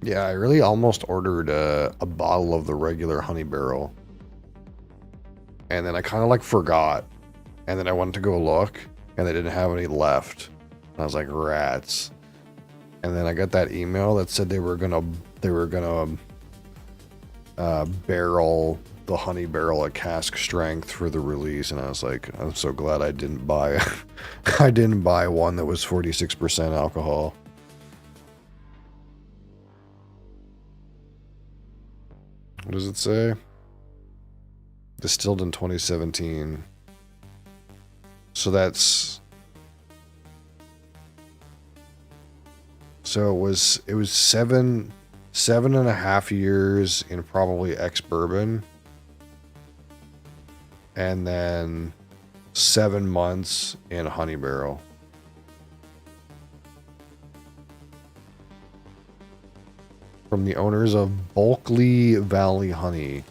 Yeah, I really almost ordered a bottle of the regular honey barrel. And then I kind of like forgot. And then I went to go look and they didn't have any left. And I was like, rats. And then I got that email that said they were gonna barrel the honey barrel at cask strength for the release. And I was like, I'm so glad I didn't buy I didn't buy one that was 46% alcohol. What does it say? Distilled in 2017. So that's... So it was 7.5 years in probably ex-bourbon. And then 7 months in honey barrel. From the owners of Bulkley Valley Honey.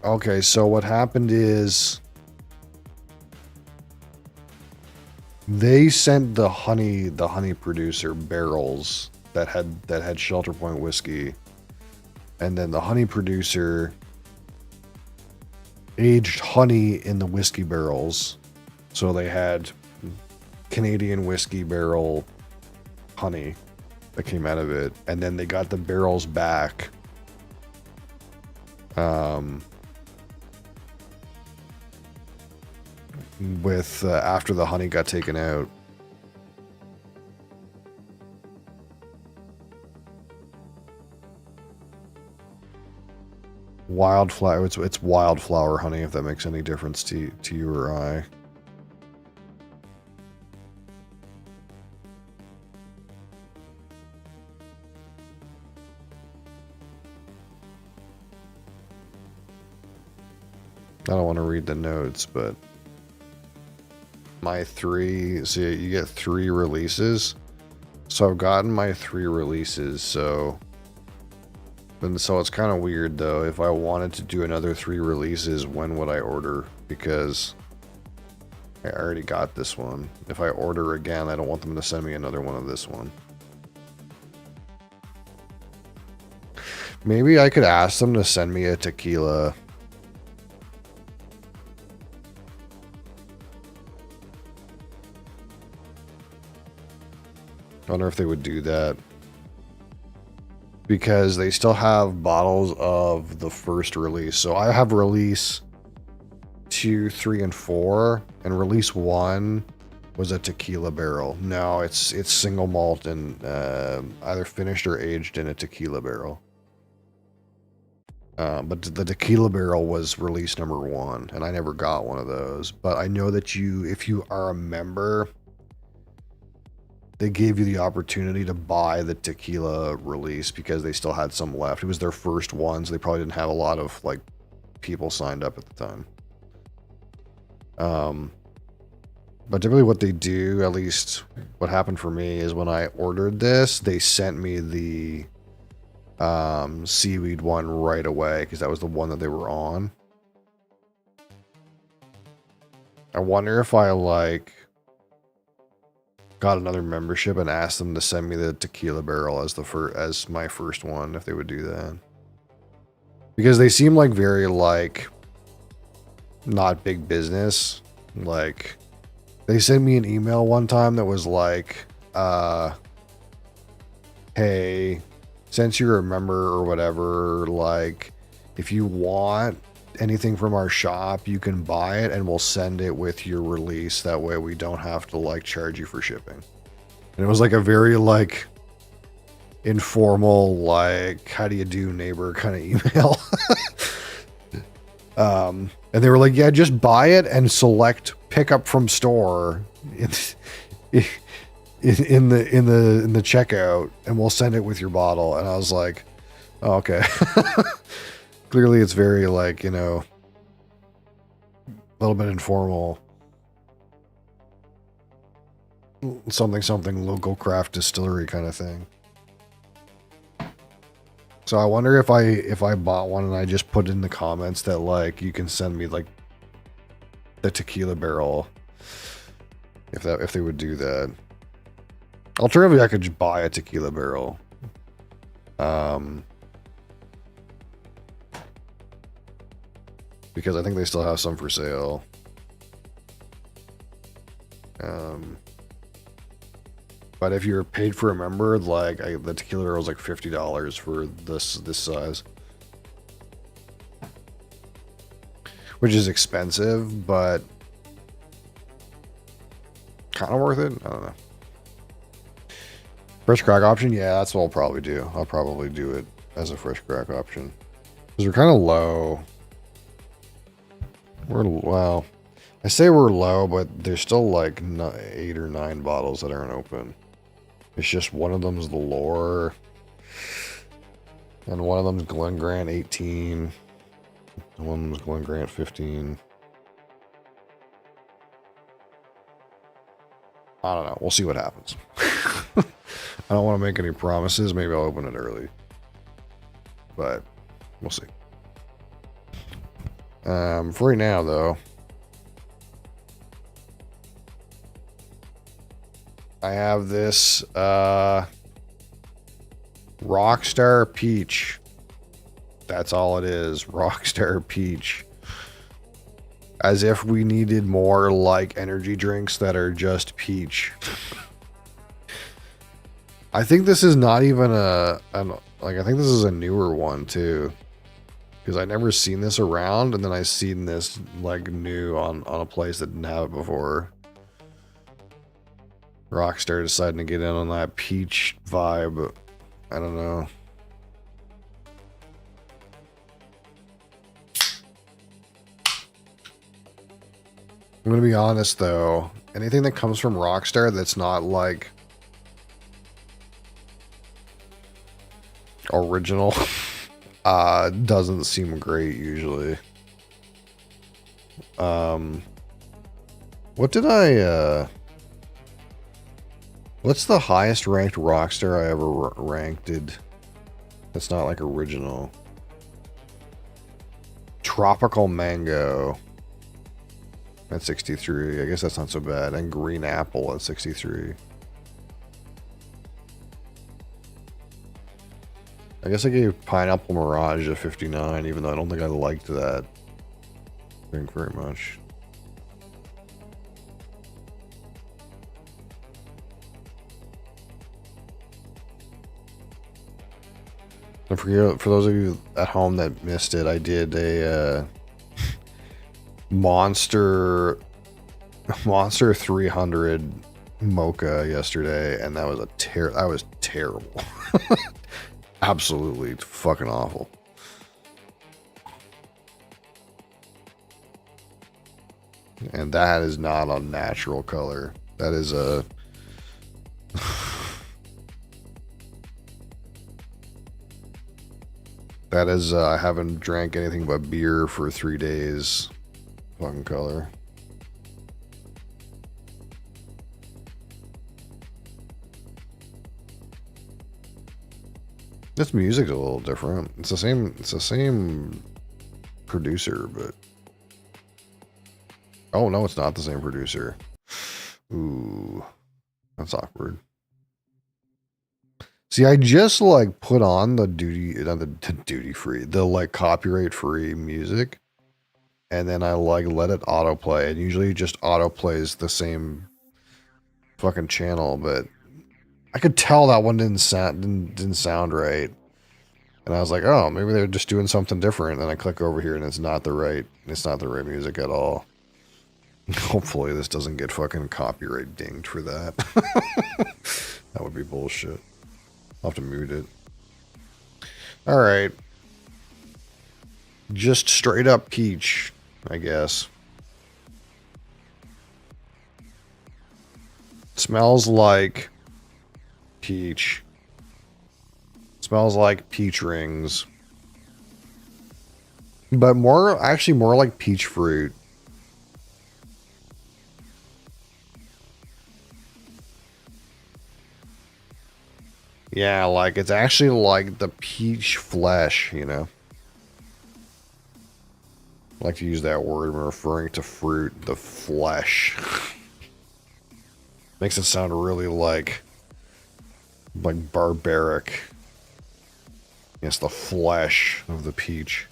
Okay, so what happened is they sent the honey producer barrels that had Shelter Point whiskey, and then the honey producer aged honey in the whiskey barrels. So they had Canadian whiskey barrel honey that came out of it, and then they got the barrels back. With after the honey got taken out. Wildflower, it's wildflower honey, if that makes any difference to you or I. I don't want to read the notes, but my 3, so you get 3 releases. So I've gotten my 3 releases, so it's kind of weird though. If I wanted to do another 3 releases, when would I order? Because I already got this one. If I order again, I don't want them to send me another one of this one. Maybe I could ask them to send me a tequila. I wonder if they would do that. Because they still have bottles of the first release. So I have release 2, 3, and 4. And release 1 was a tequila barrel. No, it's single malt and either finished or aged in a tequila barrel. But the tequila barrel was release number 1. And I never got one of those. But I know that if you are a member... they gave you the opportunity to buy the tequila release because they still had some left. It was their first one, so they probably didn't have a lot of like people signed up at the time. But typically what they do, at least what happened for me, is when I ordered this, they sent me the seaweed one right away because that was the one that they were on. I wonder if I like got another membership and asked them to send me the tequila barrel as as my first one, if they would do that. Because they seem like very like not big business. Like they sent me an email one time that was like, hey, since you're a member or whatever, like if you want anything from our shop, you can buy it and we'll send it with your release. That way we don't have to like charge you for shipping. And it was like a very like informal, like, how do you do, neighbor kind of email. And they were like, yeah, just buy it and select pick up from store in the checkout and we'll send it with your bottle. And I was like, oh, okay. Clearly it's very like, you know, a little bit informal. Something local craft distillery kind of thing. So I wonder if I bought one and I just put in the comments that like you can send me like the tequila barrel, if they would do that. Alternatively, I could just buy a tequila barrel. Because I think they still have some for sale. But if you're paid for a member, like the tequila barrel is like $50 for this size, which is expensive, but kind of worth it. I don't know. Fresh crack option, yeah, that's what I'll probably do. I'll probably do it as a fresh crack option because we're kind of low. Well, I say we're low, but there's still like 8 or 9 bottles that aren't open. It's just one of them's the Lore, and one of them's Glen Grant 18, and one of them's Glen Grant 15. I don't know. We'll see what happens. I don't want to make any promises. Maybe I'll open it early, but we'll see. For right now, though, I have this Rockstar Peach. That's all it is. Rockstar Peach. As if we needed more like energy drinks that are just peach. I think this is not even I think this is a newer one too. Because I never seen this around, and then I seen this like new on a place that didn't have it before. Rockstar deciding to get in on that peach vibe. I don't know. I'm gonna be honest though, anything that comes from Rockstar that's not like original doesn't seem great usually. What did I what's the highest ranked Rockstar I ever ranked? That's not like original. Tropical Mango at 63. I guess that's not so bad. And Green Apple at 63. I guess I gave Pineapple Mirage a 59, even though I don't think I liked that drink very much. And for those of you at home that missed it, I did a Monster 300 mocha yesterday, and that was terrible. Absolutely fucking awful. And that is not a natural color. That is a That is, I haven't drank anything but beer for 3 days. Fucking color. This music's a little different. It's the same producer, but oh no, it's not the same producer. Ooh, that's awkward. See, I just like put on the duty free, the like copyright free music, and then I like let it autoplay, and usually it just autoplays the same fucking channel, but I could tell that one didn't sound right. And I was like, oh, maybe they're just doing something different. And I click over here and it's not the right music at all. Hopefully this doesn't get fucking copyright dinged for that. That would be bullshit. I'll have to mute it. Alright. Just straight up peach, I guess. Smells like peach. Smells like peach rings. But actually more like peach fruit. Yeah, like it's actually like the peach flesh, you know. I like to use that word when referring to fruit, the flesh. Makes it sound really like barbaric. Yes, the flesh of the peach.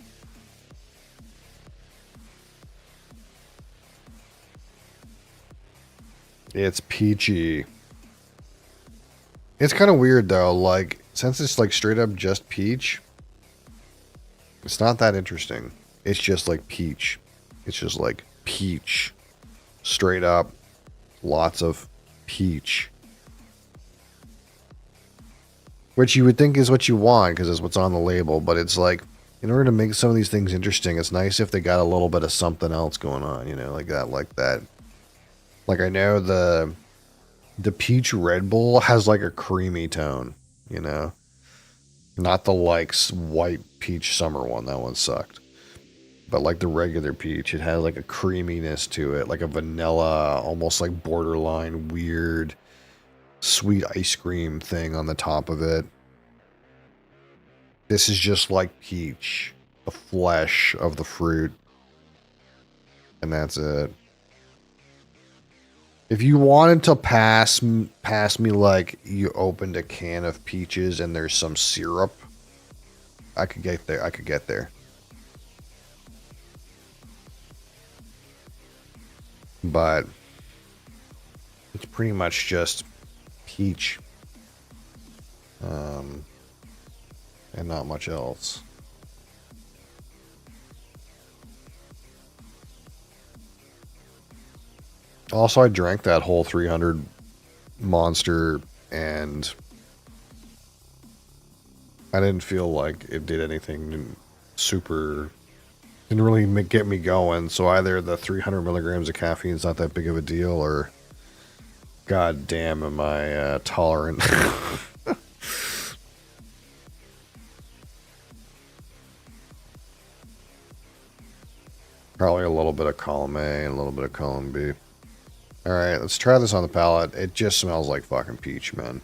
It's peachy. It's kind of weird though, like, since it's like straight up just peach, it's not that interesting. It's just like peach. It's just like peach. Straight up, lots of peach. Which you would think is what you want, because it's what's on the label, but it's like, in order to make some of these things interesting, it's nice if they got a little bit of something else going on, you know, like that. Like, I know the peach Red Bull has like a creamy tone, you know, not the like white peach summer one. That one sucked. But like the regular peach, it has like a creaminess to it, like a vanilla, almost like borderline weird sweet ice cream thing on the top of it. This is just like peach, the flesh of the fruit, and that's it. If you wanted to pass me like you opened a can of peaches and there's some syrup, I could get there. But it's pretty much just peach. And not much else. Also, I drank that whole 300 Monster, and I didn't feel like it did anything super. Didn't really get me going. So either the 300 milligrams of caffeine is not that big of a deal, or god damn, am I tolerant? Probably a little bit of column A and a little bit of column B. Alright, let's try this on the palate. It just smells like fucking peach, man.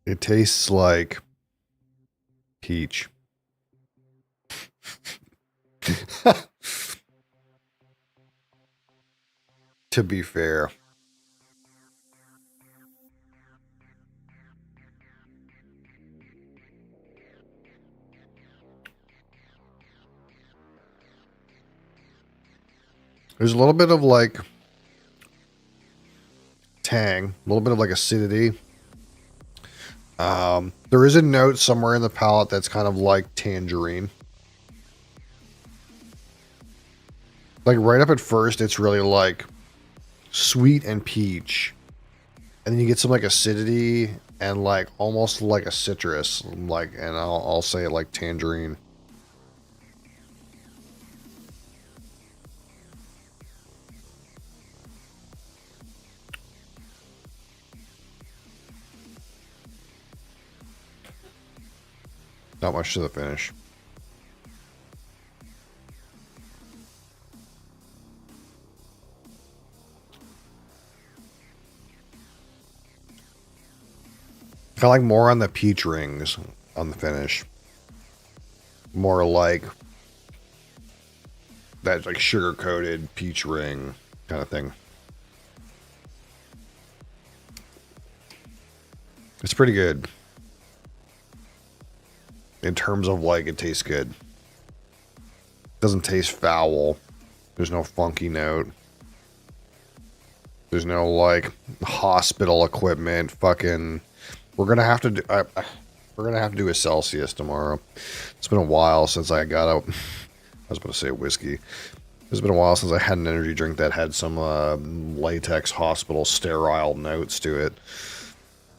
It tastes like peach. To be fair. There's a little bit of like tang, a little bit of like acidity. There is a note somewhere in the palate that's kind of like tangerine. Like right up at first, it's really like sweet and peach. And then you get some like acidity, and like almost like a citrus, like, and I'll say like tangerine. Not much to the finish. I like more on the peach rings on the finish. More like that, like sugar coated peach ring kind of thing. It's pretty good in terms of like it tastes good. Doesn't taste foul. There's no funky note. There's no like hospital equipment. Fucking, we're gonna have to do. We're gonna have to do a Celsius tomorrow. It's been a while since I got out. I was about to say whiskey. It's been a while since I had an energy drink that had some latex hospital sterile notes to it.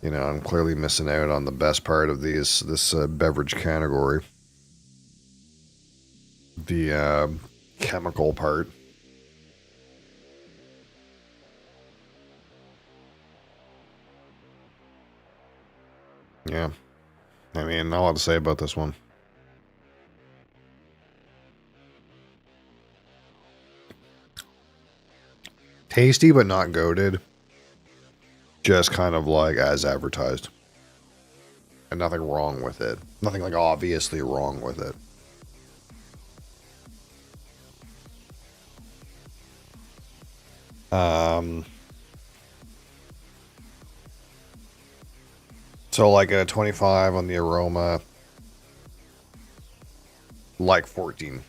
You know, I'm clearly missing out on the best part of this beverage category. The chemical part. Yeah. I mean, not a lot to say about this one. Tasty, but not goated. Just kind of like as advertised. And nothing wrong with it. Nothing like obviously wrong with it. So like a 25 on the aroma, like 14.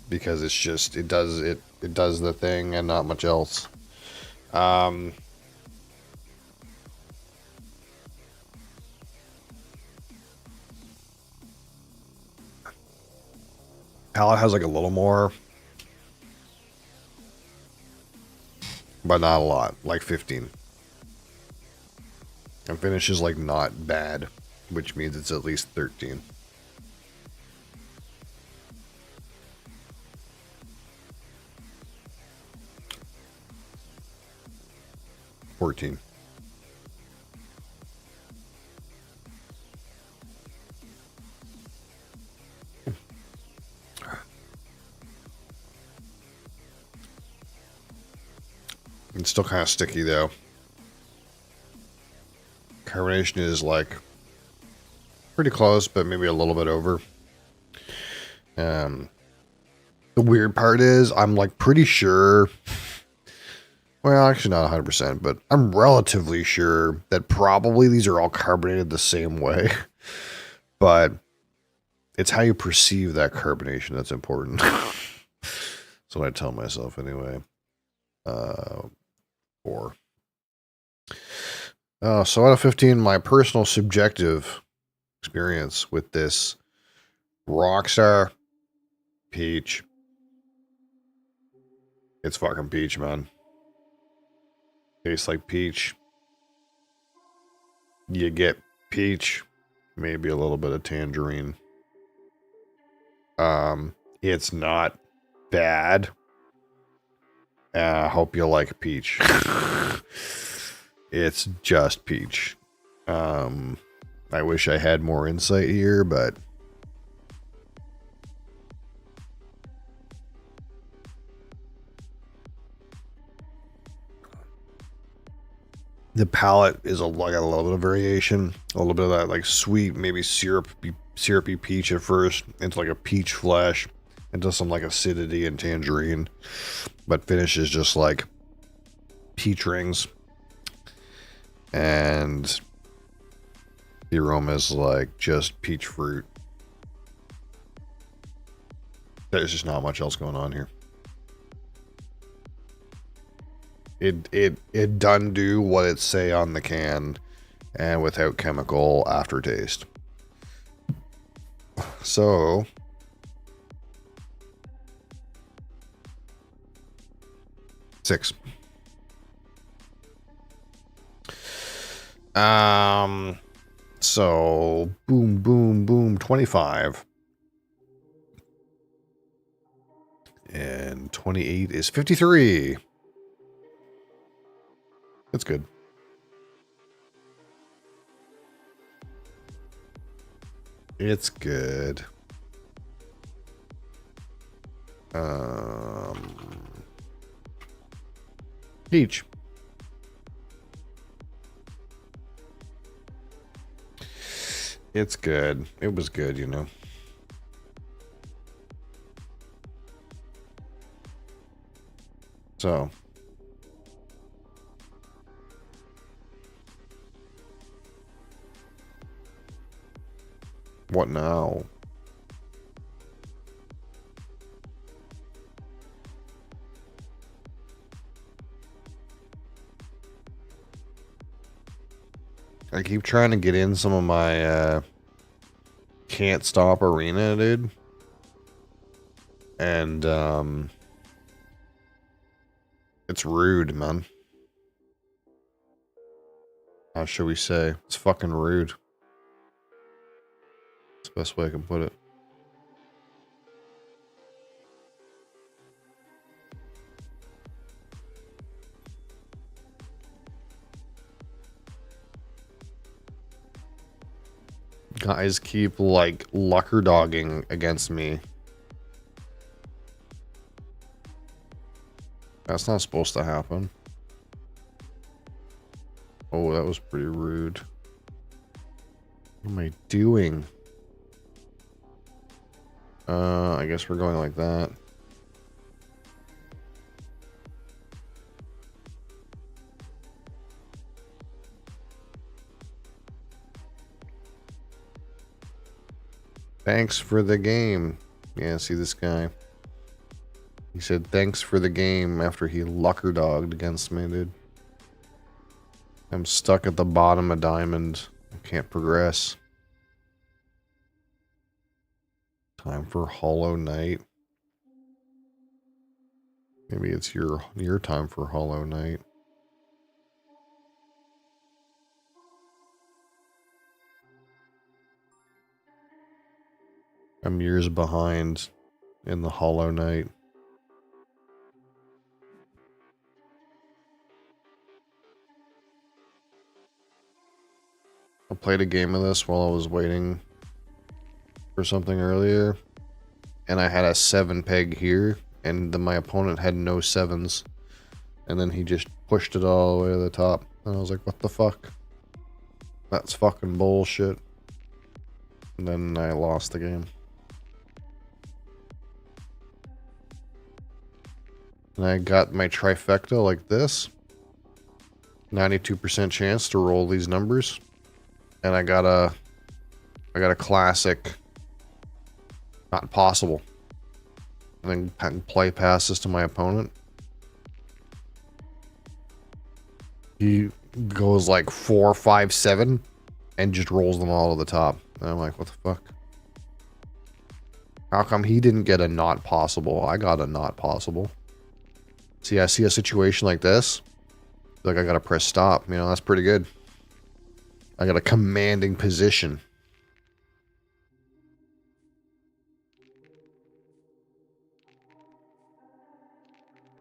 Because it's just, it does the thing and not much else. Palate has like a little more, but not a lot, like 15. And finish is like not bad, which means it's at least 13. $14. It's still kind of sticky though. Carbonation is like pretty close, but maybe a little bit over. The weird part is I'm like pretty sure, well, actually not 100%, but I'm relatively sure that probably these are all carbonated the same way. But it's how you perceive that carbonation that's important. That's what I tell myself anyway. 4. So out of 15, my personal subjective experience with this Rockstar Peach. It's fucking peach, man. Tastes like peach. You get peach, maybe a little bit of tangerine. It's not bad. I hope you like peach. It's just peach. I wish I had more insight here, but the palate is like a little bit of variation, a little bit of that like sweet, maybe syrupy peach at first, into like a peach flesh, into some like acidity and tangerine, but finishes just like peach rings, and the aroma is like just peach fruit. There's just not much else going on here. It done do what it say on the can, and without chemical aftertaste. So six. So boom, boom, boom, 25. And 28 is 53. That's good. It's good. Peach. It's good. It was good, you know. So. What now? I keep trying to get in some of my Can't Stop Arena, dude. And it's rude, man. How should we say? It's fucking rude. That's the best way I can put it. Guys keep, like, lucker dogging against me. That's not supposed to happen. Oh, that was pretty rude. What am I doing? I guess we're going like that. Thanks for the game. Yeah, see this guy. He said thanks for the game after he lucker dogged against me, dude. I'm stuck at the bottom of diamond. I can't progress. Time for Hollow Knight. Maybe it's your time for Hollow Knight. I'm years behind in the Hollow Knight. I played a game of this while I was waiting for something earlier, and I had a 7 peg here, and my opponent had no 7s, and then he just pushed it all the way to the top, and I was like, what the fuck? That's fucking bullshit. And then I lost the game. And I got my trifecta like this. 92% chance to roll these numbers. And I got a classic not possible. And then play passes to my opponent. He goes like 4, 5, 7 and just rolls them all to the top. And I'm like, what the fuck? How come he didn't get a not possible? I got a not possible. See, I see a situation like this. Like I gotta press stop. You know, that's pretty good. I got a commanding position.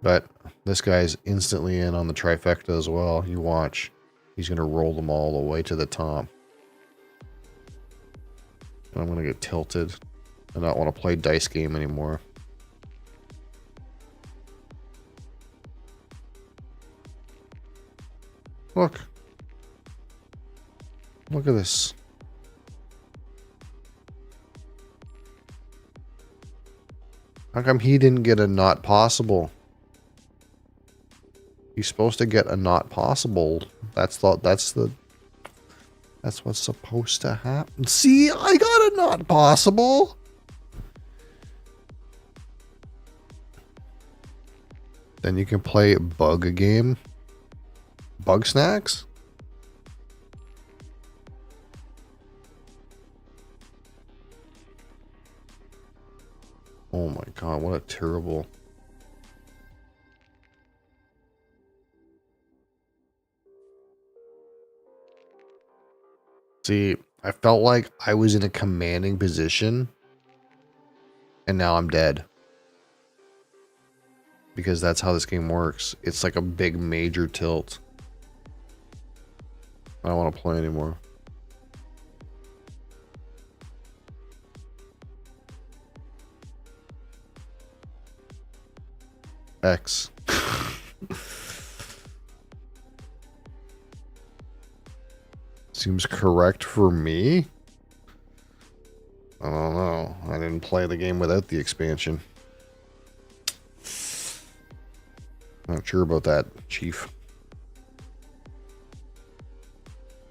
But this guy's instantly in on the trifecta as well. You watch. He's gonna roll them all the way to the top. And I'm gonna get tilted. I don't want to play dice game anymore. Look. Look at this. How come he didn't get a not possible? He's supposed to get a not possible. That's what's supposed to happen. See, I got a not possible. Then you can play bug game. Bug snacks? Oh my god, what a terrible... See, I felt like I was in a commanding position, and now I'm dead. Because that's how this game works. It's like a big major tilt. I don't want to play anymore. X. Seems correct for me. I don't know. I didn't play the game without the expansion. Not sure about that, Chief.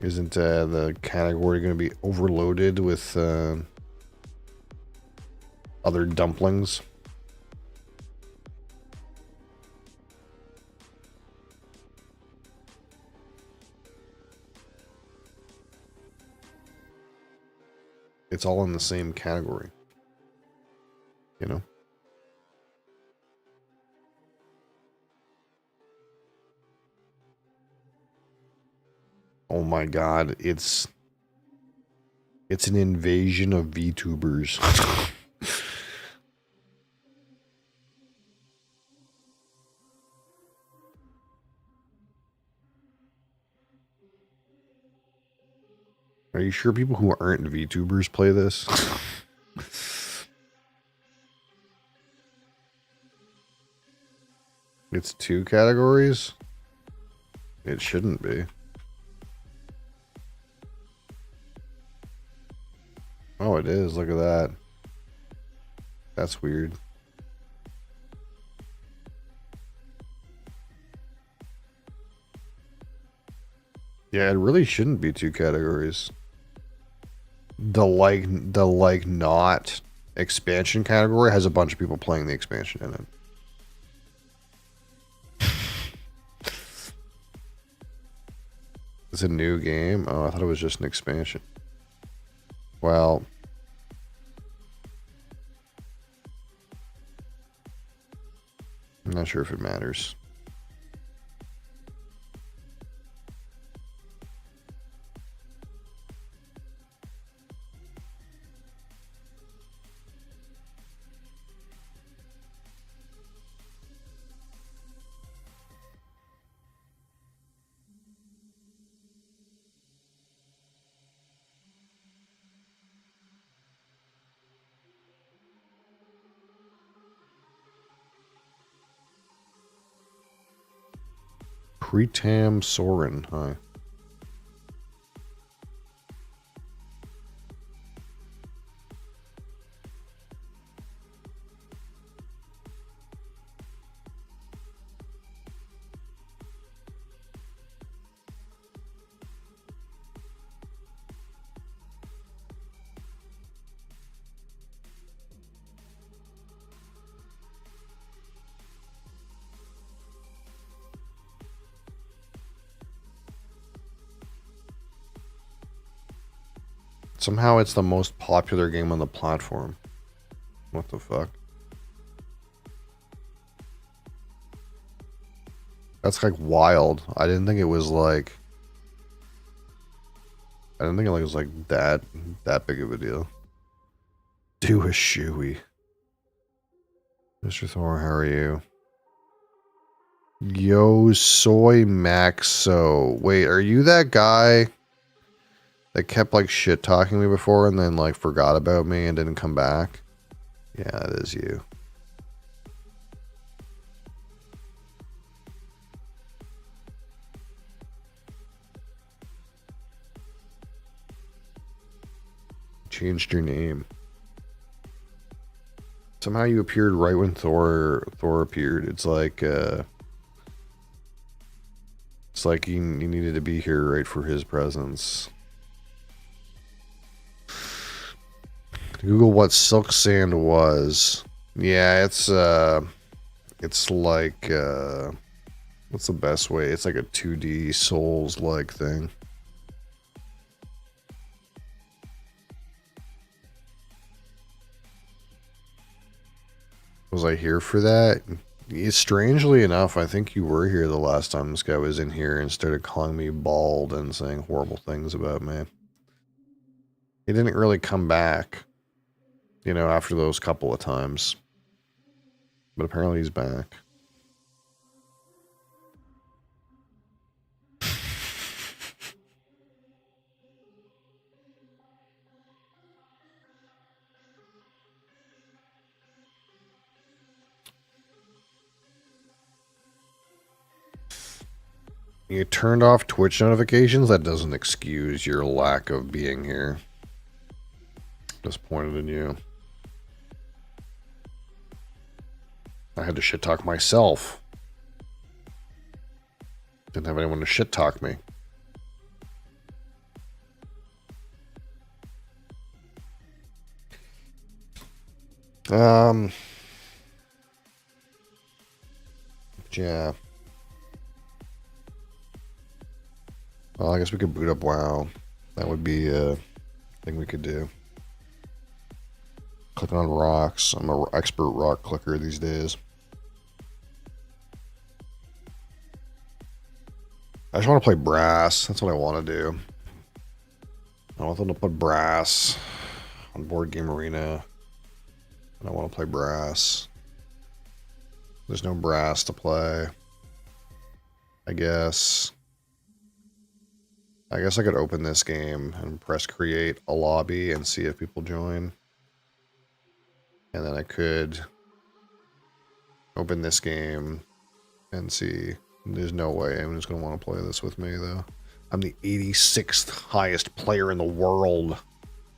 Isn't the category going to be overloaded with other dumplings? It's all in the same category. You know? Oh my god, it's an invasion of VTubers. Are you sure people who aren't VTubers play this? It's 2 categories? It shouldn't be. Oh, it is. Look at that. That's weird. Yeah, it really shouldn't be 2 categories. The not expansion category has a bunch of people playing the expansion in it. It's a new game? Oh, I thought it was just an expansion. Well, I'm not sure if it matters. Pretam Soren, hi. Somehow it's the most popular game on the platform. What the fuck? That's like wild. I didn't think it was like... I didn't think it was like that big of a deal. Do a shoey. Mr. Thor, how are you? Yo, Soy Maxo. Wait, are you that guy that kept like shit talking me before and then like forgot about me and didn't come back? Yeah, it is you. Changed your name. Somehow you appeared right when Thor appeared. It's like you needed to be here right for his presence. Google what silk sand was. Yeah, it's like what's the best way? It's like a 2D Souls like thing. Was I here for that? Strangely enough, I think you were here the last time this guy was in here and started calling me bald and saying horrible things about me. He didn't really come back, you know, after those couple of times. But apparently he's back. You turned off Twitch notifications? That doesn't excuse your lack of being here. Disappointed in you. I had to shit talk myself. Didn't have anyone to shit talk me. Yeah. Well, I guess we could boot up WoW. That would be a thing we could do. Click on rocks. I'm an expert rock clicker these days. I just want to play brass. That's what I want to do. I want them to put brass on Board Game Arena. And I want to play brass. There's no brass to play. I guess I could open this game and press create a lobby and see if people join. And then I could open this game and see. There's no way anyone's going to want to play this with me, though. I'm the 86th highest player in the world.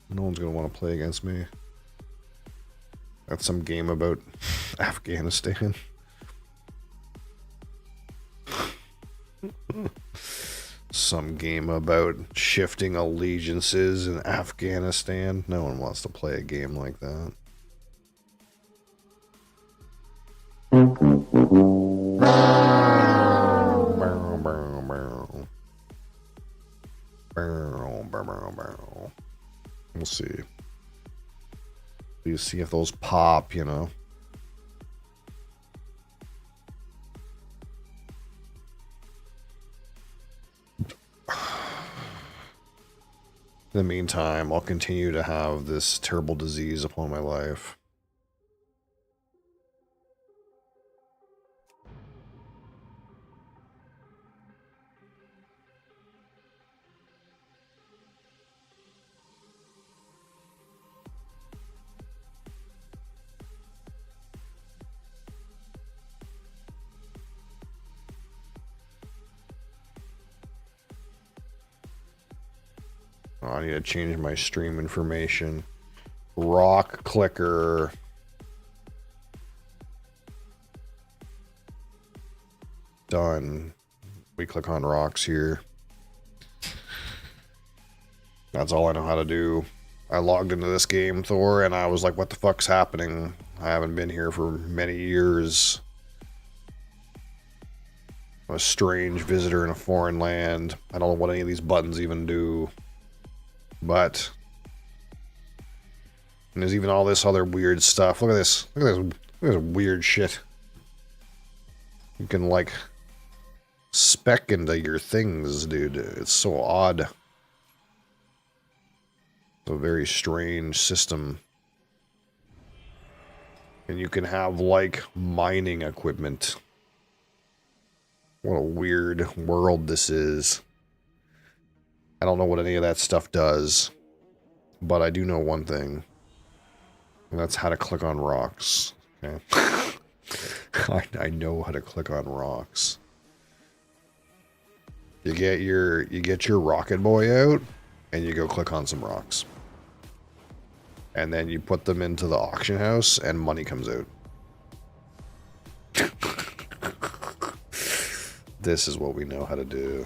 No one's going to want to play against me. That's some game about Afghanistan. Some game about shifting allegiances in Afghanistan. No one wants to play a game like that. We'll see. You see if those pop, you know. In the meantime, I'll continue to have this terrible disease upon my life. Oh, I need to change my stream information. Rock clicker. Done. We click on rocks here. That's all I know how to do. I logged into this game, Thor, and I was like, what the fuck's happening? I haven't been here for many years. I'm a strange visitor in a foreign land. I don't know what any of these buttons even do. But and there's even all this other weird stuff. Look at this. Look at this weird shit. You can like spec into your things, dude. It's so odd. It's a very strange system. And you can have like mining equipment. What a weird world this is. I don't know what any of that stuff does, but I do know one thing, and that's how to click on rocks. Okay? I know how to click on rocks. You get your rocket boy out, and you go click on some rocks, and then you put them into the auction house, and money comes out. This is what we know how to do.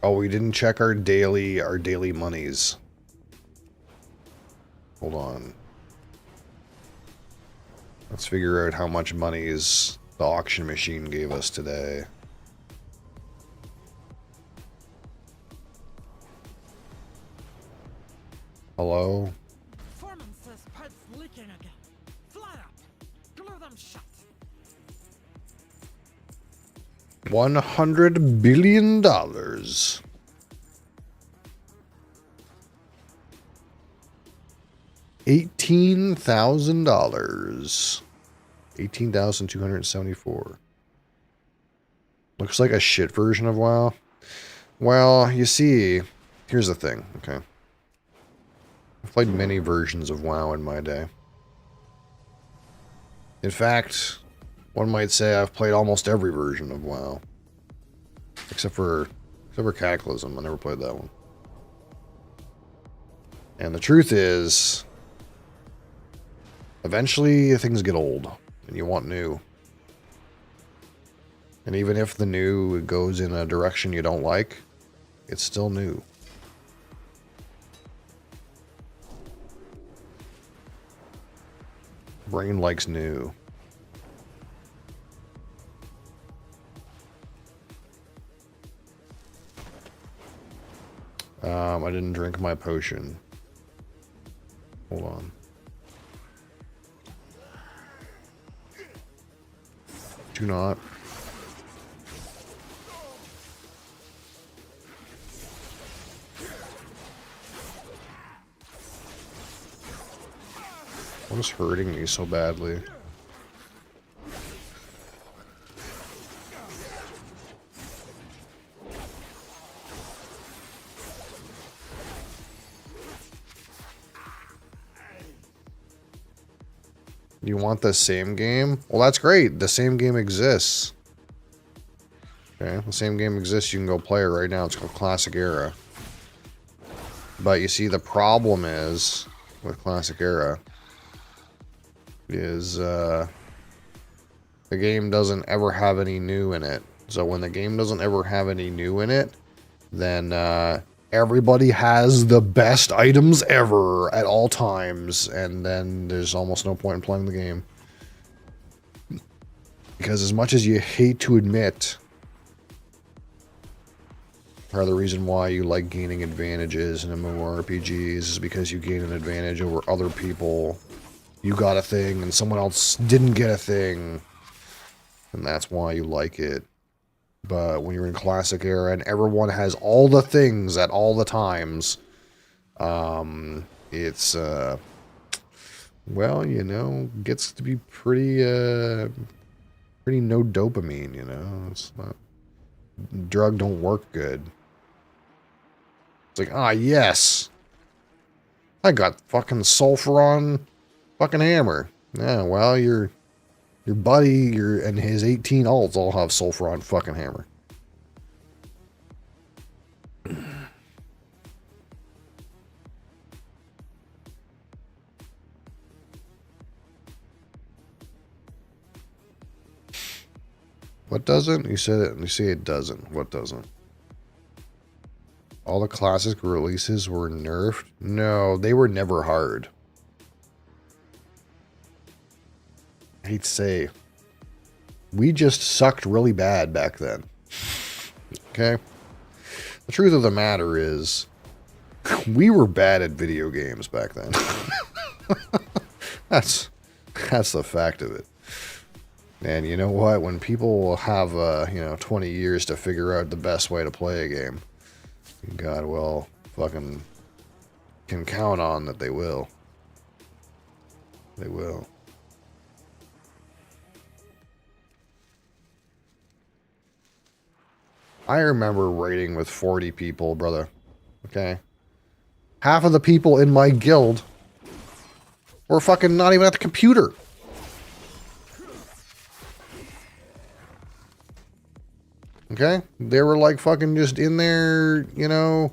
Oh, we didn't check our daily monies. Hold on. Let's figure out how much monies the auction machine gave us today. Hello? Foreman says pipes leaking again. Fly up. Glue them shut. $100 billion. $18,000. 18,274. Looks like a shit version of WoW. Well, you see, here's the thing, okay? I've played many versions of WoW in my day. In fact, one might say I've played almost every version of WoW. Except for Cataclysm. I never played that one. And the truth is, eventually things get old, and you want new. And even if the new goes in a direction you don't like, it's still new. Brain likes new. I didn't drink my potion. Hold on. Do not. What is hurting me so badly? You want the same game? Well, that's great. The same game exists. Okay, the same game exists. You can go play it right now. It's called Classic Era. But you see, the problem is with Classic Era is the game doesn't ever have any new in it. So when the game doesn't ever have any new in it, then everybody has the best items ever at all times, and then there's almost no point in playing the game. Because as much as you hate to admit, part of the reason why you like gaining advantages in MMORPGs is because you gain an advantage over other people. You got a thing and someone else didn't get a thing, and that's why you like it. But when you're in Classic Era and everyone has all the things at all the times, it's, well, you know, gets to be pretty no dopamine, you know? It's not, drug don't work good. It's like, ah, yes! I got fucking Sulfuron fucking hammer. Yeah, well, your buddy, and his 18 alts all have Sulfuron fucking hammer. What doesn't? You said it. You see it doesn't. What doesn't? All the classic releases were nerfed? No, they were never hard. I hate to say, we just sucked really bad back then. Okay? The truth of the matter is, we were bad at video games back then. That's the fact of it. And you know what? When people have, 20 years to figure out the best way to play a game, God, well, fucking can count on that they will. They will. I remember raiding with 40 people, brother. Okay? Half of the people in my guild were fucking not even at the computer. Okay? They were like fucking just in there, you know,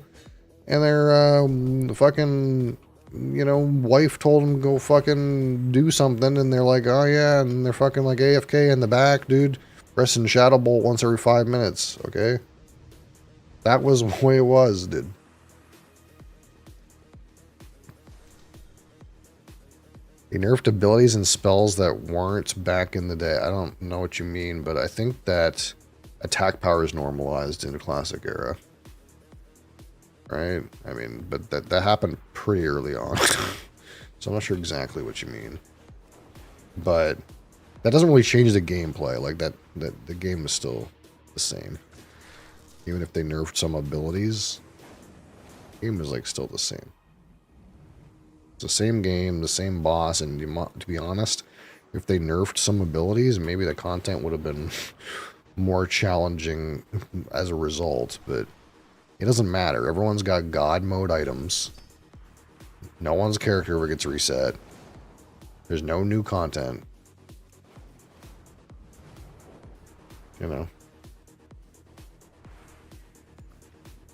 and their fucking, you know, wife told them to go fucking do something, and they're like, oh yeah, and they're fucking like AFK in the back, dude, pressing Shadow Bolt once every 5 minutes, okay? That was the way it was, dude. They nerfed abilities and spells that weren't back in the day. I don't know what you mean, but I think that attack power is normalized in the Classic Era. Right? I mean, but that happened pretty early on. So I'm not sure exactly what you mean. But that doesn't really change the gameplay. Like, that the game is still the same. Even if they nerfed some abilities, the game is like still the same. It's the same game, the same boss, and to be honest, if they nerfed some abilities, maybe the content would have been more challenging as a result, but it doesn't matter. Everyone's got God mode items. No one's character ever gets reset. There's no new content. You know.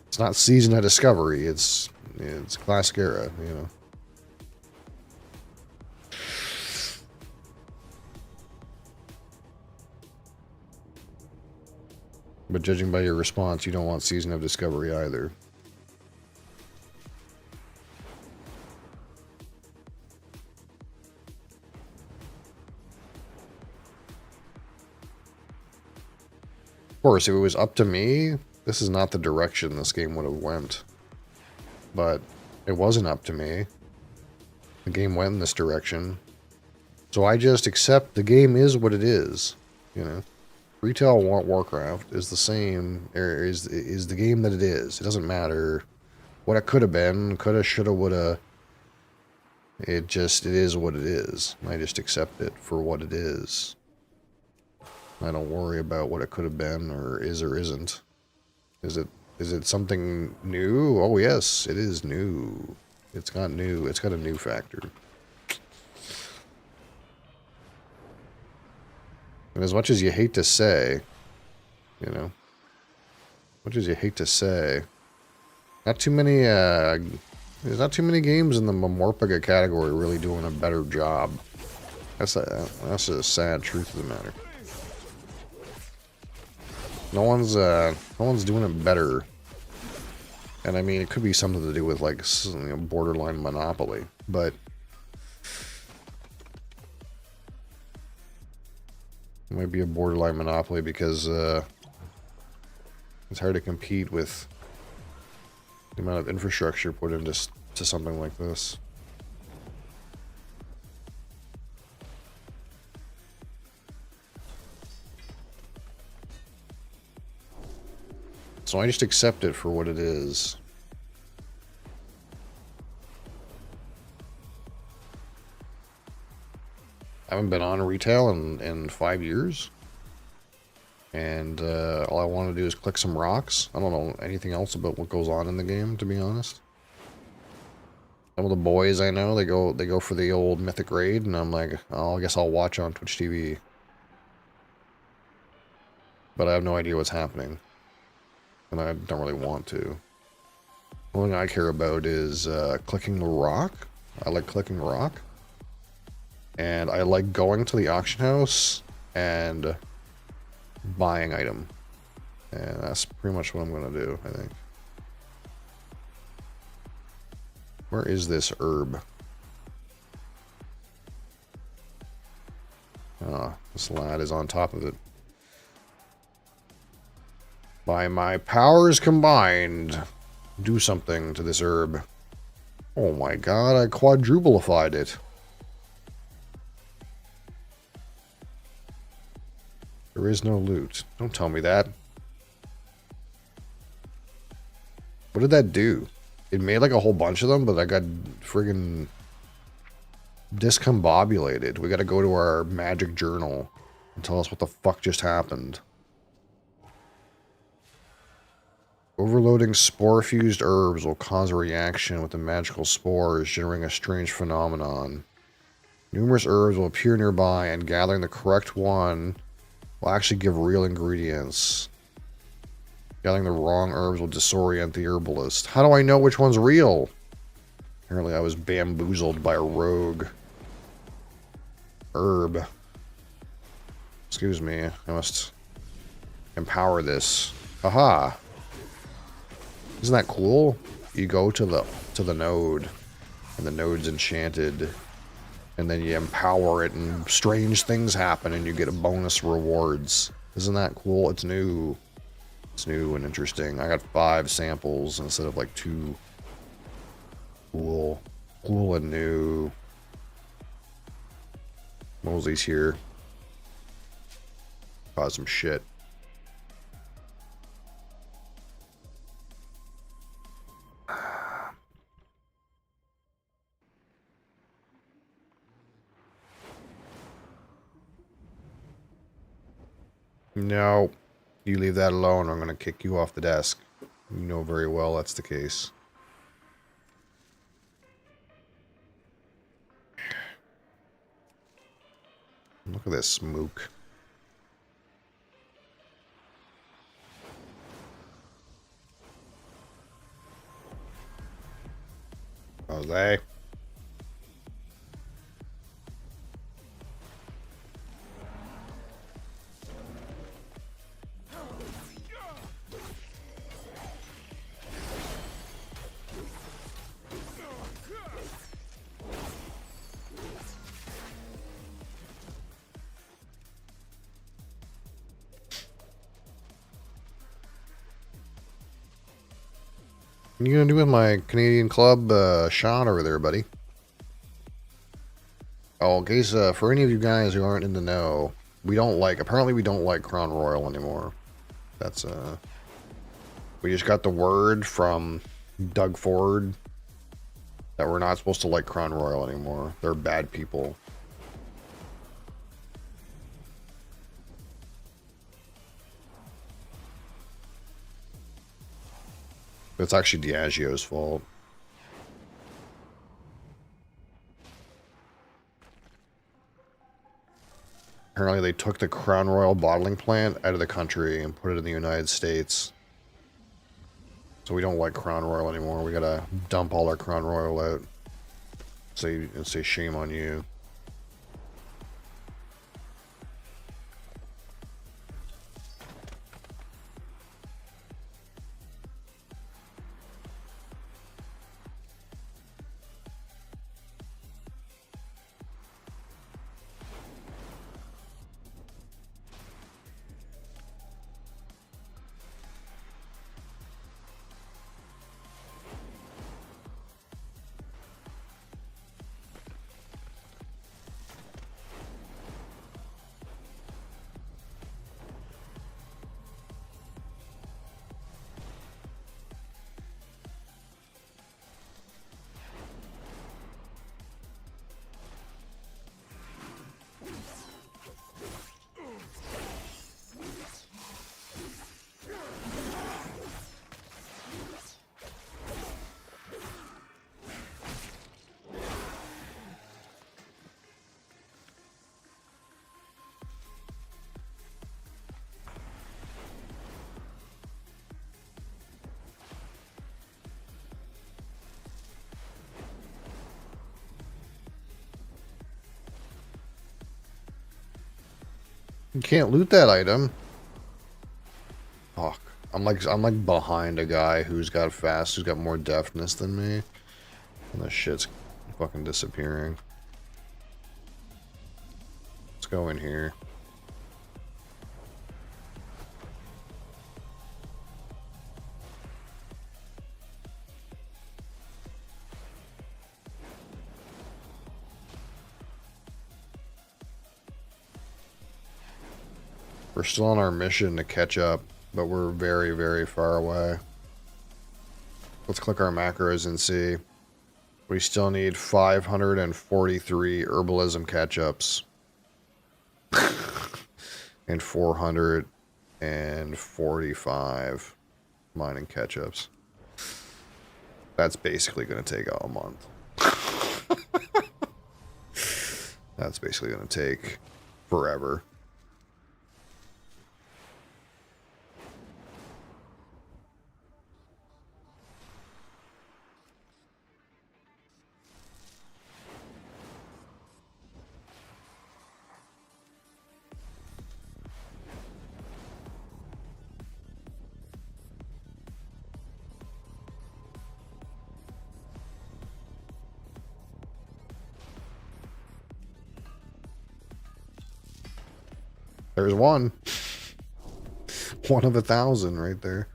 It's not Season of Discovery. It's Classic Era, you know. But judging by your response, you don't want Season of Discovery either. Of course, if it was up to me, this is not the direction this game would have went. But it wasn't up to me. The game went in this direction. So I just accept the game is what it is, you know. Retail Warcraft is the same, is the game that it is. It doesn't matter what it could have been, coulda, shoulda, woulda. It is what it is. I just accept it for what it is. I don't worry about what it could have been or isn't. Is it something new? Oh yes, it is new. It's got a new factor. And as much as you hate to say, you know, not too many, there's not too many games in the Morpega category really doing a better job. That's a sad truth of the matter. No one's doing it better. And I mean, it could be something to do with like, you know, borderline monopoly, but it might be a borderline monopoly because it's hard to compete with the amount of infrastructure put into something like this. So I just accept it for what it is. I haven't been on retail in 5 years. And all I want to do is click some rocks. I don't know anything else about what goes on in the game, to be honest. Some of the boys I know, they go for the old mythic raid, and I'm like, oh, I guess I'll watch on Twitch TV. But I have no idea what's happening. And I don't really want to. The only thing I care about is clicking the rock. I like clicking rock. And I like going to the auction house and buying item. And that's pretty much what I'm going to do, I think. Where is this herb? Ah, this lad is on top of it. By my powers combined, do something to this herb. Oh my god, I quadruplified it. There is no loot. Don't tell me that. What did that do? It made like a whole bunch of them, but I got friggin' discombobulated. We gotta go to our magic journal and tell us what the fuck just happened. Overloading spore-fused herbs will cause a reaction with the magical spores, generating a strange phenomenon. Numerous herbs will appear nearby, and gathering the correct one will actually give real ingredients. Gathering the wrong herbs will disorient the herbalist. How do I know which one's real? Apparently I was bamboozled by a rogue herb. Excuse me, I must empower this. Aha! Isn't that cool? You go to the node, and the node's enchanted, and then you empower it, and strange things happen, and you get a bonus rewards. Isn't that cool? It's new. It's new and interesting. I got 5 samples instead of like 2. Cool. Cool and new. Mosey's here. Cause some shit. No. You leave that alone, I'm going to kick you off the desk. You know very well that's the case. Look at this smoke. Jose. What are you gonna do with my Canadian club shot over there, buddy? Oh, in case, for any of you guys who aren't in the know, apparently we don't like Crown Royal anymore. That's, we just got the word from Doug Ford that we're not supposed to like Crown Royal anymore. They're bad people. It's actually Diageo's fault. Apparently they took the Crown Royal bottling plant out of the country and put it in the United States. So we don't like Crown Royal anymore. We gotta dump all our Crown Royal out. Say shame on you. You can't loot that item. Fuck. I'm like behind a guy who's got more deftness than me. And this shit's fucking disappearing. Let's go in here. We're still on our mission to catch up, but we're very, very far away. Let's click our macros and see. We still need 543 herbalism catch-ups. And 445 mining catch-ups. That's basically going to take a month. That's basically going to take forever. There's one. One of 1,000 right there.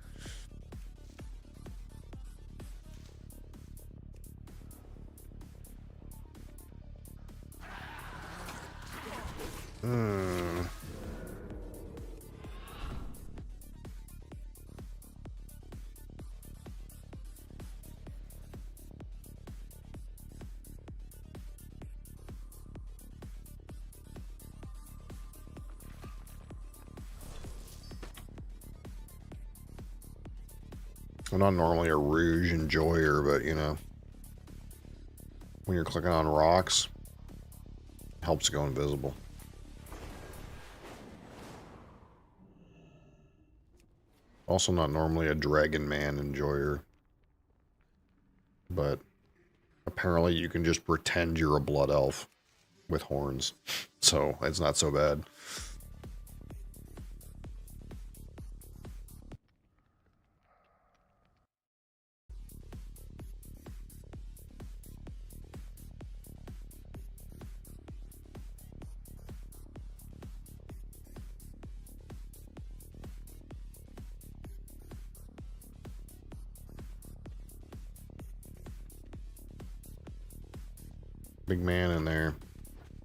I'm not normally a Rouge enjoyer, but you know, when you're clicking on rocks, it helps go invisible. Also not normally a Dragon Man enjoyer, but apparently you can just pretend you're a blood elf with horns, so it's not so bad. Big man in there.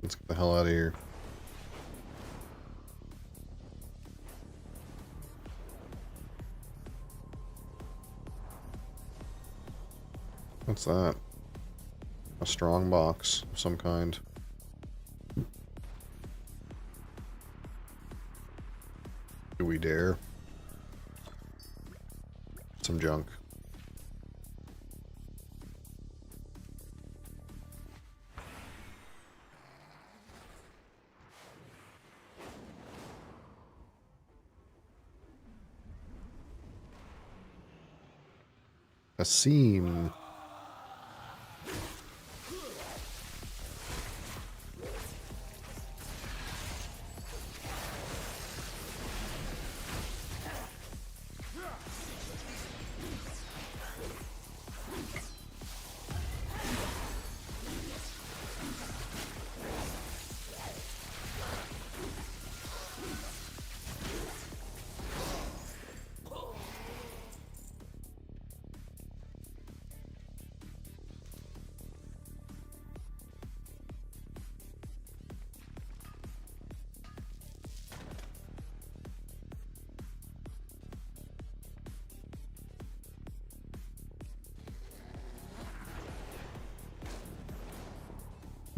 Let's get the hell out of here. What's that? A strong box of some kind. Do we dare? Some junk. A seam.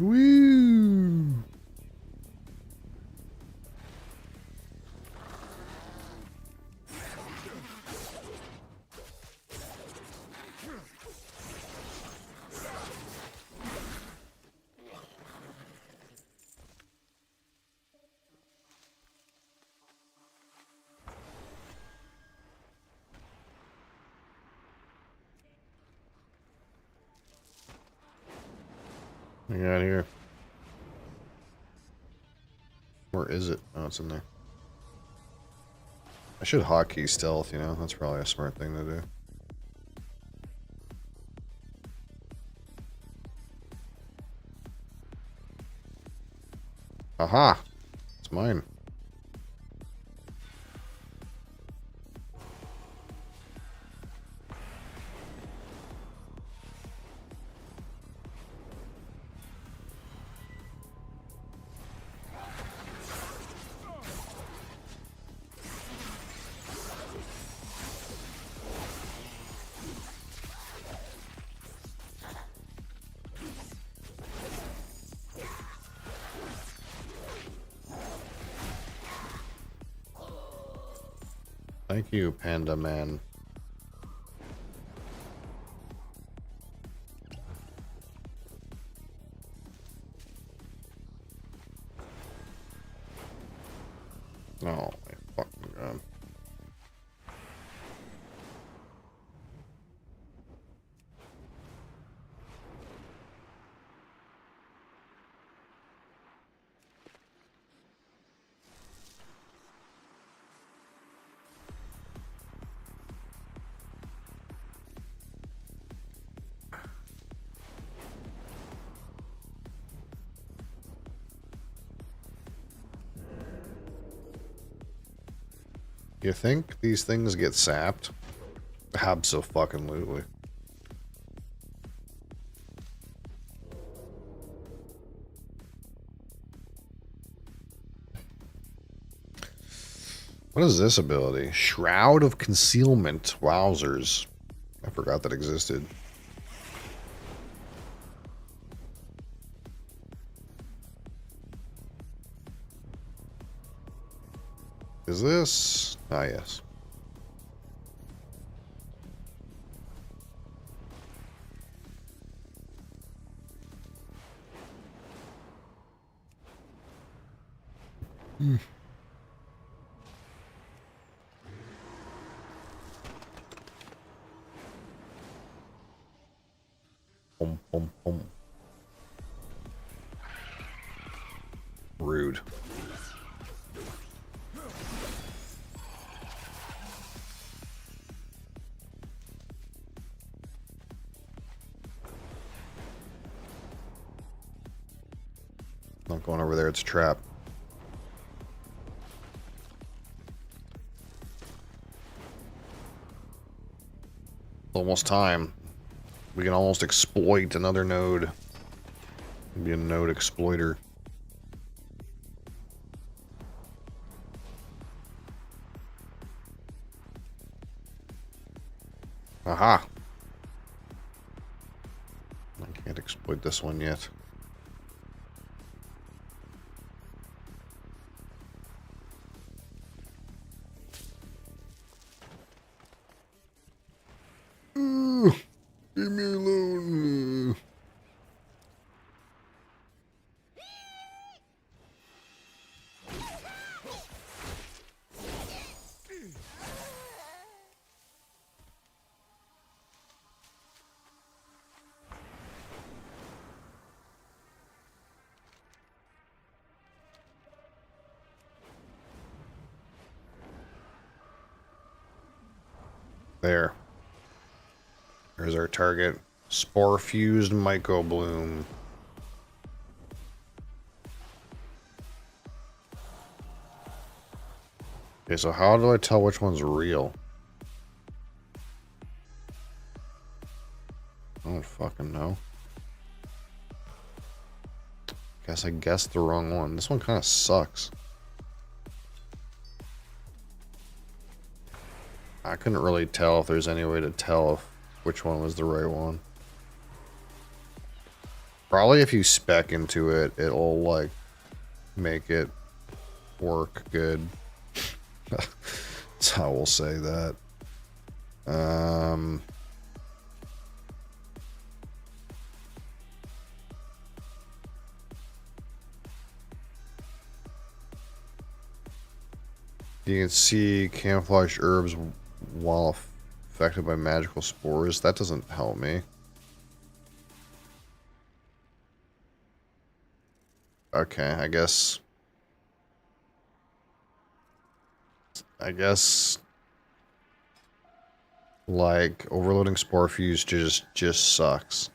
Woo! What you got here? Where is it? Oh, it's in there. I should hotkey stealth, you know? That's probably a smart thing to do. Aha! It's mine. Thank you, Panda Man. Oh, my fucking god. You think these things get sapped? Abso-fucking-lutely. What is this ability? Shroud of Concealment. Wowzers. I forgot that existed. Is this? Ah, yes. Boom, boom, boom. Rude. Not going over there, it's a trap. Almost time. We can almost exploit another node. Be a node exploiter. Aha! I can't exploit this one yet. Ooh, leave me alone. There. There's our target. Spore-fused Myco Bloom. Okay, so how do I tell which one's real? I don't fucking know. Guess I guessed the wrong one. This one kind of sucks. I couldn't really tell if there's any way to tell which one was the right one. Probably if you spec into it, it'll like make it work good. That's how we'll say that. You can see camouflage herbs while affected by magical spores. That doesn't help me. Okay, I guess like overloading spore fuse just sucks.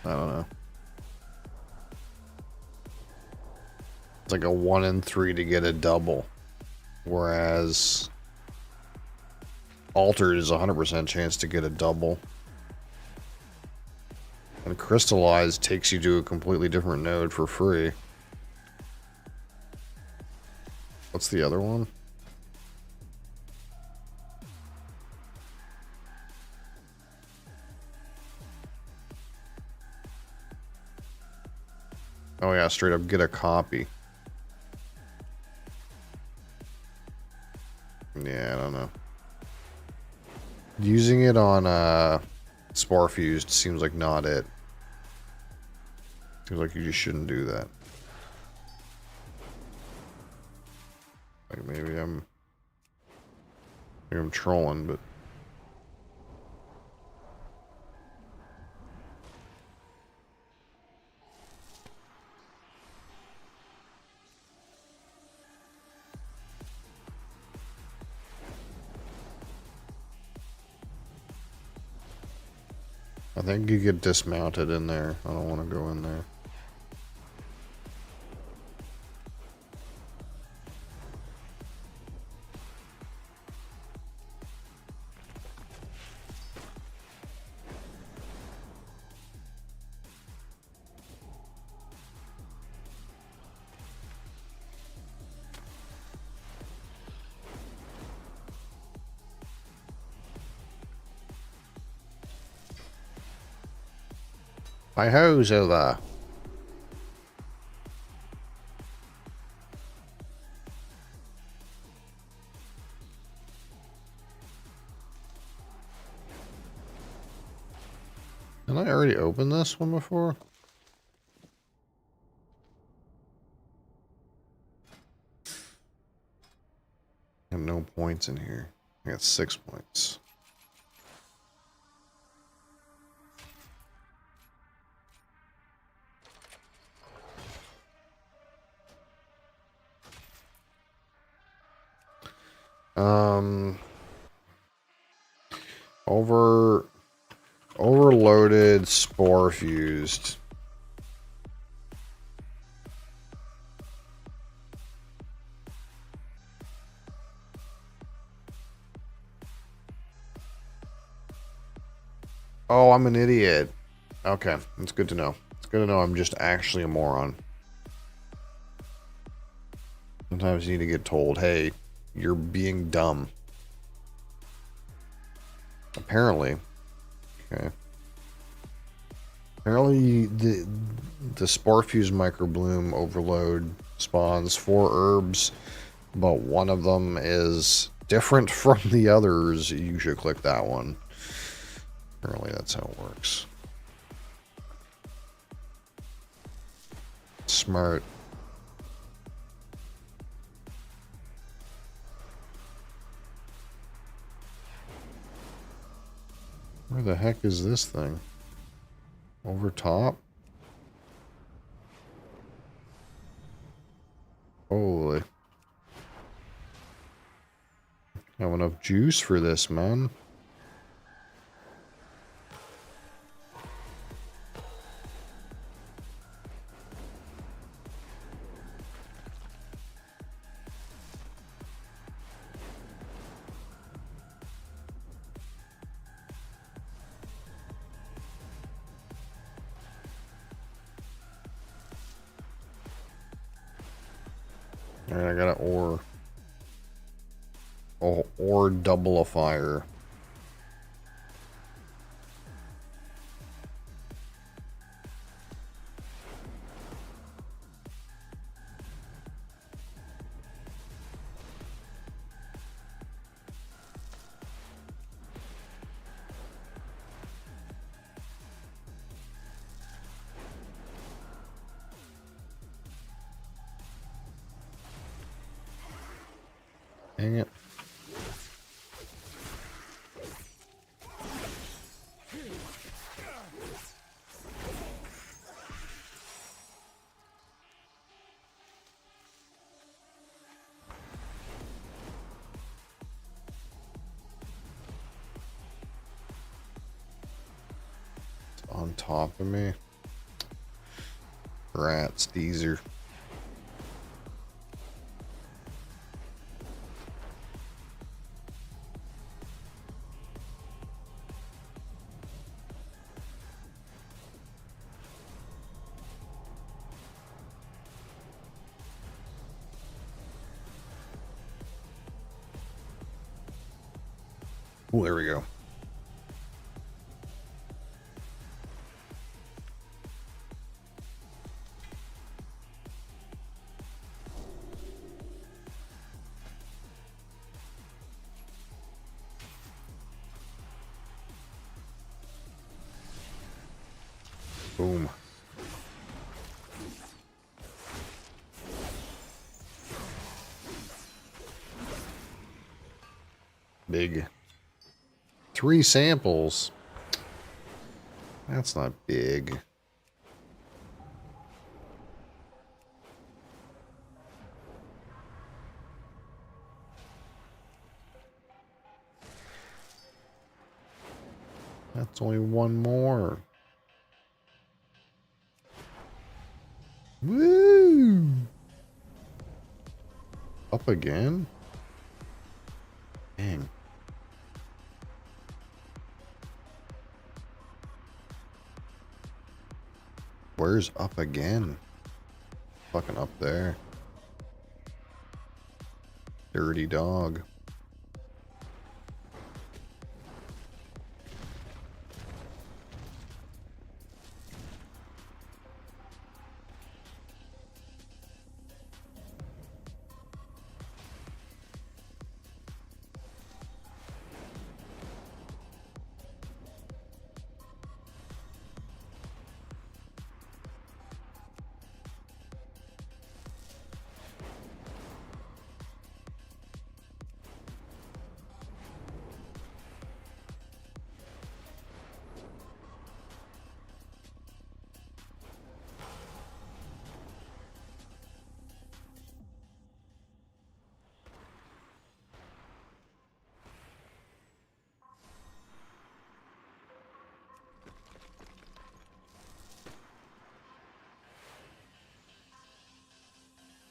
I don't know. It's like a 1 in 3 to get a double, whereas altered is 100% chance to get a double, and crystallized takes you to a completely different node for free. What's the other one? Oh yeah, straight up get a copy. Yeah, I don't know. Using it on spore fused seems like not it. Seems like you just shouldn't do that. Like maybe I'm trolling, but I think you get dismounted in there. I don't want to go in there. Hi ho's over. Didn't I already open this one before? points in here? I got 6 points. Overloaded, spore fused. Oh, I'm an idiot. Okay, it's good to know. It's good to know I'm just actually a moron. Sometimes you need to get told, hey, you're being dumb. Apparently. Okay. Apparently the spore fuse microbloom overload spawns 4 herbs, but one of them is different from the others. You should click that one. Apparently that's how it works. Smart. Where the heck is this thing? Over top? Holy. Have enough juice for this, man. Alright, I got an ore. Oh, ore double a fire. Dang it. It's on top of me. Rats, Deezer. Oh, there we go. Boom. Big. 3 samples. That's not big. That's only 1 more. Woo! Up again? Dang. Where's up again? Fucking up there. Dirty dog.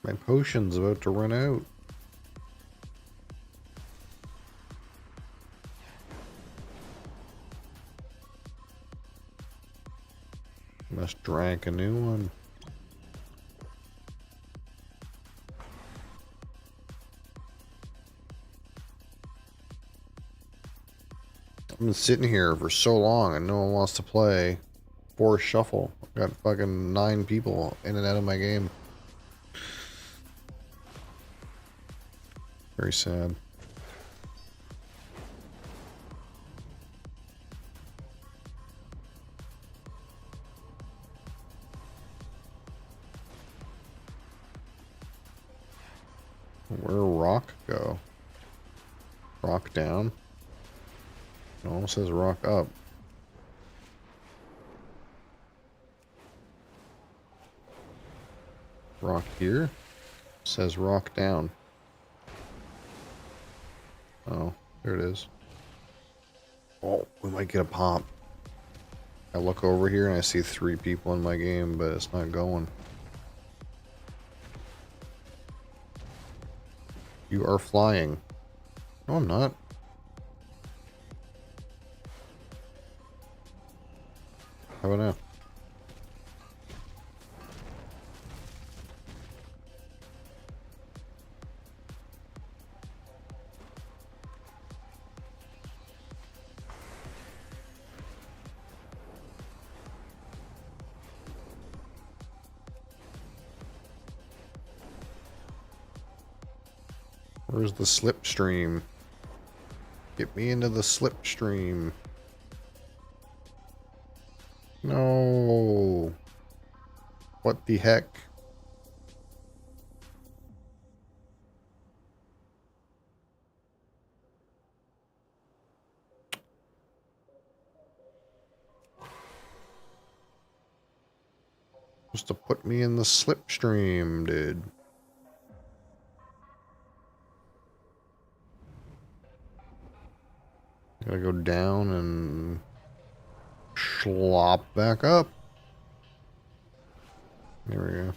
My potion's about to run out. Must drank a new one. I've been sitting here for so long and no one wants to play. Force shuffle. I've got fucking 9 people in and out of my game. Very sad. Where rock go? Rock down? It almost says rock up. Rock here? It says rock down. Oh, there it is. Oh, we might get a pop. I look over here and I see 3 people in my game, but it's not going. You are flying. No, I'm not. How about now? Where's the slipstream? Get me into the slipstream. No. What the heck? Supposed to put me in the slipstream, dude. Gotta go down and slop back up. There we go.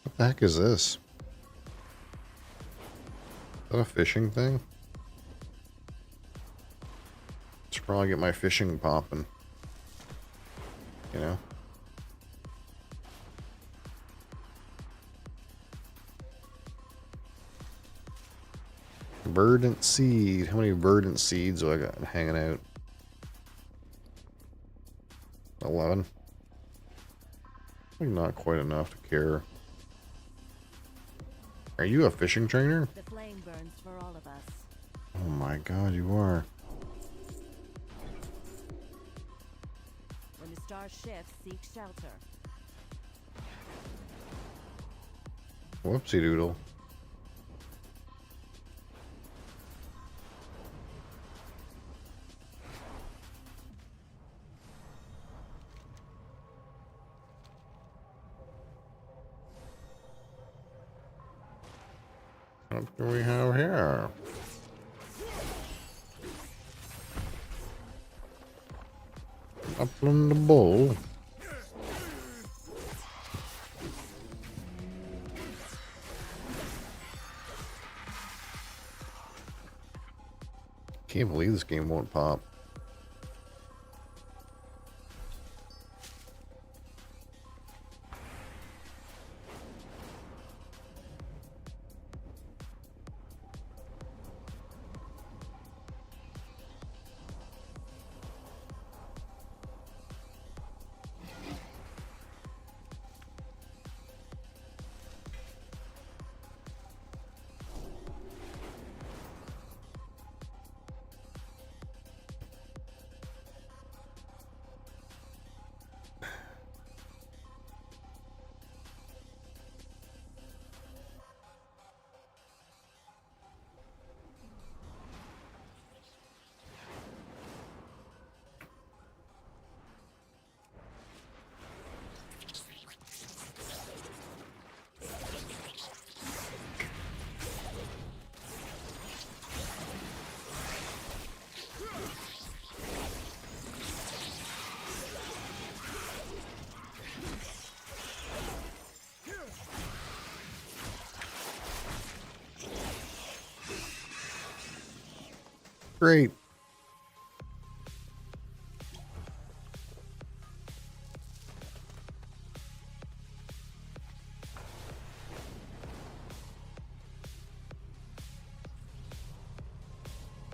What the heck is this? Is that a fishing thing? Should probably get my fishing popping. You know? Verdant seed. How many verdant seeds do I got hanging out? 11. I think not quite enough to care. Are you a fishing trainer? The flame burns for all of us. Oh my god, you are. When the star shifts, seek shelter. Whoopsie doodle. What do we have here? Up in the bowl. Can't believe this game won't pop. Great.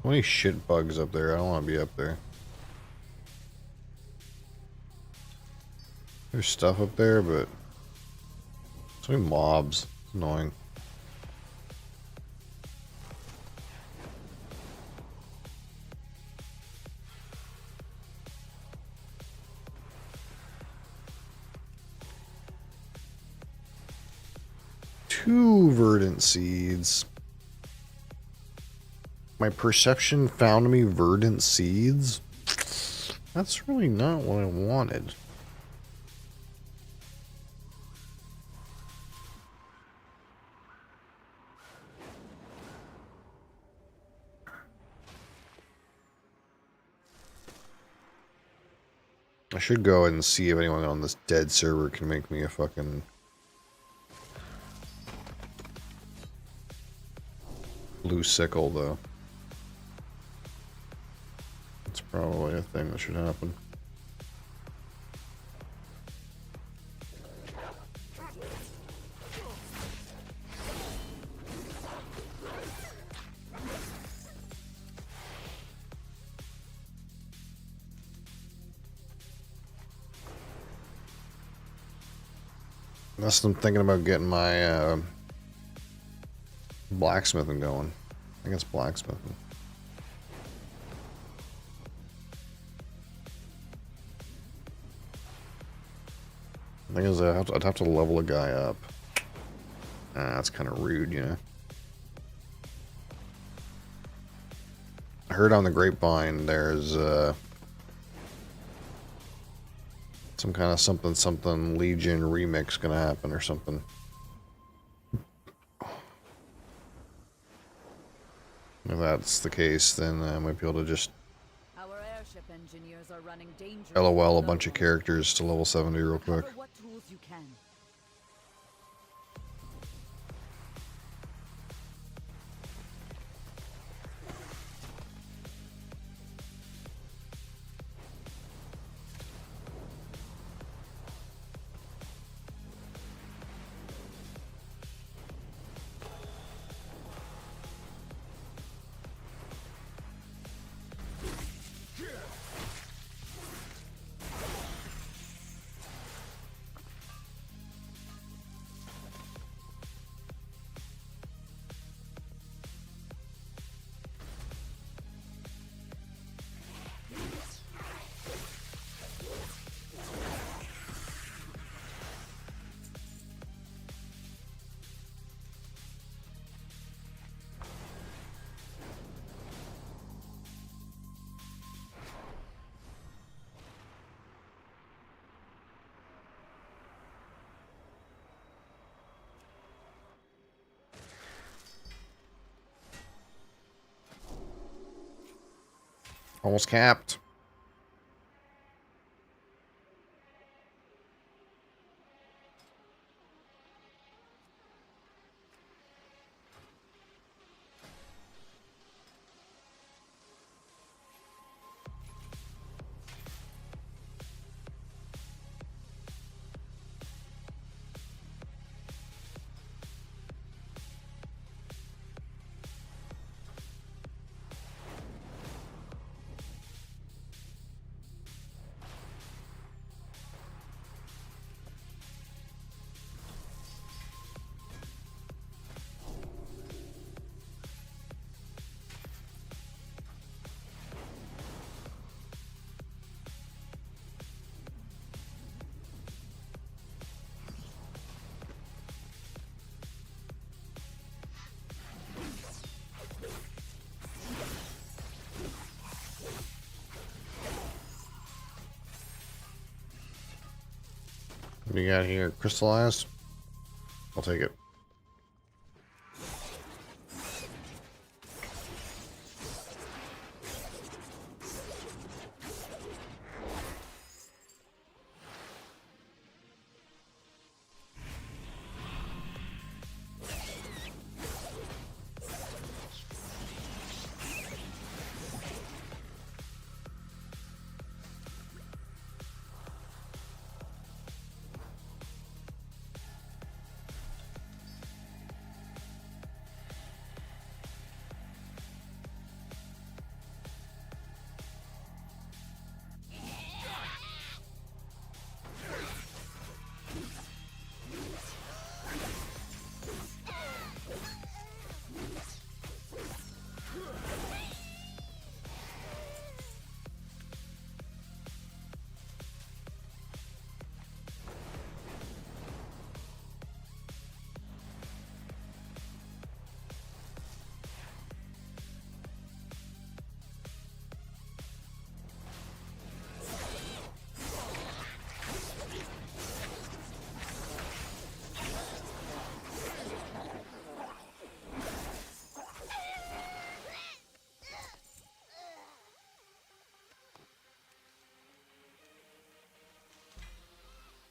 How many shit bugs up there? I don't want to be up there. There's stuff up there, but so many mobs. It's annoying. Two verdant seeds. My perception found me verdant seeds. That's really not what I wanted. I should go ahead and see if anyone on this dead server can make me a fucking blue sickle, though. It's probably a thing that should happen. Unless I'm thinking about getting my blacksmithing going. I think it's blacksmithing. The thing is, I'd have to level a guy up. That's kind of rude, you know. I heard on the grapevine there's some kind of something Legion remix gonna happen or something. If that's the case, then I might be able to just Our airship engineers are running dangerous. LOL a bunch of characters to level 70 real quick. Cover what tools you can. Almost capped. What do you got here? Crystallized? I'll take it.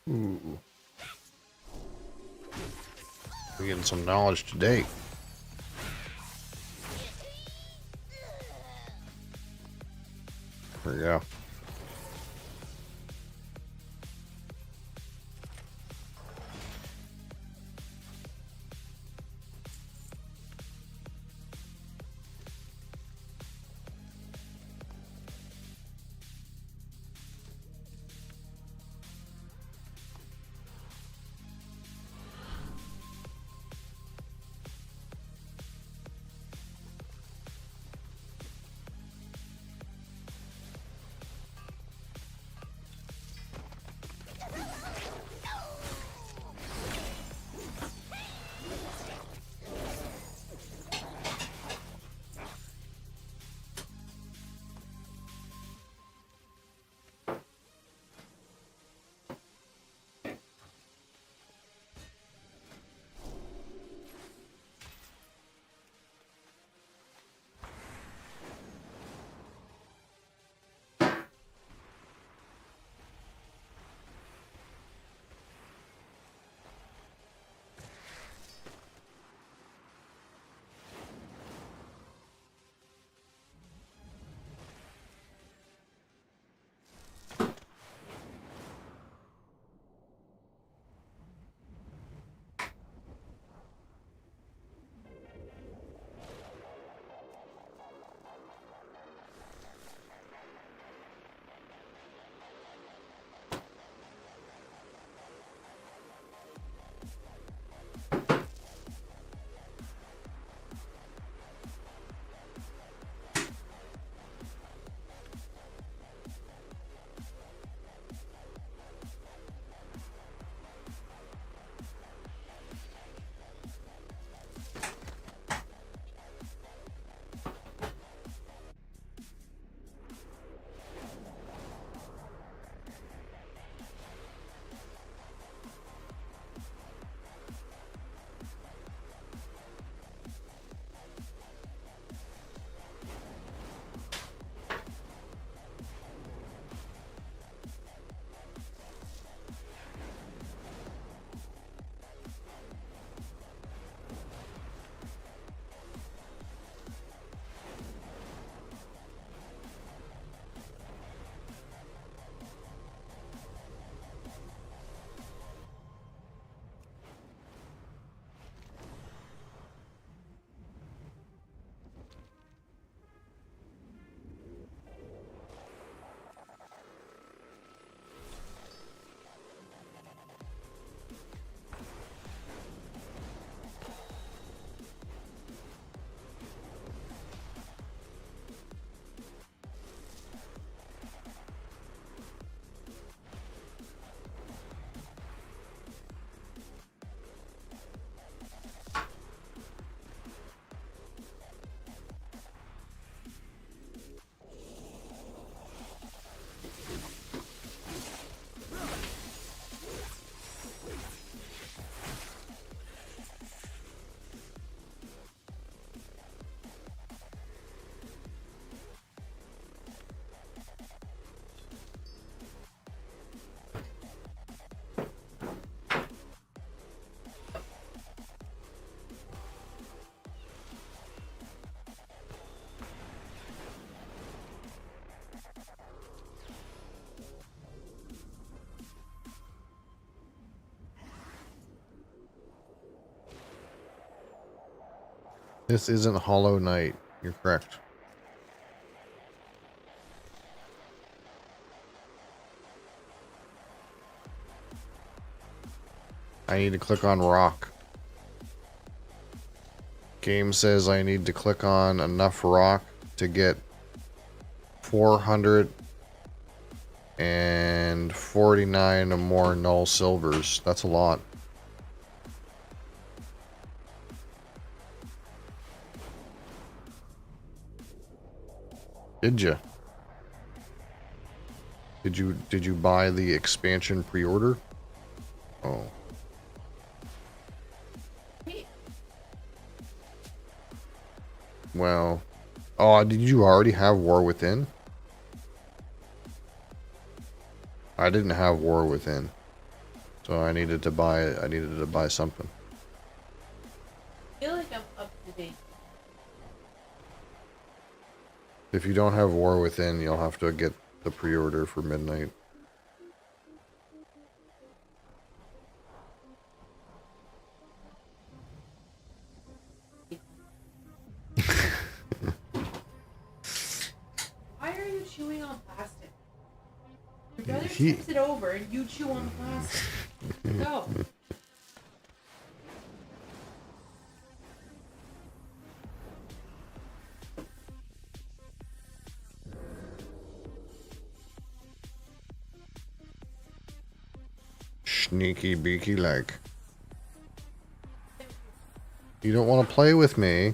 Ooh. We're getting some knowledge today. There we go. This isn't Hollow Knight. You're correct. I need to click on rock. Game says I need to click on enough rock to get 449 or more null silvers. That's a lot. Did you? Did you buy the expansion pre-order? Oh. Well, oh, did you already have War Within? I didn't have War Within, so I needed to buy something. I feel like I'm up to date. If you don't have War Within, you'll have to get the pre-order for midnight. Why are you chewing on plastic? Your brother He- tips it over and you chew on plastic. Go. Sneaky beaky like. You don't want to play with me?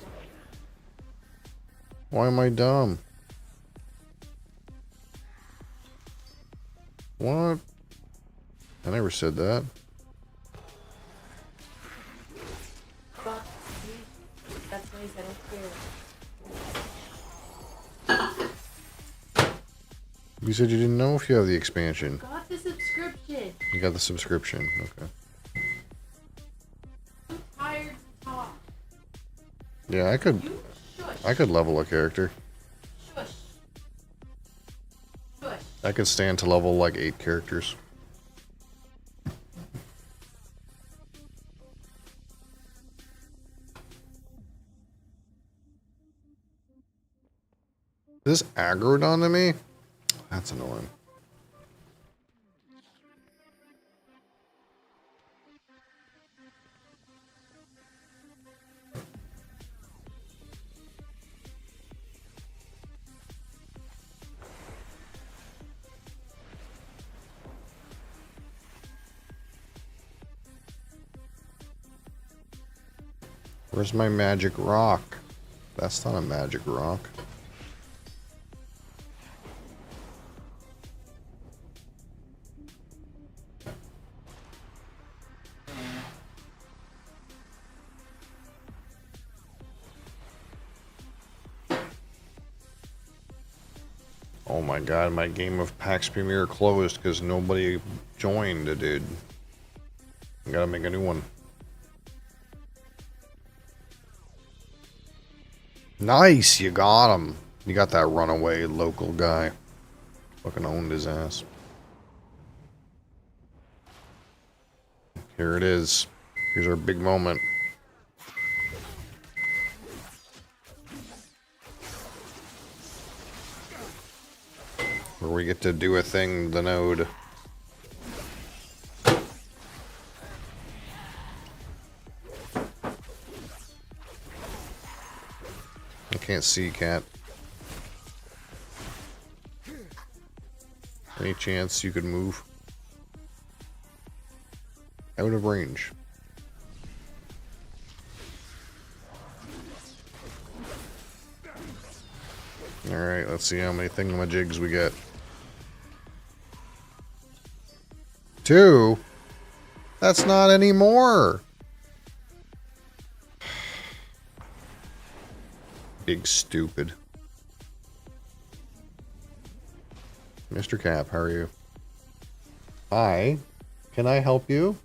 Why am I dumb? What? I never said that. Fuck me. That's nice, I don't care. You said you didn't know if you have the expansion. Got the subscription. You got the subscription. Okay. I'm tired to talk. Yeah, You shush. I could level a character. Shush. Shush. I could stand to level like 8 characters. Is this aggroed onto me? That's annoying. Where's my magic rock? That's not a magic rock. Oh my god, my game of PAX Premiere closed because nobody joined, dude. I gotta make a new one. Nice, you got him. You got that runaway local guy. Fucking owned his ass. Here it is. Here's our big moment. Where we get to do a thing, the node. I can't see, cat. Any chance you could move? Out of range. Alright, let's see how many thingamajigs we get. 2? That's not any more. Big stupid. Mr. Cap, how are you? Hi. Can I help you?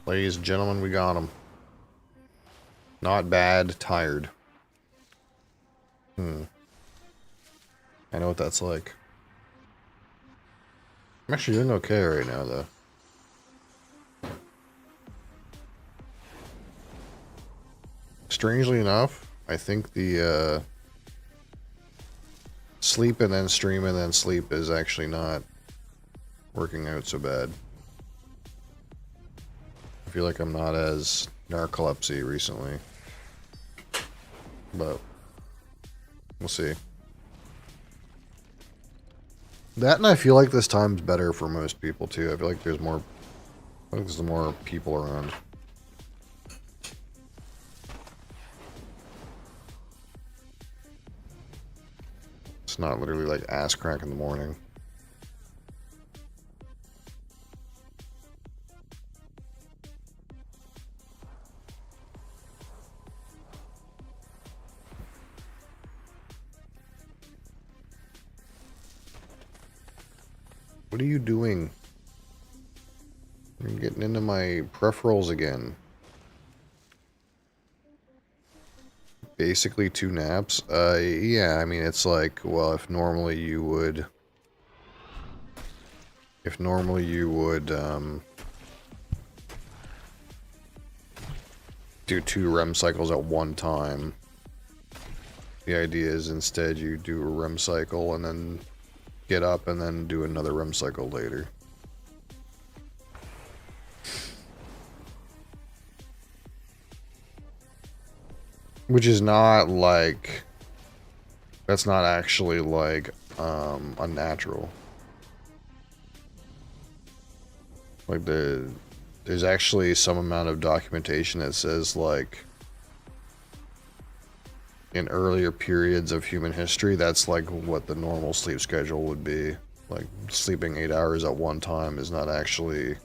Ladies and gentlemen, we got him. Not bad, tired. I know what that's like. I'm actually doing okay right now, though. Strangely enough, I think the sleep and then stream and then sleep is actually not working out so bad. I feel like I'm not as narcolepsy recently. But we'll see. That, and I feel like this time's better for most people too. I feel like there's more people around. It's not literally like ass crack in the morning. What are you doing? You're getting into my peripherals again. Basically 2 naps. Yeah, I mean, it's like, well, if normally you would do 2 REM cycles at one time, the idea is instead you do a REM cycle and then get up and then do another REM cycle later. Which is not like, that's not actually like unnatural. Like there's actually some amount of documentation that says like in earlier periods of human history, that's like what the normal sleep schedule would be. Like sleeping 8 hours at one time is not actually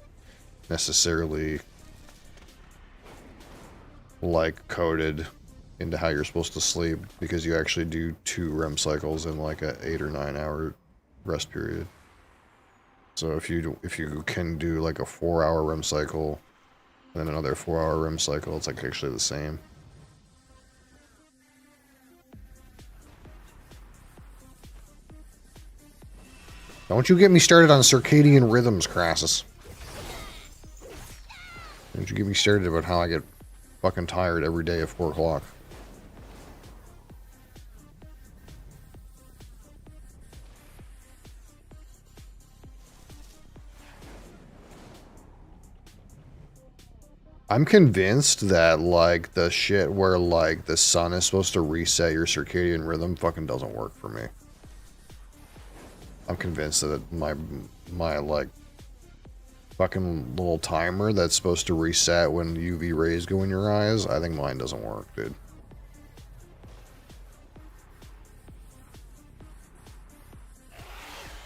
necessarily like coded into how you're supposed to sleep, because you actually do 2 REM cycles in like a 8 or 9 hour rest period. So if you can do like a 4-hour REM cycle and then another 4-hour REM cycle, it's like actually the same. Don't you get me started on circadian rhythms, Crassus. Don't you get me started about how I get fucking tired every day at 4 o'clock. I'm convinced that, like, the shit where, like, the sun is supposed to reset your circadian rhythm fucking doesn't work for me. I'm convinced that my like, fucking little timer that's supposed to reset when UV rays go in your eyes, I think mine doesn't work, dude.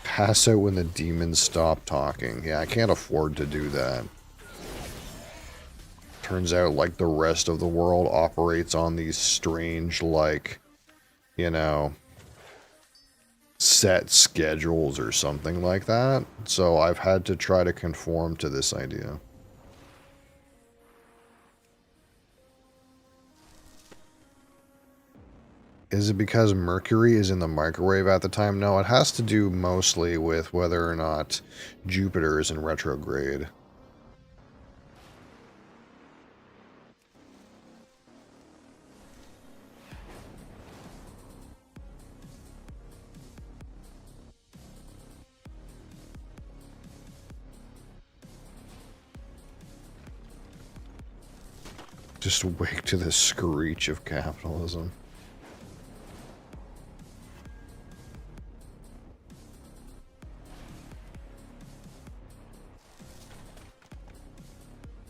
Pass out when the demons stop talking. Yeah, I can't afford to do that. Turns out, like, the rest of the world operates on these strange, like, you know, set schedules or something like that. So I've had to try to conform to this idea. Is it because Mercury is in the microwave at the time? No, it has to do mostly with whether or not Jupiter is in retrograde. Just wake to the screech of capitalism.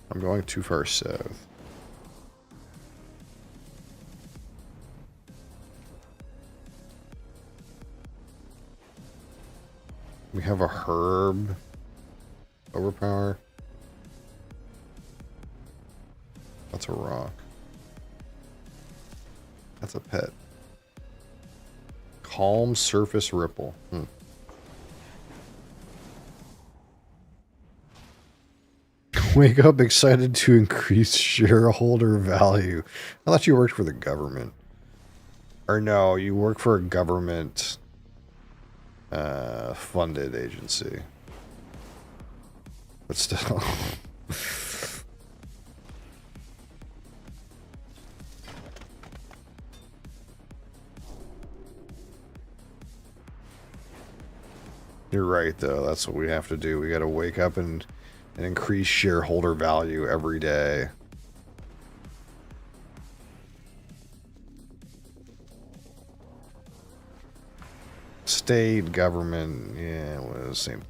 I'm going too far south. We have a herb overpower. That's a rock. That's a pet. Calm surface ripple. Hmm. Wake up excited to increase shareholder value. I thought you worked for the government. Or no, you work for a government funded agency. But still. You're right, though. That's what we have to do. We got to wake up and increase shareholder value every day. State, government, yeah, well, the same.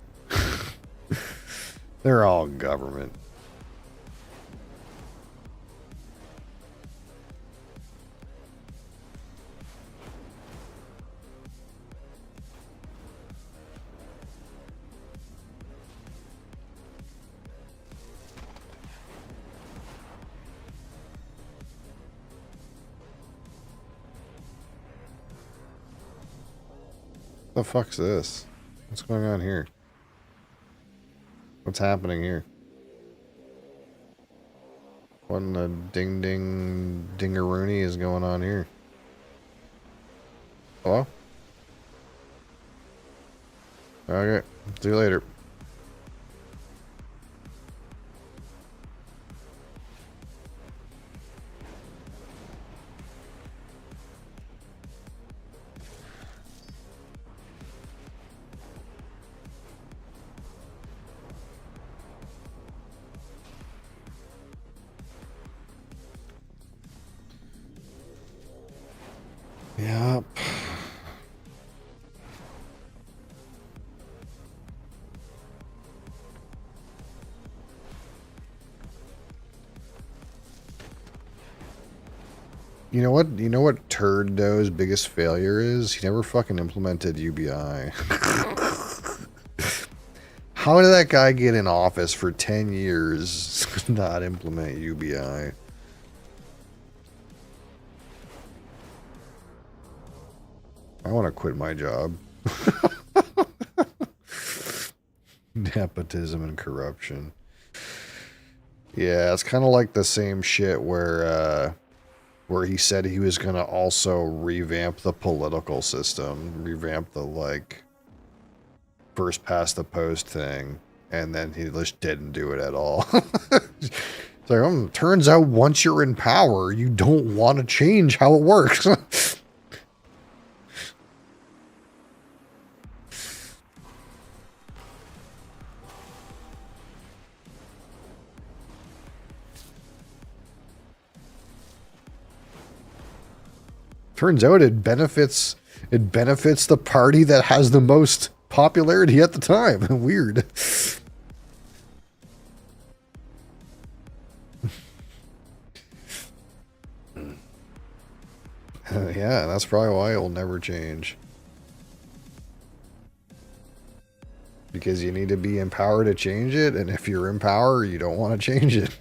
They're all government. The fuck's this? What's going on here? What's happening here? What in the dingaroony is going on here? Hello? Okay, see you later. Yep. You know what? You know what Turd Dough's biggest failure is? He never fucking implemented UBI. How did that guy get in office for 10 years not implement UBI? I want to quit my job. Nepotism and corruption. Yeah, it's kind of like the same shit where he said he was going to also revamp the political system, revamp the, like, first past the post thing, and then he just didn't do it at all. It's like, turns out once you're in power, you don't want to change how it works. Turns out it benefits the party that has the most popularity at the time. Weird. Yeah, that's probably why it will never change. Because you need to be in power to change it, and if you're in power, you don't want to change it.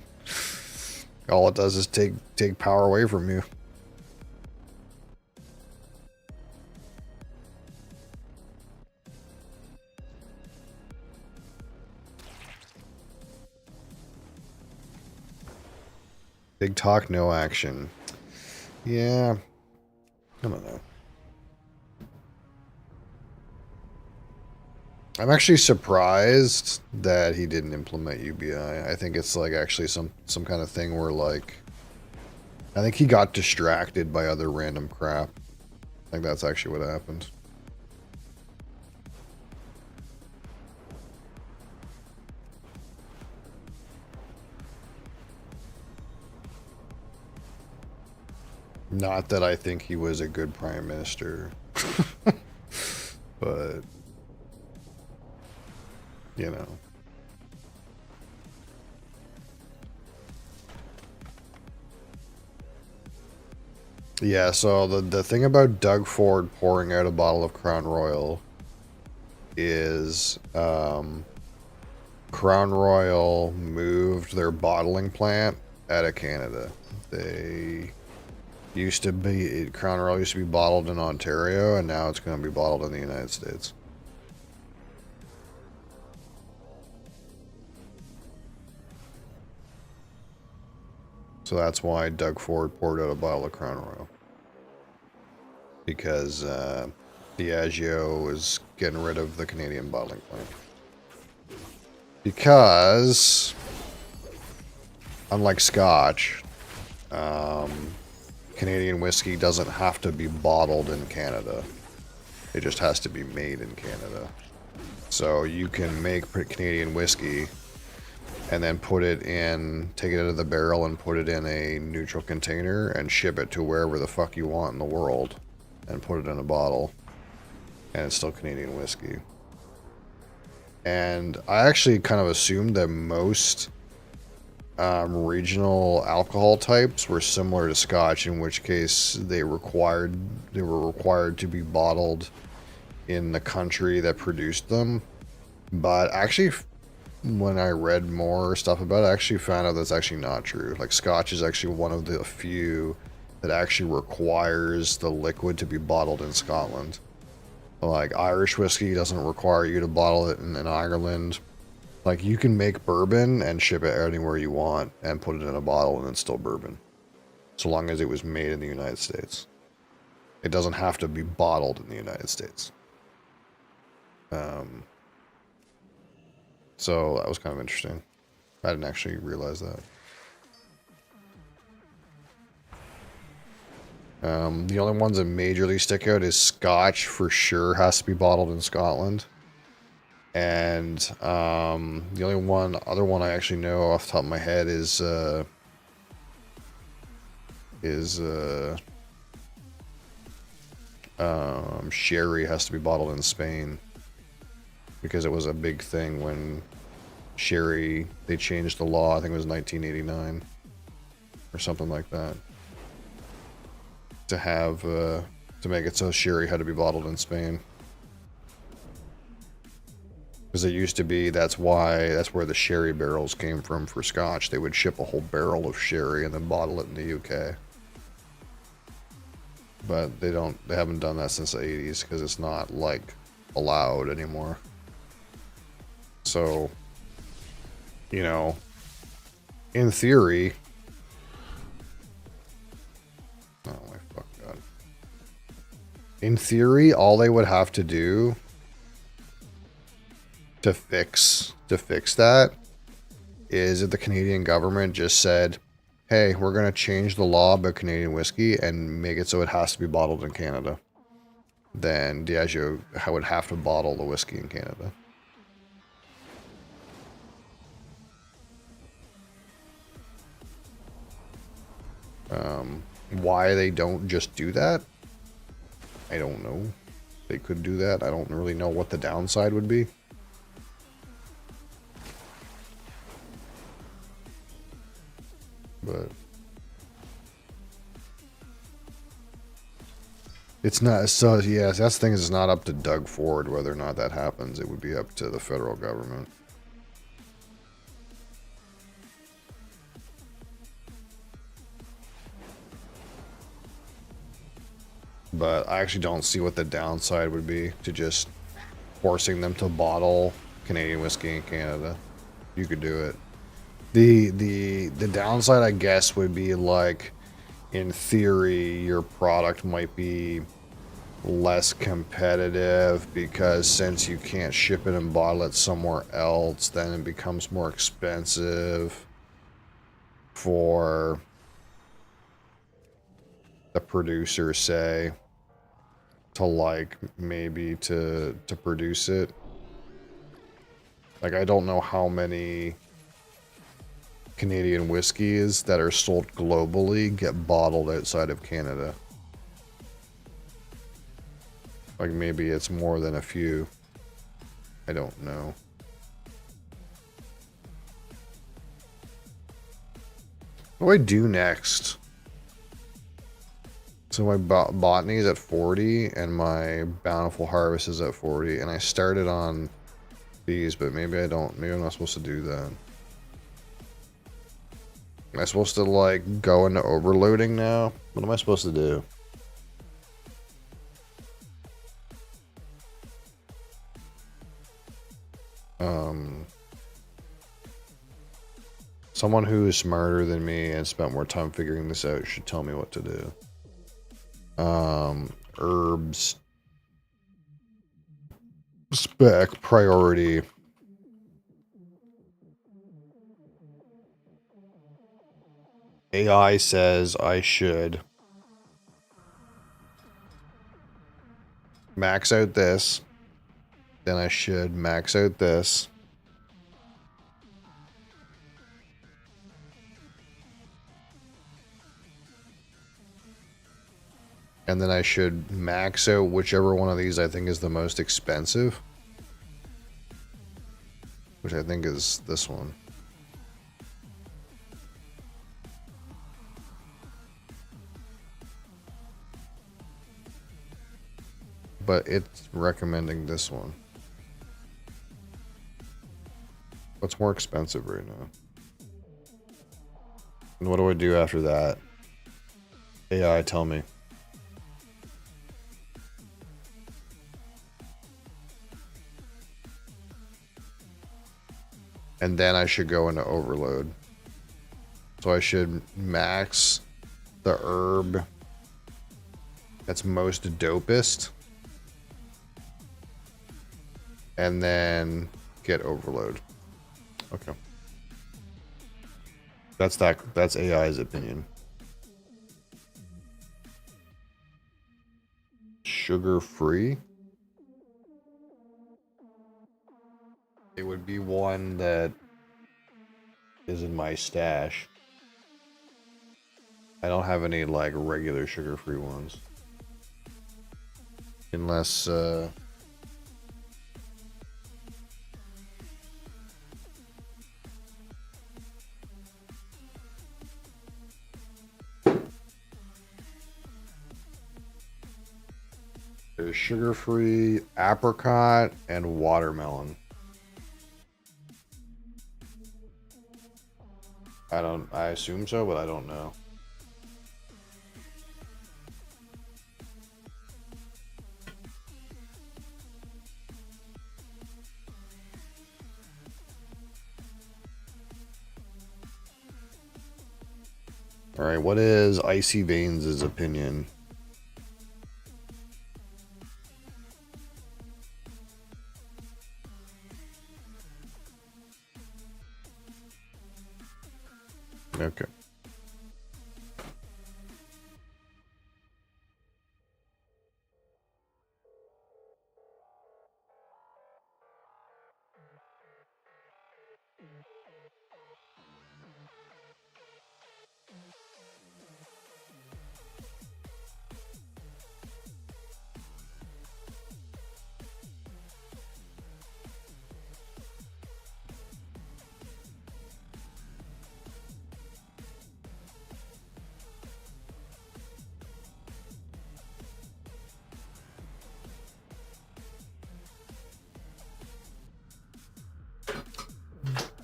All it does is take power away from you. Big talk, no action. Yeah. I don't know. I'm actually surprised that he didn't implement UBI. I think it's like actually some kind of thing where like I think he got distracted by other random crap. I think that's actually what happened. Not that I think he was a good prime minister. But, you know. Yeah, so the thing about Doug Ford pouring out a bottle of Crown Royal is Crown Royal moved their bottling plant out of Canada. Crown Royal used to be bottled in Ontario, and now it's going to be bottled in the United States. So that's why Doug Ford poured out a bottle of Crown Royal. Because Diageo is getting rid of the Canadian bottling plant. Because, unlike Scotch, Canadian whiskey doesn't have to be bottled in Canada. It just has to be made in Canada. So you can make Canadian whiskey and then put it in, take it out of the barrel and put it in a neutral container and ship it to wherever the fuck you want in the world and put it in a bottle. And it's still Canadian whiskey. And I actually kind of assumed that most regional alcohol types were similar to Scotch, in which case they were required to be bottled in the country that produced them. But actually, when I read more stuff about it, I actually found out that's actually not true. Like, Scotch is actually one of the few that actually requires the liquid to be bottled in Scotland. Like, Irish whiskey doesn't require you to bottle it in Ireland. Like, you can make bourbon and ship it anywhere you want and put it in a bottle and it's still bourbon. So long as it was made in the United States. It doesn't have to be bottled in the United States. So that was kind of interesting. I didn't actually realize that. The only ones that majorly stick out is Scotch for sure has to be bottled in Scotland. And the only other one I actually know off the top of my head is sherry has to be bottled in Spain, because it was a big thing when sherry, they changed the law. I think it was 1989 or something like that, to have to make it so sherry had to be bottled in Spain. Because it used to be, that's where the sherry barrels came from for Scotch. They would ship a whole barrel of sherry and then bottle it in the UK. But they haven't done that since the 80s because it's not, like, allowed anymore. So, you know, in theory, oh my fuck god. In theory, all they would have to do to fix that is if the Canadian government just said, hey, we're going to change the law about Canadian whiskey and make it so it has to be bottled in Canada. Then Diageo would have to bottle the whiskey in Canada. Why they don't just do that, I don't know. They could do that. I don't really know what the downside would be. But it's not, so yes, that's the thing, is it's not up to Doug Ford whether or not that happens. It would be up to the federal government. But I actually don't see what the downside would be to just forcing them to bottle Canadian whiskey in Canada. You could do it. The downside, I guess, would be, like, in theory, your product might be less competitive because since you can't ship it and bottle it somewhere else, then it becomes more expensive for the producer, say, to, like, maybe to produce it. Like, I don't know how many Canadian whiskeys that are sold globally get bottled outside of Canada. Like, maybe it's more than a few. I don't know. What do I do next? So my botany is at 40 and my bountiful harvest is at 40, and I started on these, but maybe I don't. Maybe I'm not supposed to do that. Am I supposed to, like, go into overloading now? What am I supposed to do? Someone who is smarter than me and spent more time figuring this out should tell me what to do. Herbs. Spec priority. AI says I should max out this. Then I should max out this. And then I should max out whichever one of these I think is the most expensive. Which I think is this one. But it's recommending this one. What's more expensive right now? And what do I do after that? AI, tell me. And then I should go into overload. So I should max the herb that's most dopest. And then get overload. Okay. That's AI's opinion. Sugar free? It would be one that is in my stash. I don't have any like regular sugar free ones. Unless there's sugar free apricot and watermelon. I assume so, but I don't know. All right, what is Icy Veins' opinion? Okay.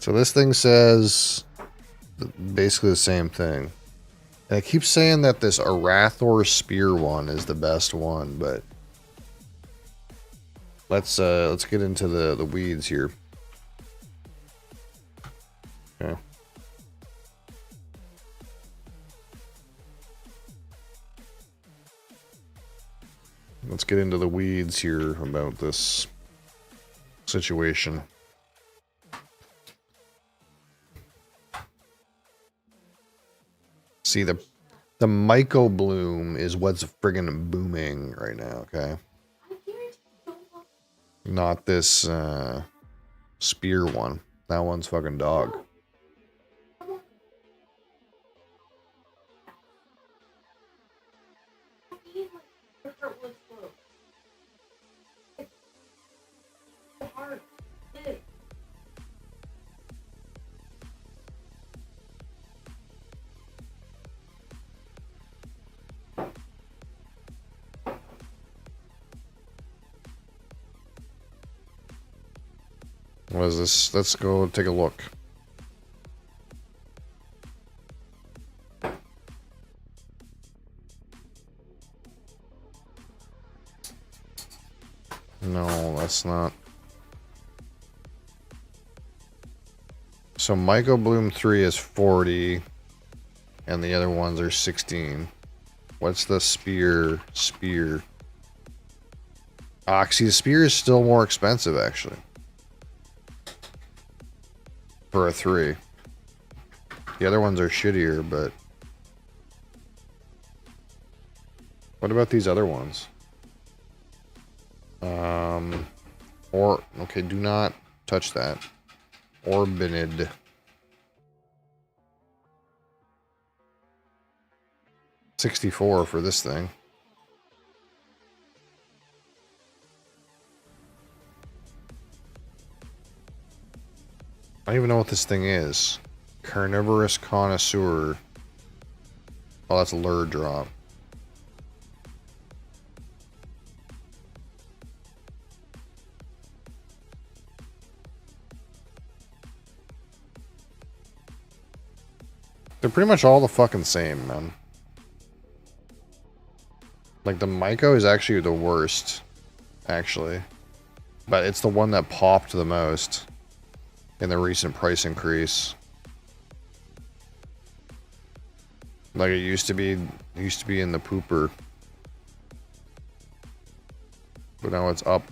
So this thing says basically the same thing. And it keeps saying that this Arathor Spear one is the best one, but let's get into the weeds here. Okay. Let's get into the weeds here about this situation. See, the Myco Bloom is what's friggin' booming right now, okay? Not this spear one. That one's fucking dog. What is this? Let's go take a look. No, that's not. So Myco Bloom 3 is 40, and the other ones are 16. What's the spear? Spear. Oxy, the spear is still more expensive, actually. For a 3. The other ones are shittier, but... What about these other ones? Or... Okay, do not touch that. Orbinid. $64 for this thing. I don't even know what this thing is. Carnivorous Connoisseur. Oh, that's a lure drop. They're pretty much all the fucking same, man. Like, the Myco is actually the worst, actually. But it's the one that popped the most in the recent price increase. Like, it used to be in the pooper. But now it's up.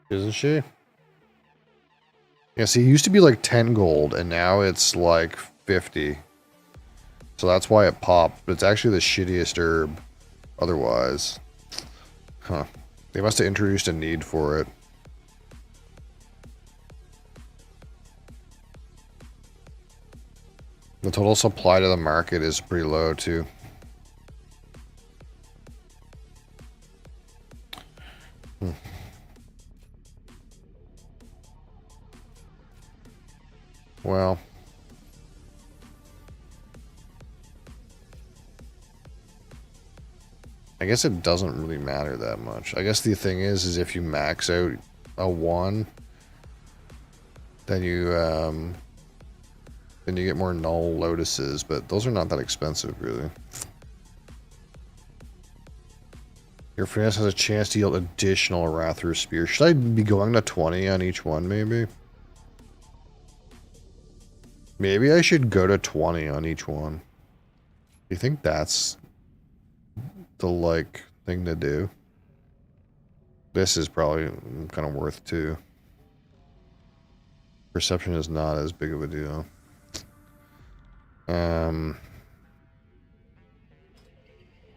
Isn't she? Yeah, see, it used to be like 10 gold, and now it's like 50. So that's why it popped, but it's actually the shittiest herb otherwise. Huh. They must have introduced a need for it. The total supply to the market is pretty low, too. Well, I guess it doesn't really matter that much. I guess the thing is if you max out a 1, then you get more null lotuses, but those are not that expensive, really. Your finesse has a chance to yield additional Arathru Spear. Should I be going to 20 on each one, maybe? Maybe I should go to 20 on each one. Do you think that's the, like, thing to do? This is probably kind of worth 2. Perception is not as big of a deal.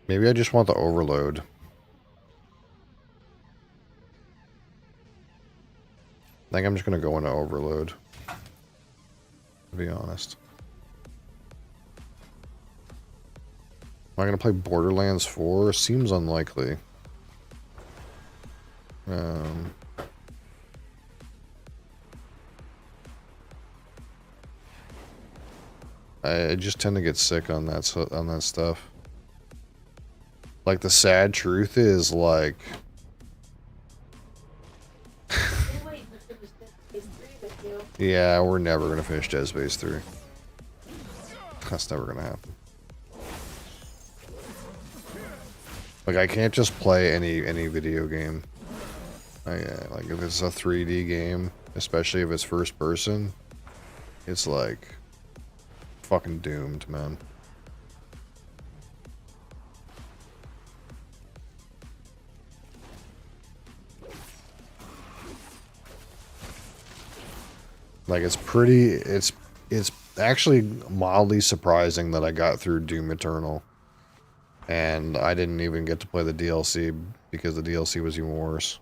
Maybe I just want the overload. I think I'm just going to go into overload. To be honest. Am I going to play Borderlands 4? Seems unlikely. I just tend to get sick on that stuff. Like, the sad truth is, like... Yeah, we're never going to finish Dead Space 3. That's never going to happen. Like, I can't just play any video game. Like, if it's a 3D game, especially if it's first person, it's like fucking doomed, man. Like, it's actually mildly surprising that I got through Doom Eternal. And I didn't even get to play the DLC because the DLC was even worse.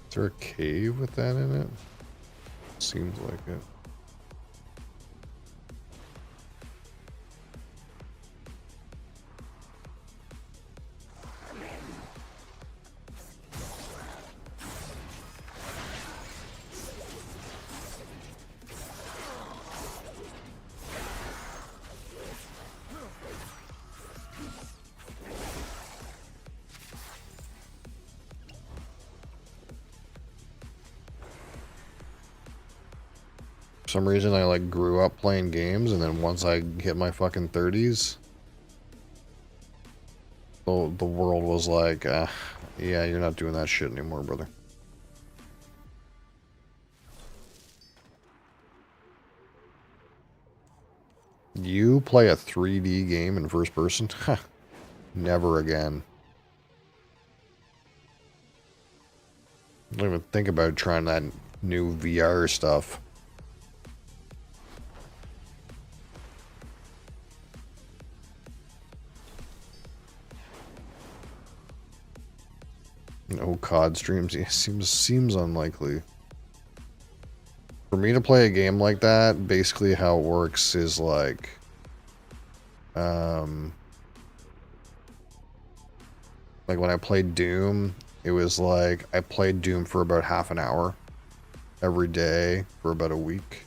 Is there a cave with that in it? Seems like it. For some reason, I like grew up playing games, and then once I hit my fucking 30s, the world was like, yeah, you're not doing that shit anymore, brother. You play a 3D game in first person? Never again. Don't even think about trying that new VR stuff. No COD streams. Yeah, seems unlikely. For me to play a game like that, basically how it works is like, like when I played Doom, it was like I played Doom for about half an hour every day for about a week.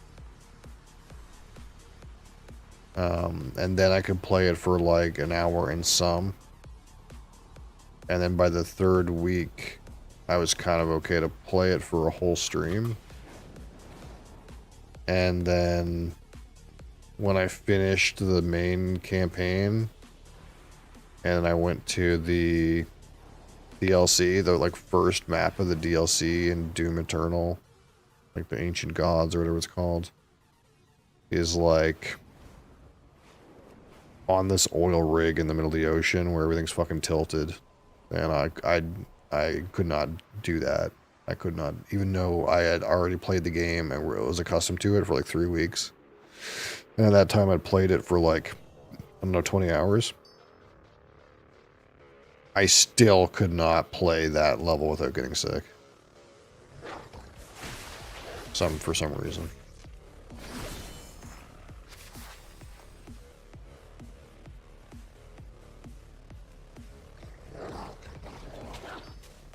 And then I could play it for like an hour and some. And then by the third week, I was kind of okay to play it for a whole stream. And then when I finished the main campaign and I went to the DLC, the like first map of the DLC in Doom Eternal, like the Ancient Gods or whatever it's called, is like on this oil rig in the middle of the ocean where everything's fucking tilted. And I could not do that. I could not, even though I had already played the game and was accustomed to it for like 3 weeks. And at that time I'd played it for like, I don't know, 20 hours. I still could not play that level without getting sick. For some reason.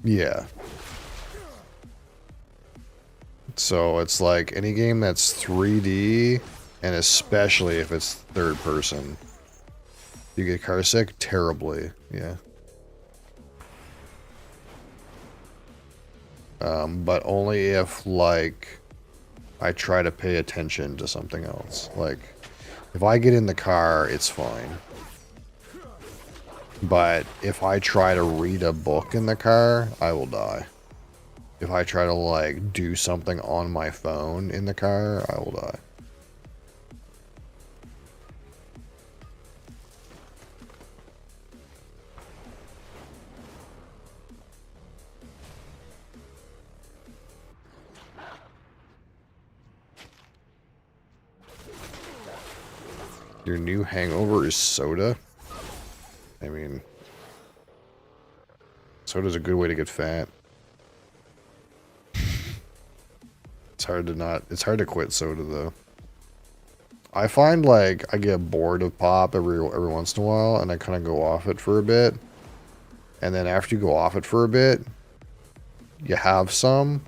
Yeah. So it's like any game that's 3D, and especially if it's third person, you get car sick terribly. Yeah. But only if like I try to pay attention to something else. Like if I get in the car, it's fine. But if I try to read a book in the car, I will die. If I try to like do something on my phone in the car, I will die. Your new hangover is soda? I mean, soda's a good way to get fat. It's hard to quit soda though. I find like I get bored of pop every once in a while and I kind of go off it for a bit. And then after you go off it for a bit, you have some,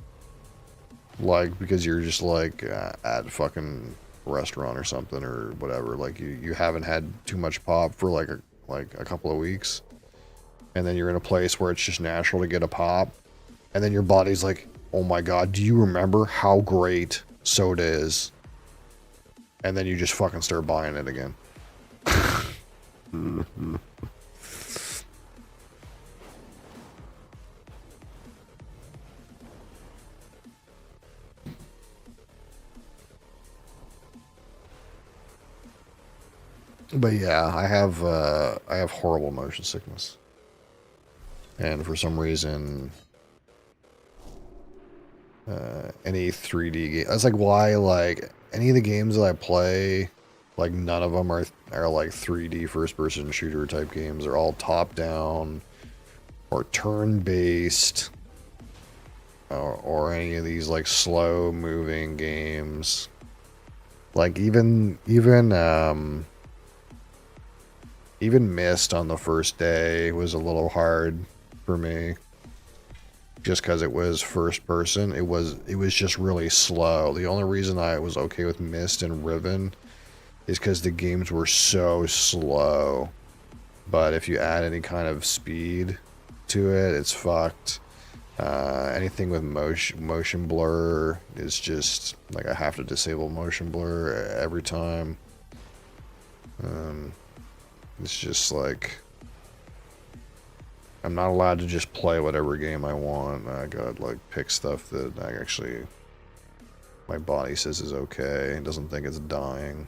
like, because you're just like at a fucking restaurant or something or whatever, like you haven't had too much pop for like a couple of weeks, and then you're in a place where it's just natural to get a pop, and then your body's like, oh my god, do you remember how great soda is? And then you just fucking start buying it again. But yeah, I have horrible motion sickness. And for some reason, any 3D game, that's like why, like, any of the games that I play, like, none of them are like 3D first-person shooter type games. They're all top-down or turn-based, or any of these, like, slow-moving games. Like, even Myst on the first day was a little hard for me. Just because it was first person, it was just really slow. The only reason I was okay with Myst and Riven is because the games were so slow. But if you add any kind of speed to it, it's fucked. Anything with motion blur is just like I have to disable motion blur every time. It's just like I'm not allowed to just play whatever game I want. I gotta like pick stuff that I actually my body says is okay. It doesn't think it's dying.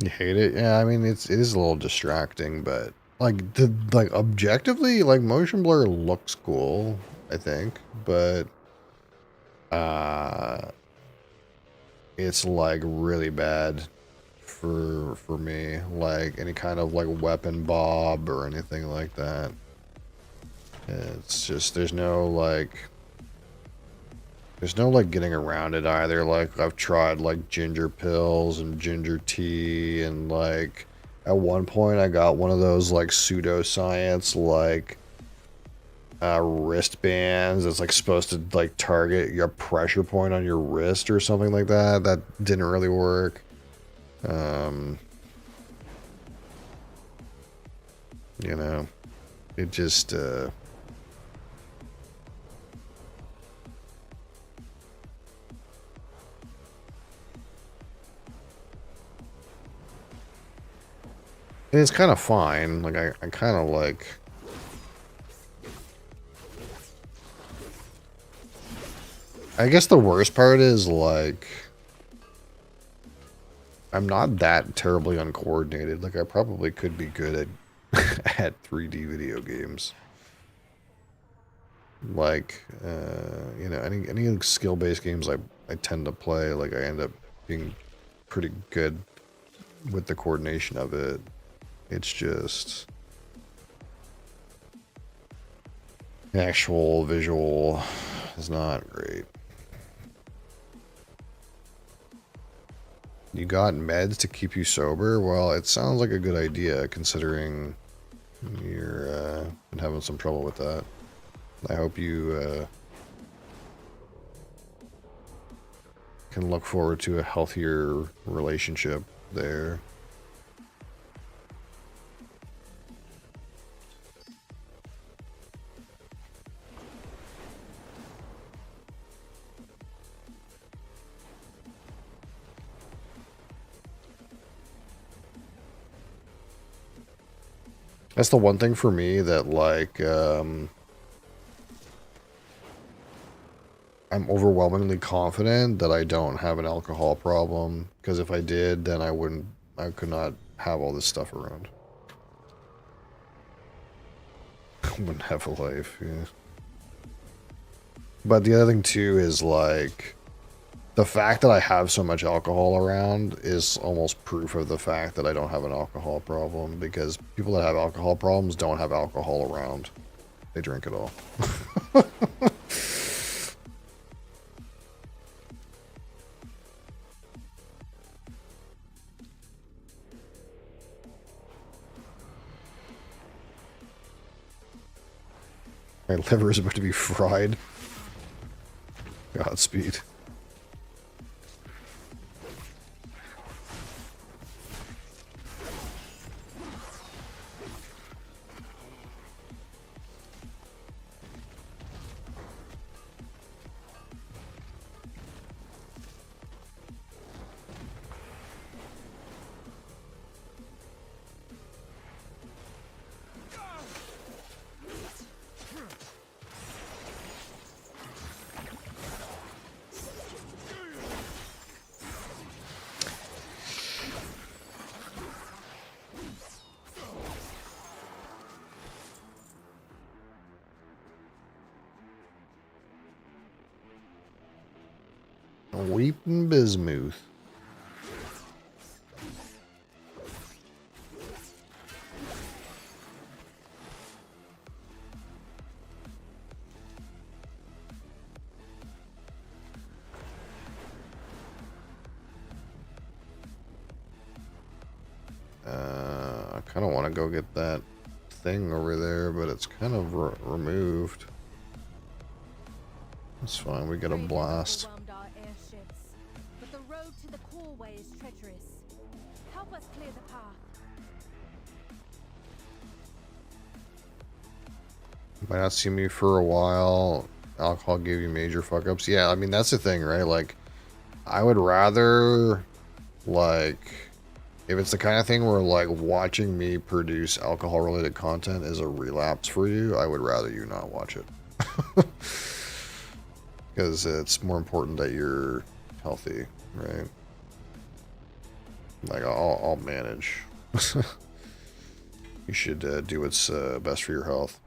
You hate it? Yeah, I mean it is a little distracting, but like objectively, like motion blur looks cool, I think, but uh it's like really bad for me. Like any kind of like weapon bob or anything like that. It's just there's no like getting around it either. Like I've tried like ginger pills and ginger tea and like at one point I got one of those like pseudoscience like wristbands that's like supposed to like target your pressure point on your wrist or something like that. That didn't really work. You know, it just and it's kind of fine. Like I kind of like I guess the worst part is like I'm not that terribly uncoordinated. Like I probably could be good at at 3D video games. Like you know, any skill-based games I tend to play, like I end up being pretty good with the coordination of it. It's just the actual visual is not great. You got meds to keep you sober? Well, it sounds like a good idea considering you're been having some trouble with that. I hope you can look forward to a healthier relationship there. That's the one thing for me that like I'm overwhelmingly confident that I don't have an alcohol problem, because if I did, then I could not have all this stuff around. I wouldn't have a life, yeah. But the other thing too is like the fact that I have so much alcohol around is almost proof of the fact that I don't have an alcohol problem, because people that have alcohol problems don't have alcohol around. They drink it all. My liver is about to be fried. Godspeed. Weeping bismuth. I kind of want to go get that thing over there, but it's kind of removed. It's fine. We got a Raiders blast. overwhelmed our airships, but the road to the causeway is treacherous. Help us clear the path. Might not see me for a while. Alcohol gave you major fuck ups. Yeah, I mean that's the thing, right? Like, I would rather, like, if it's the kind of thing where like watching me produce alcohol related content is a relapse for you, I would rather you not watch it. Because it's more important that you're healthy, right? Like, I'll manage. You should do what's best for your health.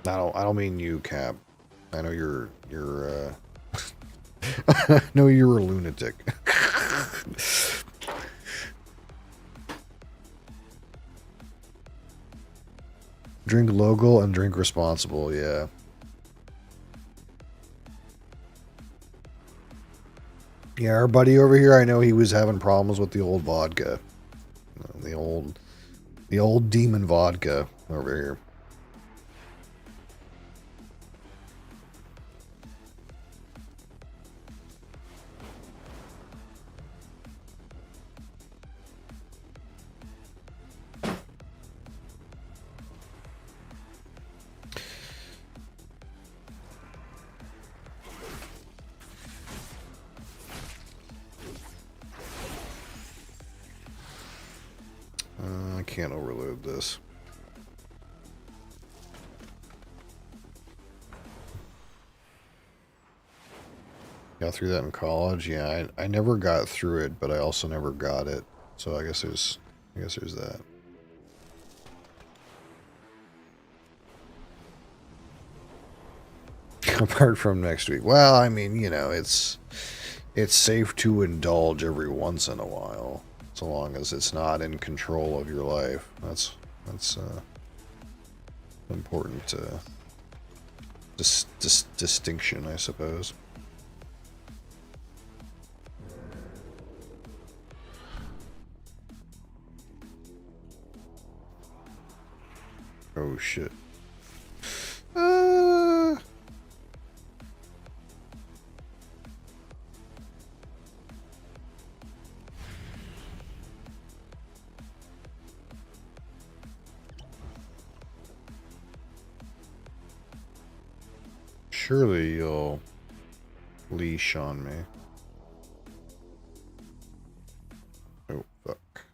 I don't mean you, Cap. I know you're I know you're a lunatic. Drink local and drink responsible, yeah. Yeah, our buddy over here, I know he was having problems with the old vodka. The old demon vodka over here. I can't overload this. Got through that in college? Yeah, I never got through it, but I also never got it. So I guess there's that. Apart from next week. Well, I mean, you know, it's safe to indulge every once in a while, so long as it's not in control of your life. That's important distinction, I suppose. Oh shit. Surely you'll leash on me. Oh, fuck.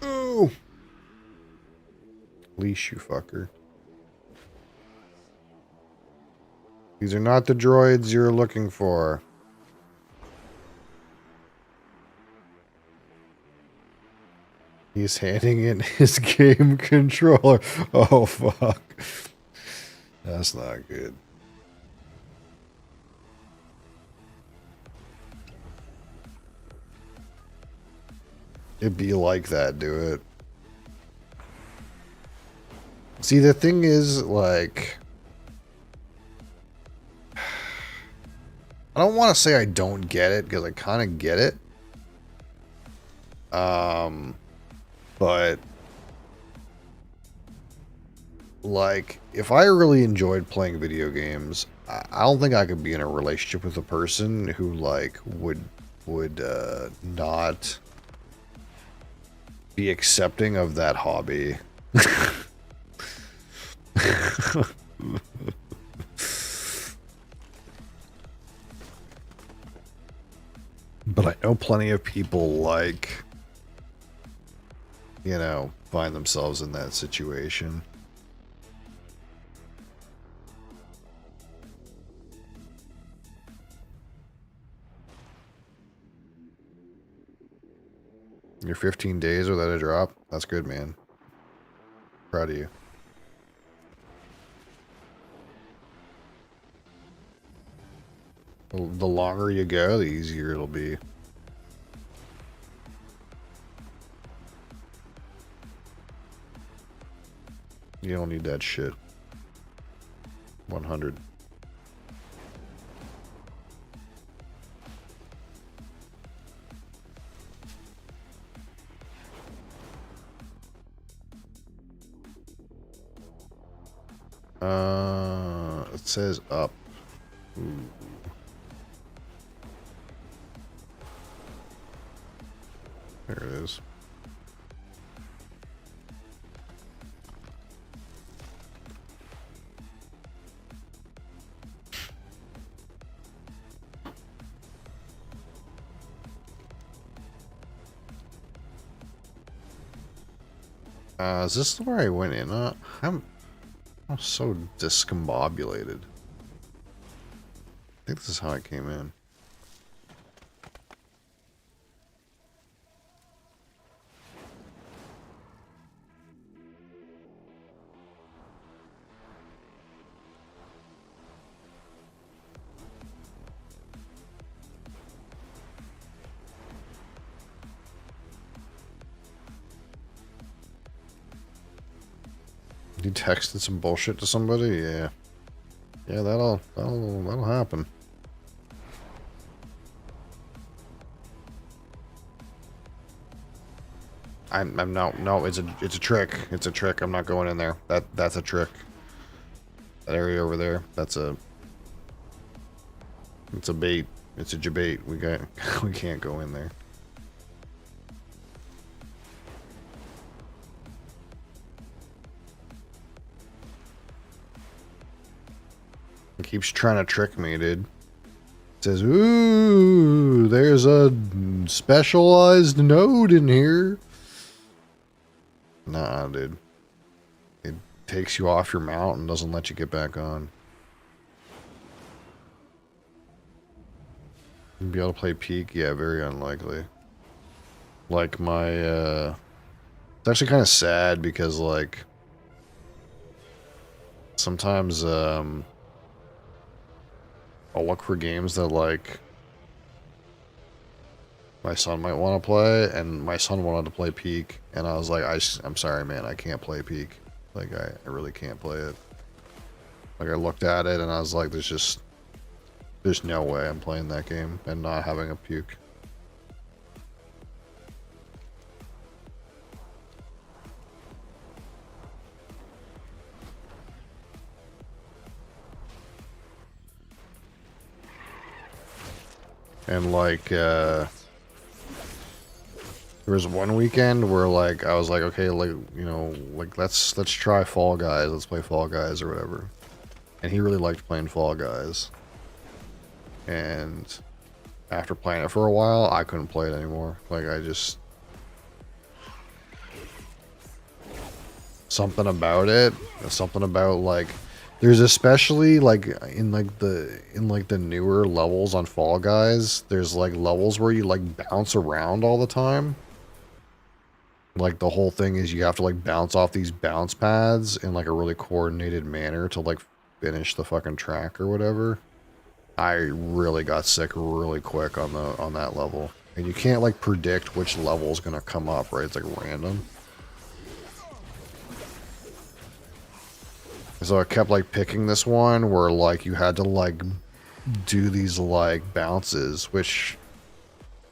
Oh! Leash, you fucker. These are not the droids you're looking for. He's handing in his game controller. Oh, fuck. That's not good. It'd be like that, do it. See, the thing is, like, I don't want to say I don't get it, because I kind of get it. But, like, if I really enjoyed playing video games, I don't think I could be in a relationship with a person who, like, would not be accepting of that hobby. But I know plenty of people, like, you know, find themselves in that situation. You're 15 days without a drop? That's good, man. Proud of you. The longer you go, the easier it'll be. You don't need that shit. 100. It says up. Ooh. There it is. Is this where I went in? I'm so discombobulated. I think this is how I came in. You texted some bullshit to somebody? Yeah. Yeah, that'll happen. I'm no, it's a trick. It's a trick. I'm not going in there. That's a trick. That area over there, it's a bait. It's a jabait. We can't go in there. It keeps trying to trick me, dude. It says, ooh, there's a specialized node in here. Nah, dude. It takes you off your mount and doesn't let you get back on. You'll be able to play peak? Yeah, very unlikely. Like my, it's actually kind of sad because, like, sometimes, I'll look for games that, like, my son might want to play, and my son wanted to play Peak, and I was like, I'm sorry, man, I can't play Peak. Like, I really can't play it. Like, I looked at it, and I was like, there's no way I'm playing that game and not having a puke. And, like, there was one weekend where, like, I was like, okay, like, you know, like, let's try Fall Guys. Let's play Fall Guys or whatever. And he really liked playing Fall Guys. And after playing it for a while, I couldn't play it anymore. Like, I just... Something about it. Something about, like... There's especially, like, in the newer levels on Fall Guys, there's, like, levels where you, like, bounce around all the time. Like, the whole thing is you have to, like, bounce off these bounce pads in, like, a really coordinated manner to, like, finish the fucking track or whatever. I really got sick really quick on that level. And you can't, like, predict which level is gonna come up, right? It's, like, random. So I kept, like, picking this one where, like, you had to, like, do these, like, bounces, which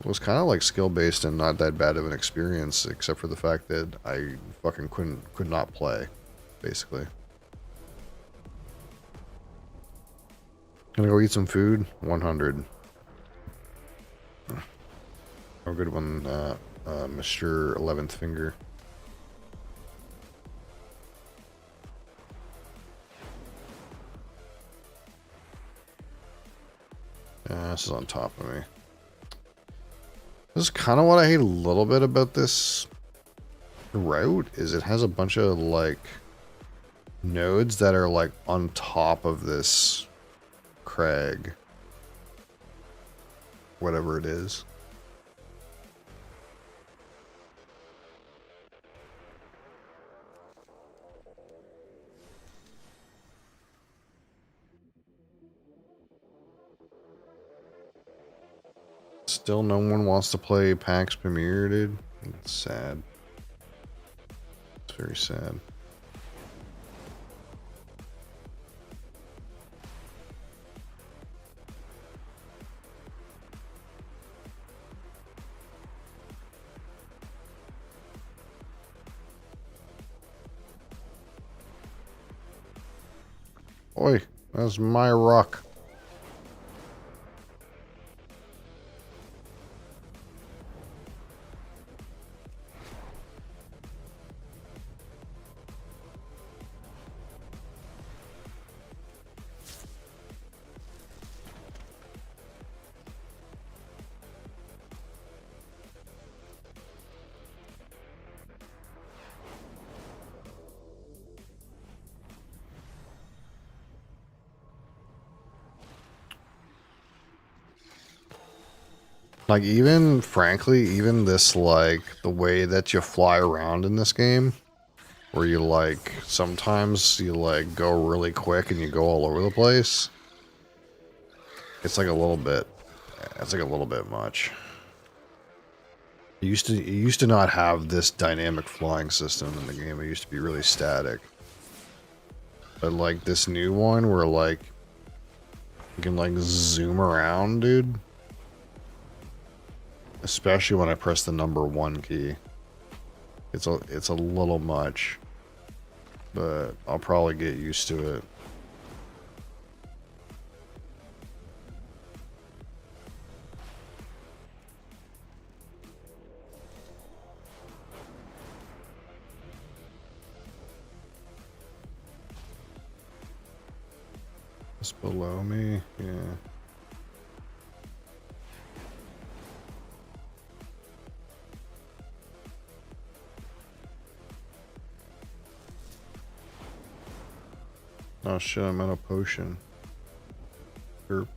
was kind of, like, skill-based and not that bad of an experience, except for the fact that I fucking could not play, basically. Gonna go eat some food? 100. Oh, good one, Mr. 11th Finger. This is on top of me. This is kind of what I hate a little bit about this route, is it has a bunch of, like, nodes that are, like, on top of this crag. Whatever it is. Still no one wants to play PAX Premiere, dude. It's sad. It's very sad. Oi, that's my rock. Like, even, frankly, even this, like, the way that you fly around in this game, where you, like, sometimes you, like, go really quick and you go all over the place, it's, like, a little bit, it's, like, a little bit much. It used to not have this dynamic flying system in the game. It used to be really static. But, like, this new one where, like, you can, like, zoom around, dude. Especially when I press the number 1 key. It's a little much. But I'll probably get used to it. Just below me, yeah. Oh shit, I'm out of potion. Derp.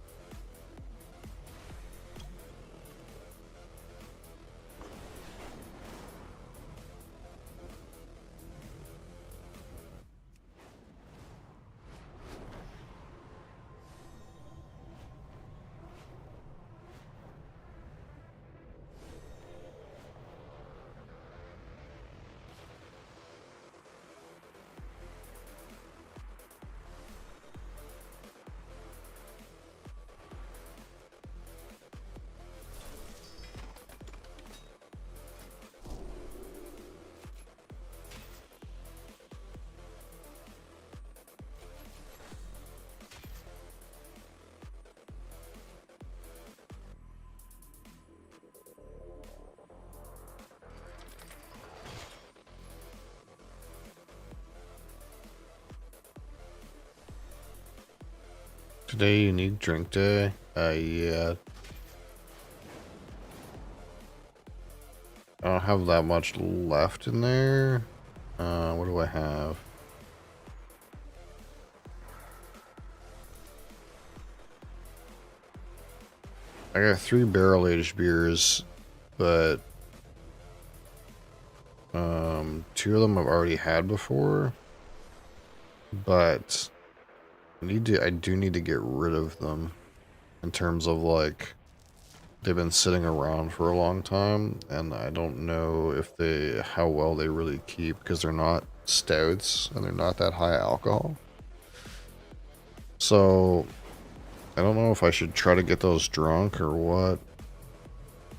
Today unique drink day. Yeah. I don't have that much left in there. What do I have? I got 3 barrel-aged beers, but 2 of them I've already had before. But I do need to get rid of them in terms of, like, they've been sitting around for a long time, and I don't know if how well they really keep, because they're not stouts and they're not that high alcohol. So I don't know if I should try to get those drunk or what.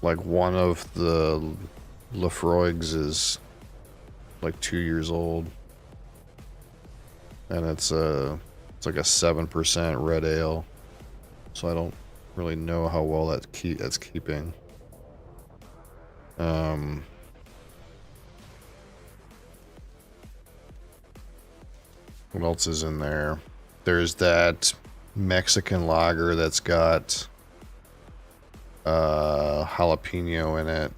Like, one of the Lafroigs is like 2 years old, and it's like a 7% red ale. So I don't really know how well that's keeping. What else is in there? There's that Mexican lager that's got jalapeno in it.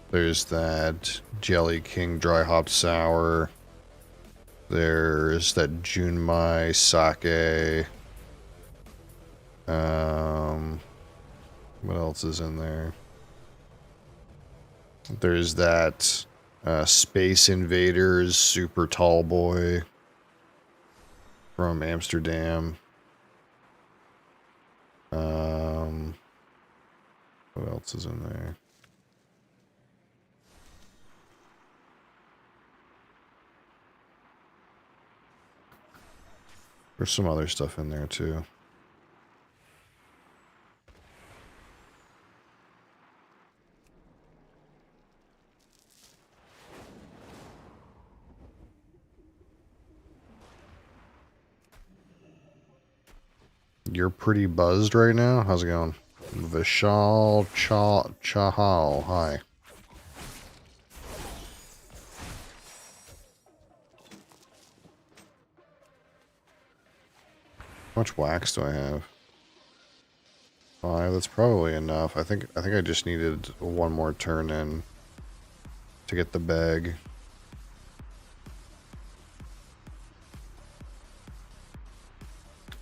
There's that Jelly King dry hopped sour. There's that Junmai sake. What else is in there? There's that Space Invaders Super Tall Boy from Amsterdam. What else is in there? There's some other stuff in there too. you're pretty buzzed right now. How's it going? Vishal Chahal. Hi. How much wax do I have? 5. That's probably enough. I think I just needed one more turn in to get the bag.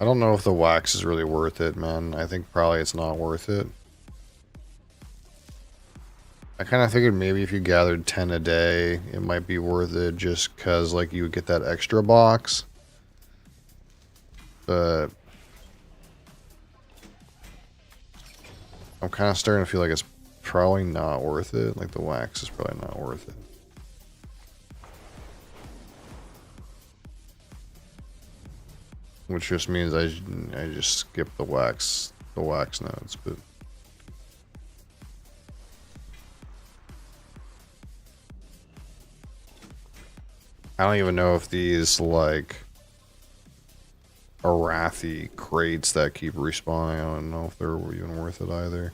I don't know if the wax is really worth it, man. I think probably it's not worth it. I kind of figured maybe if you gathered 10 a day, it might be worth it just because, like, you would get that extra box. But I'm kind of starting to feel like it's probably not worth it. Like, the wax is probably not worth it. Which just means I just skip the wax nodes, but I don't even know if these, like, Arathi crates that keep respawning, I don't know if they're even worth it either.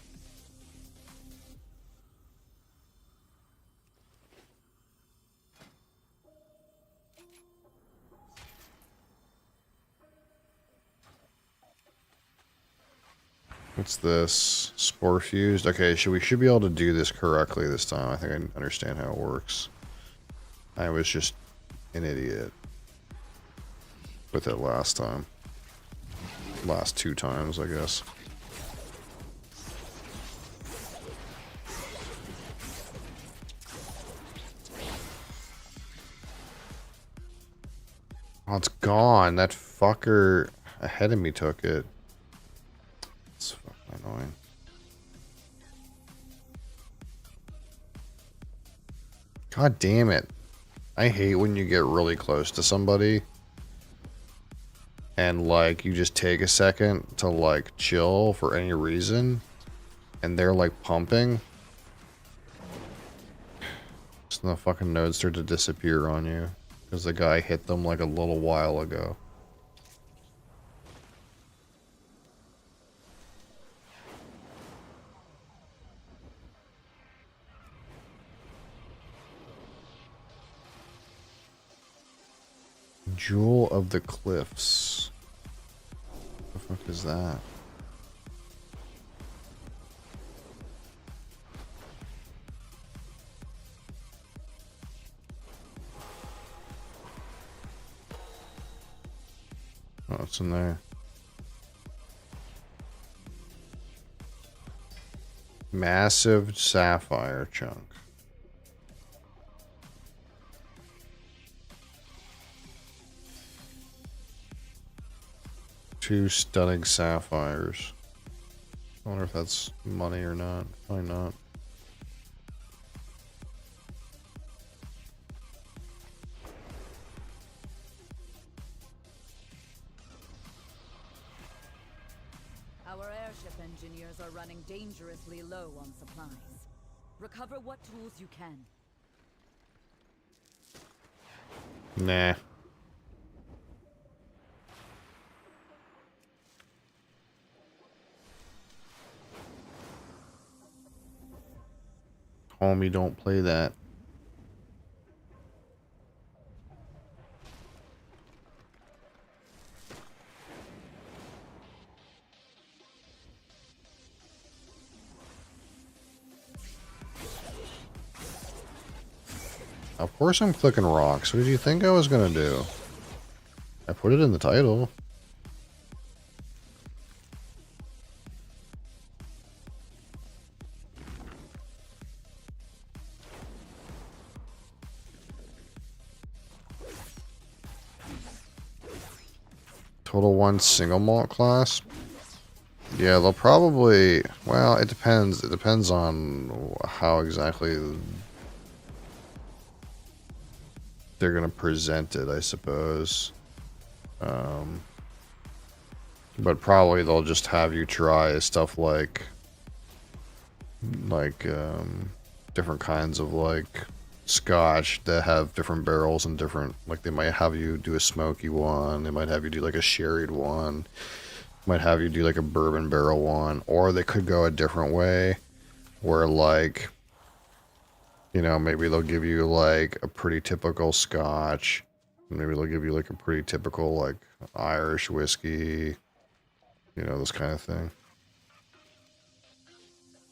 What's this? Spore fused? Okay, we should be able to do this correctly this time. I think I understand how it works. I was just an idiot with it last time. Last 2 times, I guess. Oh, it's gone. That fucker ahead of me took it. It's fucking annoying. God damn it. I hate when you get really close to somebody and, like, you just take a second to, like, chill for any reason and they're, like, pumping. So the fucking nodes start to disappear on you because the guy hit them, like, a little while ago. Jewel of the Cliffs. What the fuck is that? Oh, it's in there. Massive sapphire chunk. Two stunning sapphires. I wonder if that's money or not. Probably not. Our airship engineers are running dangerously low on supplies. Recover what tools you can. Nah. Homie, don't play that. Of course I'm clicking rocks. What did you think I was gonna do? I put it in the title. Total 1 single malt class. Yeah, they'll probably, well, it depends. It depends on how exactly they're gonna present it, I suppose. But probably they'll just have you try stuff like different kinds of, like, scotch that have different barrels and different, like, they might have you do a smoky one, they might have you do like a sherried one, Might have you do like a bourbon barrel one, or they could go a different way where like, you know, maybe they'll give you like a pretty typical scotch. Maybe they'll give you like a pretty typical like Irish whiskey, you know, this kind of thing.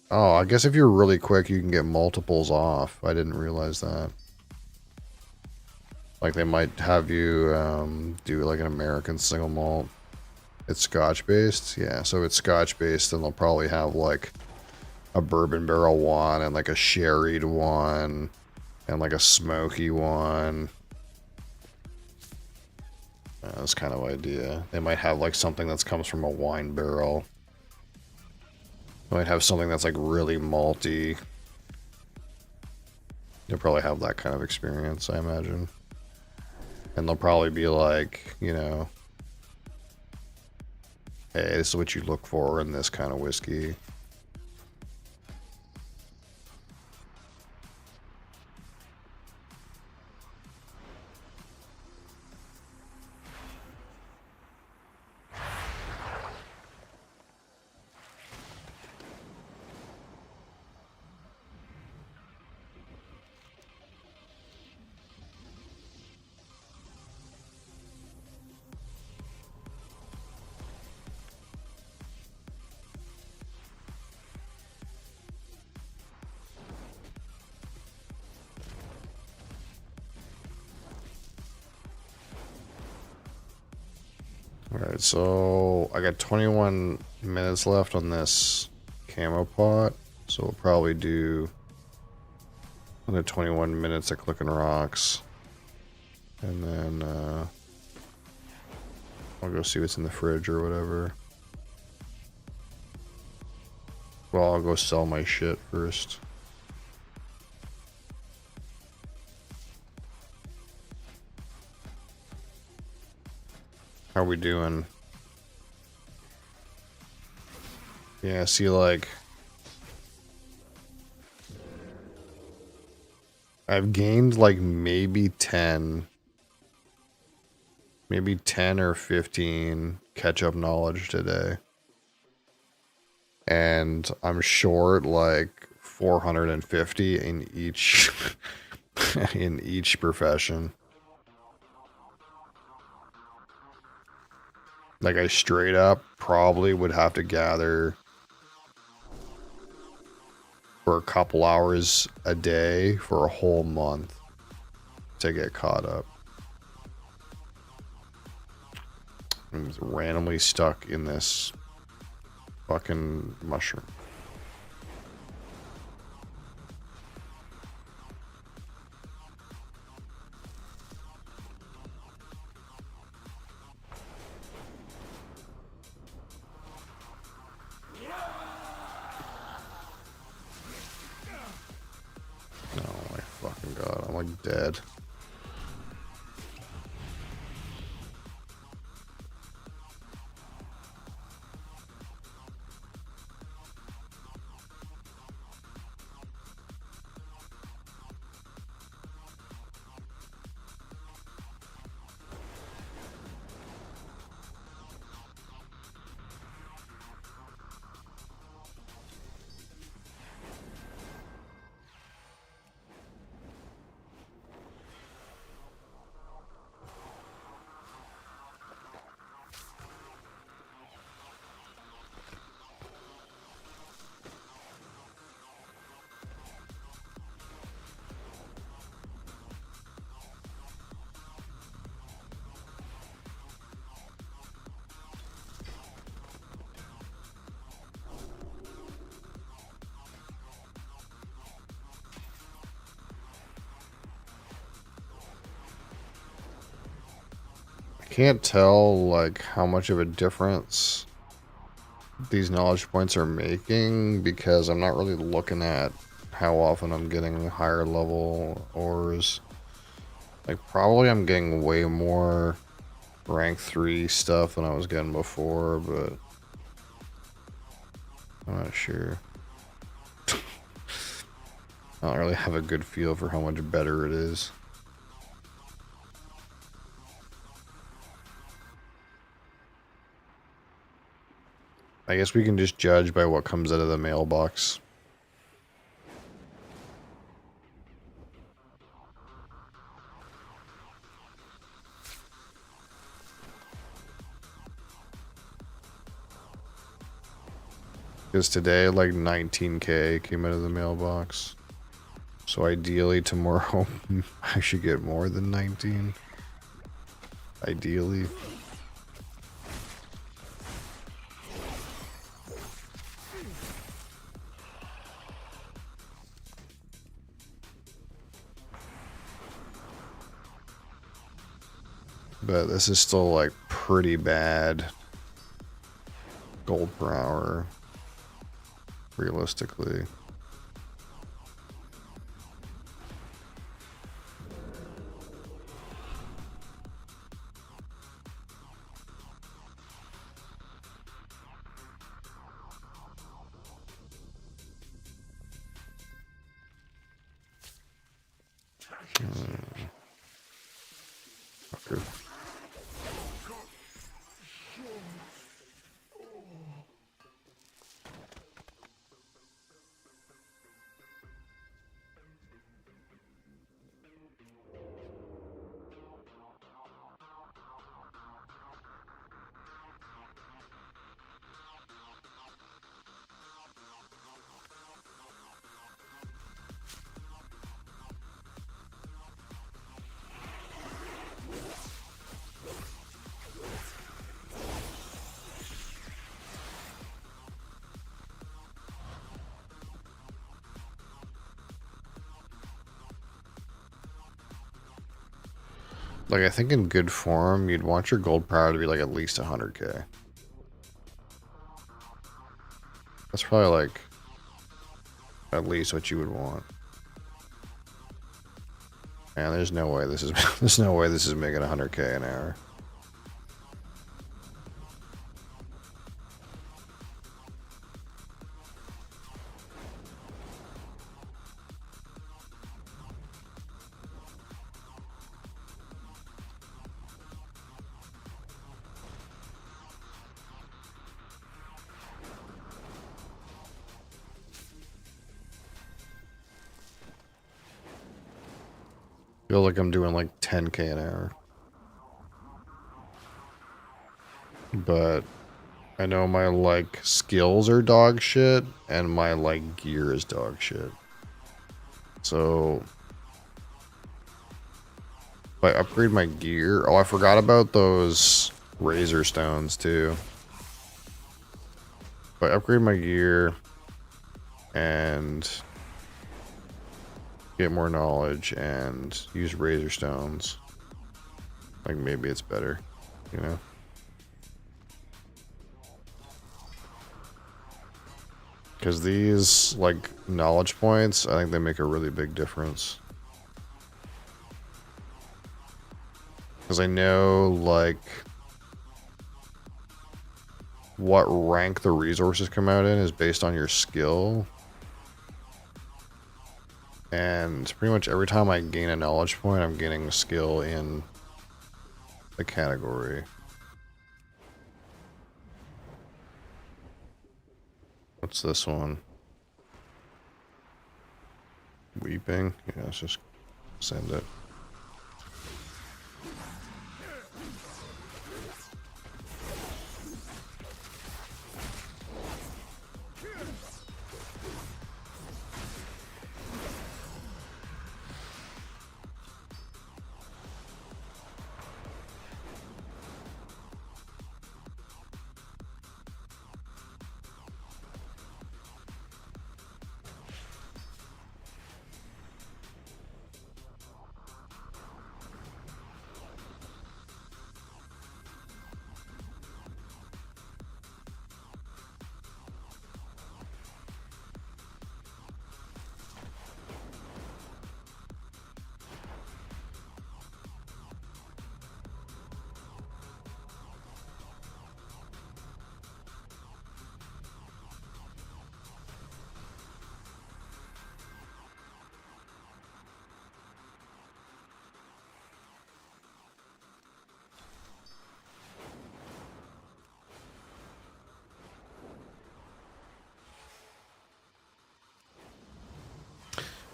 Oh, I guess if you're really quick, you can get multiples off. I didn't realize that. Like they might have you do like an American single malt. It's Scotch based, yeah. So if it's Scotch based, then they'll probably have like a bourbon barrel one and like a sherried one and like a smoky one. That's kind of idea. They might have like something that comes from a wine barrel. They might have something that's like really malty. You'll probably have that kind of experience, I imagine. And they'll probably be like, you know, hey, this is what you look for in this kind of whiskey. Alright, so I got 21 minutes left on this camo pot, so we'll probably do another 21 minutes of clicking rocks, and then I'll go see what's in the fridge or whatever. Well, I'll go sell my shit first. How we doing? Yeah, see, like, I've gained like maybe 10 or 15 catch-up knowledge today. And I'm short like 450 in each in each profession. Like I straight up probably would have to gather for a couple hours a day for a whole month to get caught up. I'm randomly stuck in this fucking mushroom. Oh my fucking god, I'm like dead. Can't tell like how much of a difference these knowledge points are making because I'm not really looking at how often I'm getting higher level ores. Like probably I'm getting way more rank 3 stuff than I was getting before, but I'm not sure. I don't really have a good feel for how much better it is. I guess we can just judge by what comes out of the mailbox. Because today, like 19K came out of the mailbox. So ideally tomorrow, I should get more than 19. Ideally. But this is still like pretty bad gold per hour, realistically. Okay. Like, I think in good form, you'd want your gold per hour to be like at least 100K. That's probably like at least what you would want. Man, there's no way this is there's no way this is making 100K an hour. Feel like I'm doing like 10K an hour. But I know my like skills are dog shit and my like gear is dog shit. So if I upgrade my gear, oh, I forgot about those razor stones too. If I upgrade my gear and get more knowledge and use razor stones, like maybe it's better, you know? Because these, like, knowledge points, I think they make a really big difference. Because I know, like, what rank the resources come out in is based on your skill. And pretty much every time I gain a knowledge point, I'm gaining a skill in the category. What's this one? Weeping? Yeah, let's just send it.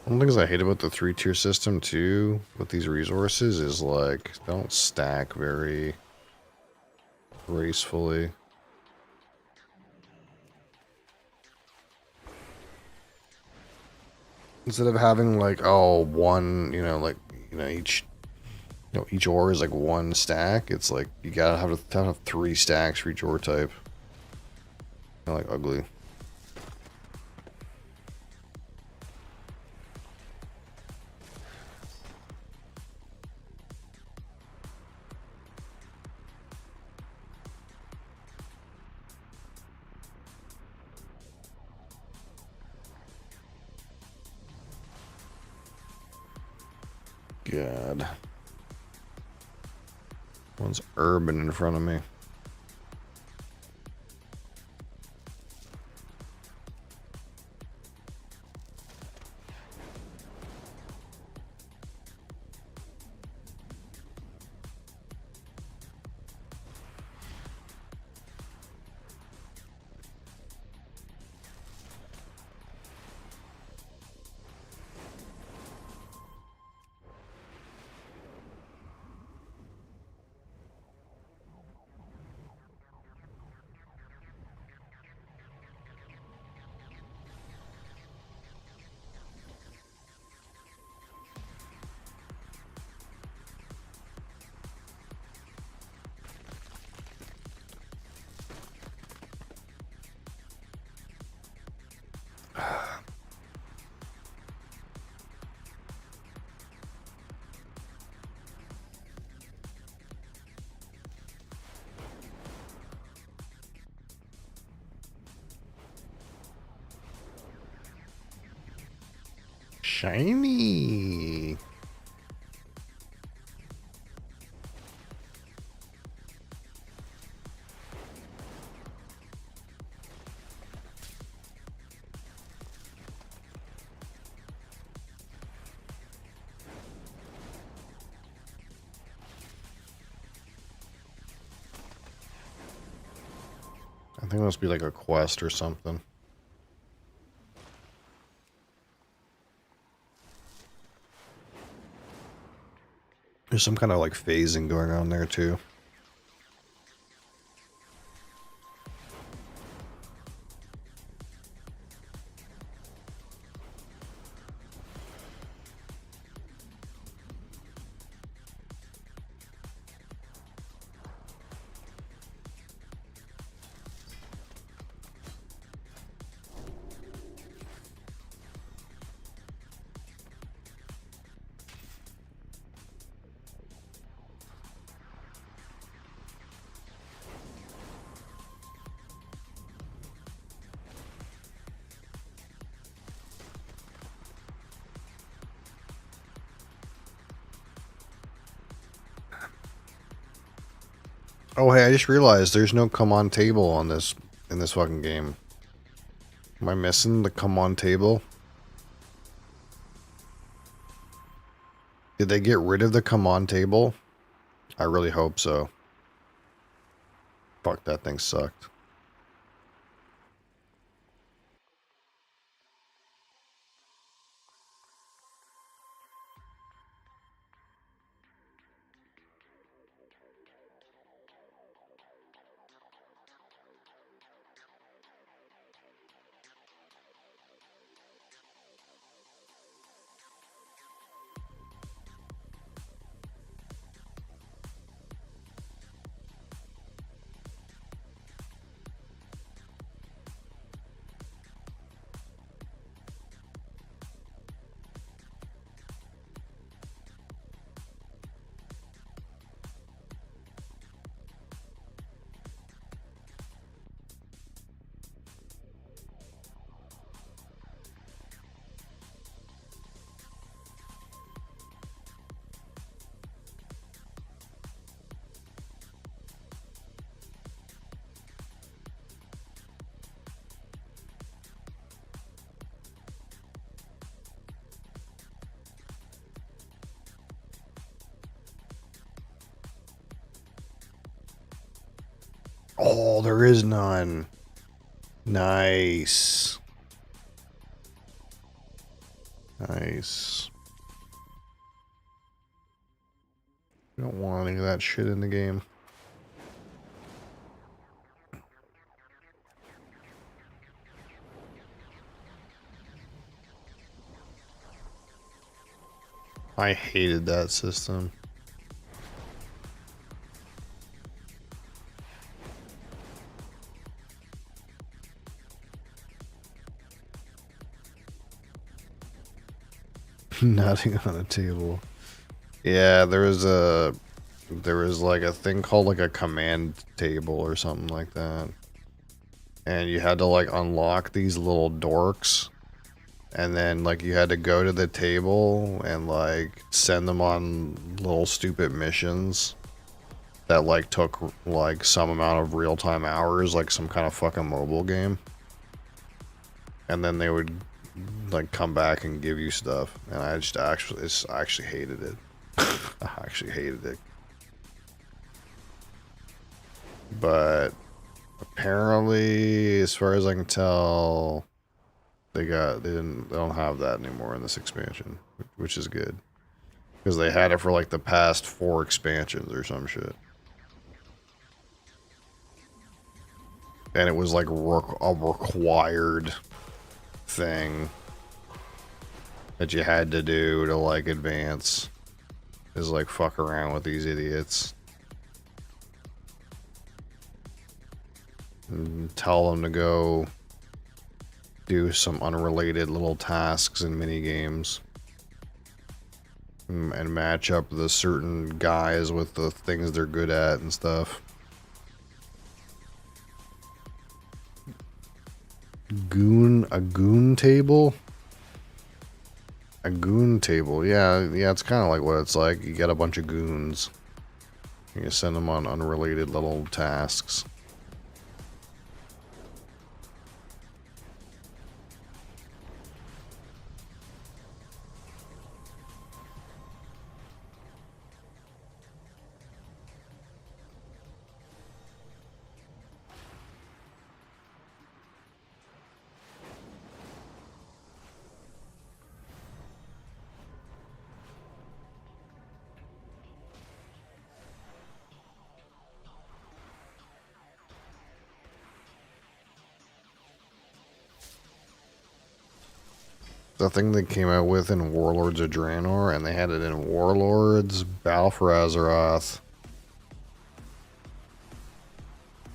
One of the things I hate about the 3-tier system too, with these resources, is like they don't stack very gracefully. Instead of having like, oh, one, each ore is like one stack. It's like you gotta have 3 stacks for each ore type. Kind of like ugly. God. One's urban in front of me. Shiny. I think it must be like a quest or something. There's some kind of like phasing going on there too. Oh, hey, I just realized there's no come on table on this in this fucking game. Am I missing the come on table? Did they get rid of the come on table? I really hope so. Fuck, that thing sucked. Oh, there is none. Nice. Nice. Nice. We don't want any of that shit in the game. I hated that system. Nothing on a table. Yeah, there was like a thing called like a command table or something like that. And you had to like unlock these little dorks. And then like you had to go to the table and like send them on little stupid missions that like took like some amount of real-time hours, like some kind of fucking mobile game. And then they would like come back and give you stuff, and I actually hated it. I actually hated it. But apparently, as far as I can tell, they don't have that anymore in this expansion, which is good, because they had it for like the past 4 expansions or some shit. And it was like a required thing that you had to do to like advance, is like fuck around with these idiots and tell them to go do some unrelated little tasks and mini games and match up the certain guys with the things they're good at and stuff. A goon table? A goon table, yeah, it's kind of like what it's like. You got a bunch of goons. You send them on unrelated little tasks. The thing they came out with in Warlords of Draenor, and they had it in Warlords, Battle for Azeroth.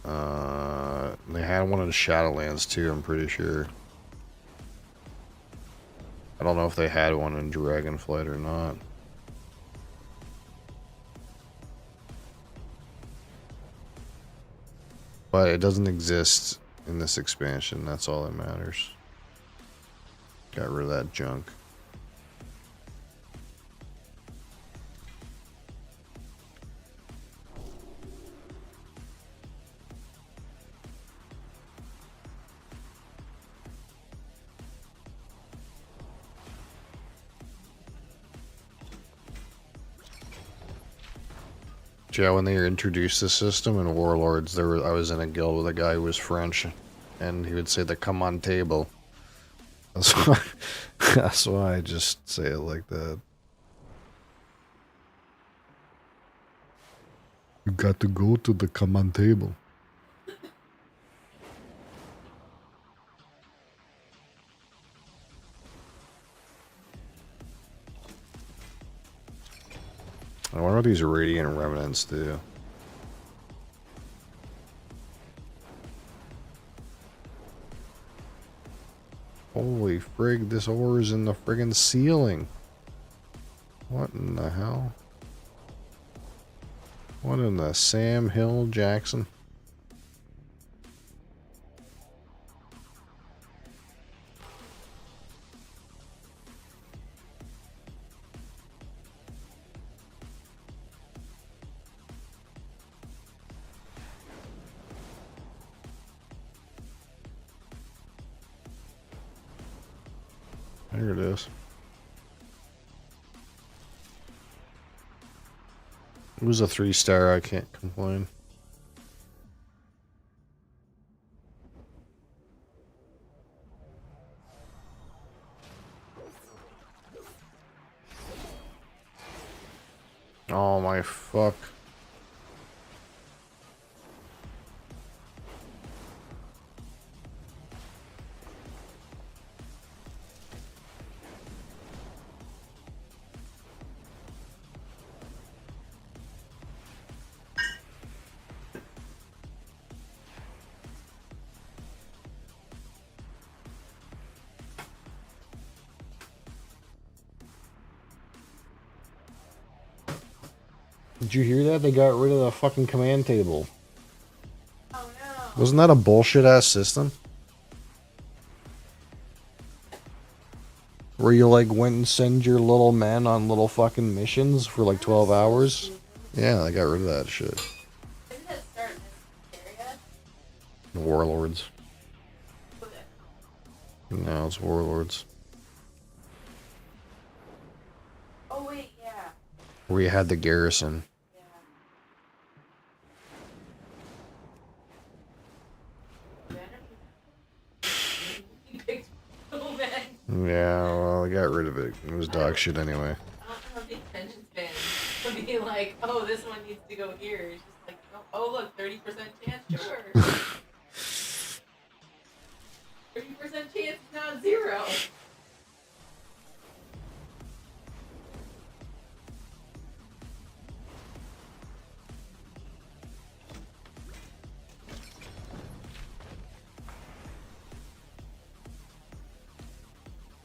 They had one in Shadowlands too, I'm pretty sure. I don't know if they had one in Dragonflight or not. But it doesn't exist in this expansion, that's all that matters. Got rid of that junk. Yeah, when they introduced the system in Warlords, I was in a guild with a guy who was French, and he would say the "come on table." That's why I just say it like that. You got to go to the come on table. I wonder what these Radiant Remnants do. Holy frig, this ore is in the friggin' ceiling. What in the hell? What in the Sam Hill Jackson? Here it is. It was a 3-star, I can't complain. Oh my fuck. Did you hear that? They got rid of the fucking command table. Oh no. Wasn't that a bullshit ass system? Where you like went and send your little men on little fucking missions for like 12 hours? Yeah, they got rid of that shit. Isn't it start in this area? The warlords. Was it? No, it's warlords. Oh wait, yeah. Where you had the garrison. Yeah. You picked so bad. Yeah, well, I got rid of it. It was dog shit anyway. I don't have the attention span to be like, oh, this one needs to go here. It's just like, oh look, 30% chance, sure. 30% chance is not 0.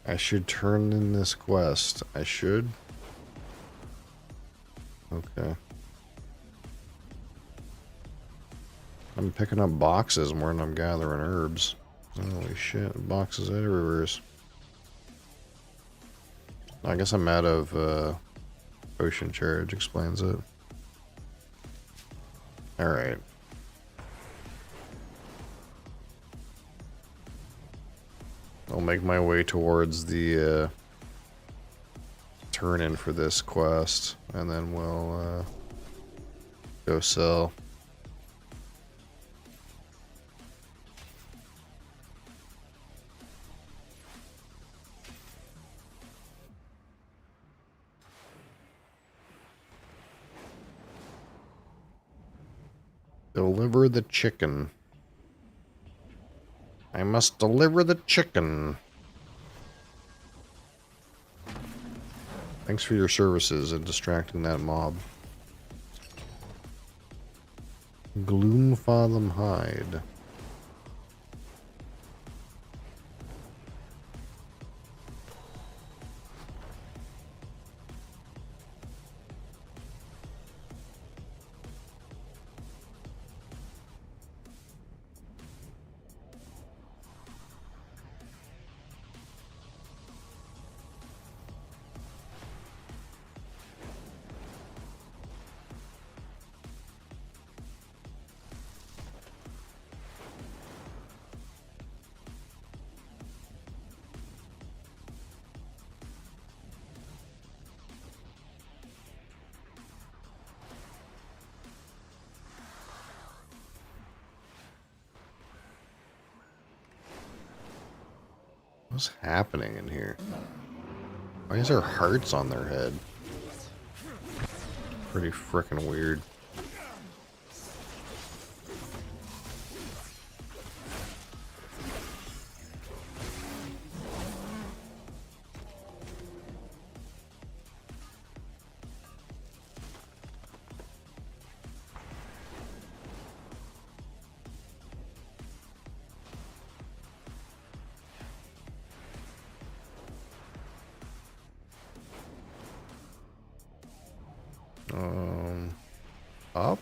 I should turn in this quest. I should? Okay. I'm picking up boxes more than I'm gathering herbs. Holy shit, boxes everywhere. I guess I'm out of potion charge, explains it. Alright. I'll make my way towards the turn in for this quest, and then we'll go sell. Deliver the chicken. I must deliver the chicken. Thanks for your services in distracting that mob. Gloomfathom hide. What's happening in here? Why is there hearts on their head? Pretty frickin' weird. Up?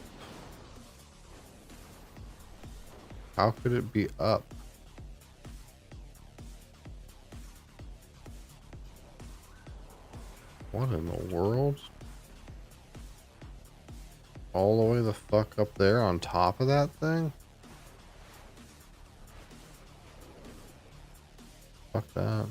How could it be up? What in the world? All the way the fuck up there on top of that thing? Fuck that.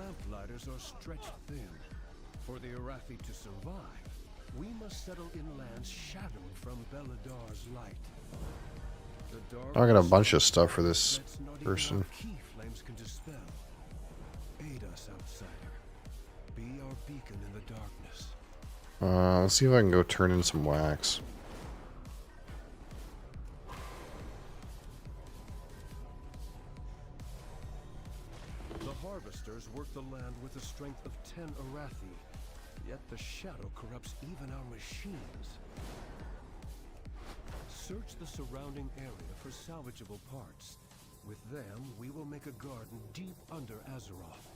Lamplighters are stretched thin. For the Arathi to survive, we must settle in lands shadowed from Beladar's light. The I got a bunch of stuff for this that's not even person. our key flames can dispel. Aid us, outsider. Be our beacon in the darkness. Let's see if I can go turn in some wax. The harvesters work the land with the strength of 10 Arathi, yet the shadow corrupts even our machines. Search the surrounding area for salvageable parts. With them, we will make a garden deep under Azeroth.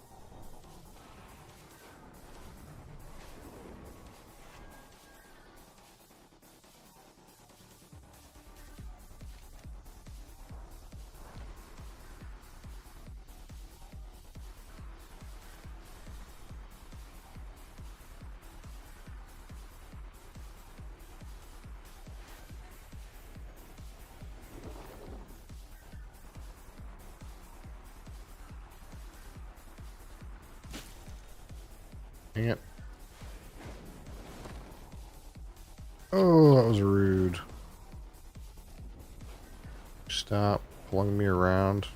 Dang it. Oh, that was rude. Stop pulling me around.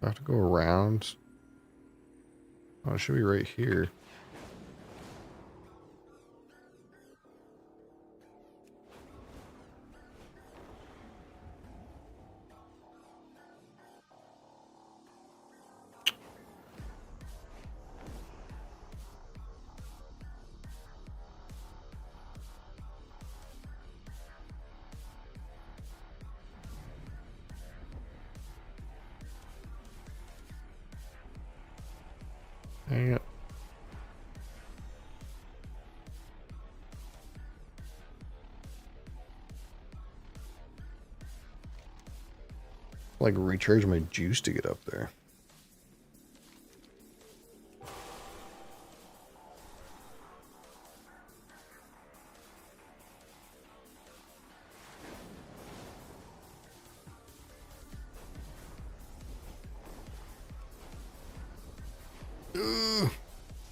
I have to go around. Oh, it should be right here. Dang it. Like recharge my juice to get up there.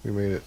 We made it.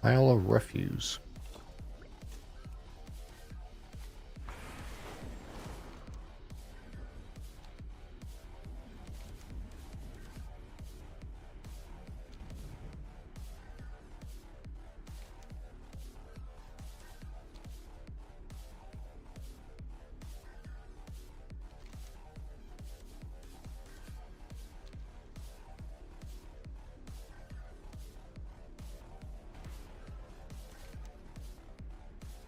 Pile of refuse.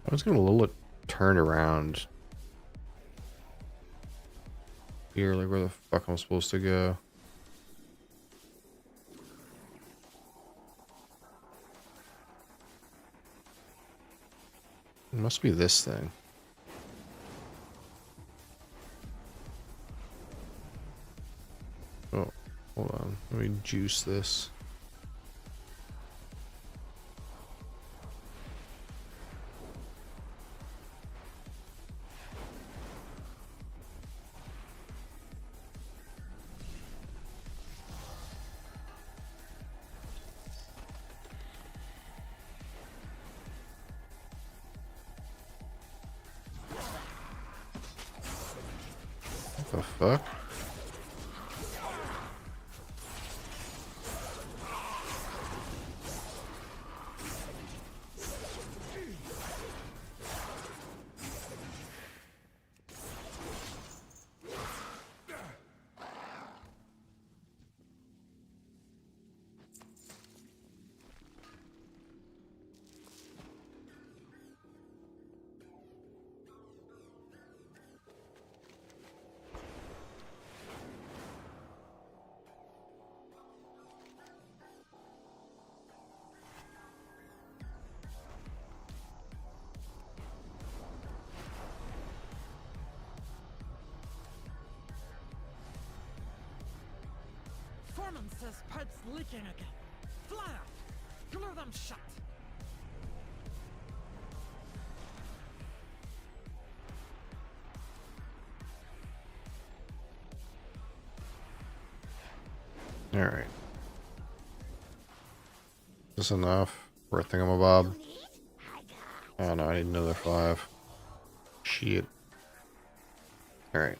I was gonna let it turn around here, like where the fuck I'm supposed to go. It must be this thing. Oh, hold on. Let me juice this. The fuck? Foreman says pipe's leaking again. Fly out. Clear them shut. All right. Is this enough for a thingamabob? Oh no, I need another 5. Shit. All right.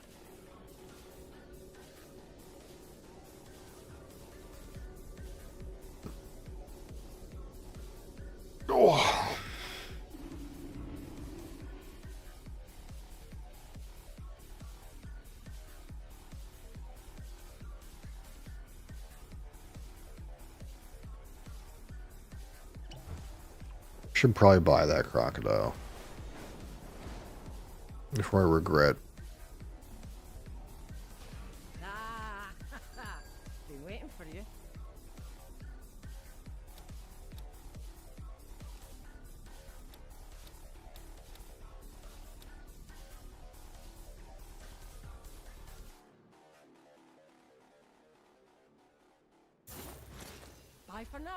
Oh. Should probably buy that crocodile before I regret. Ah, been waiting for you. Bye for now.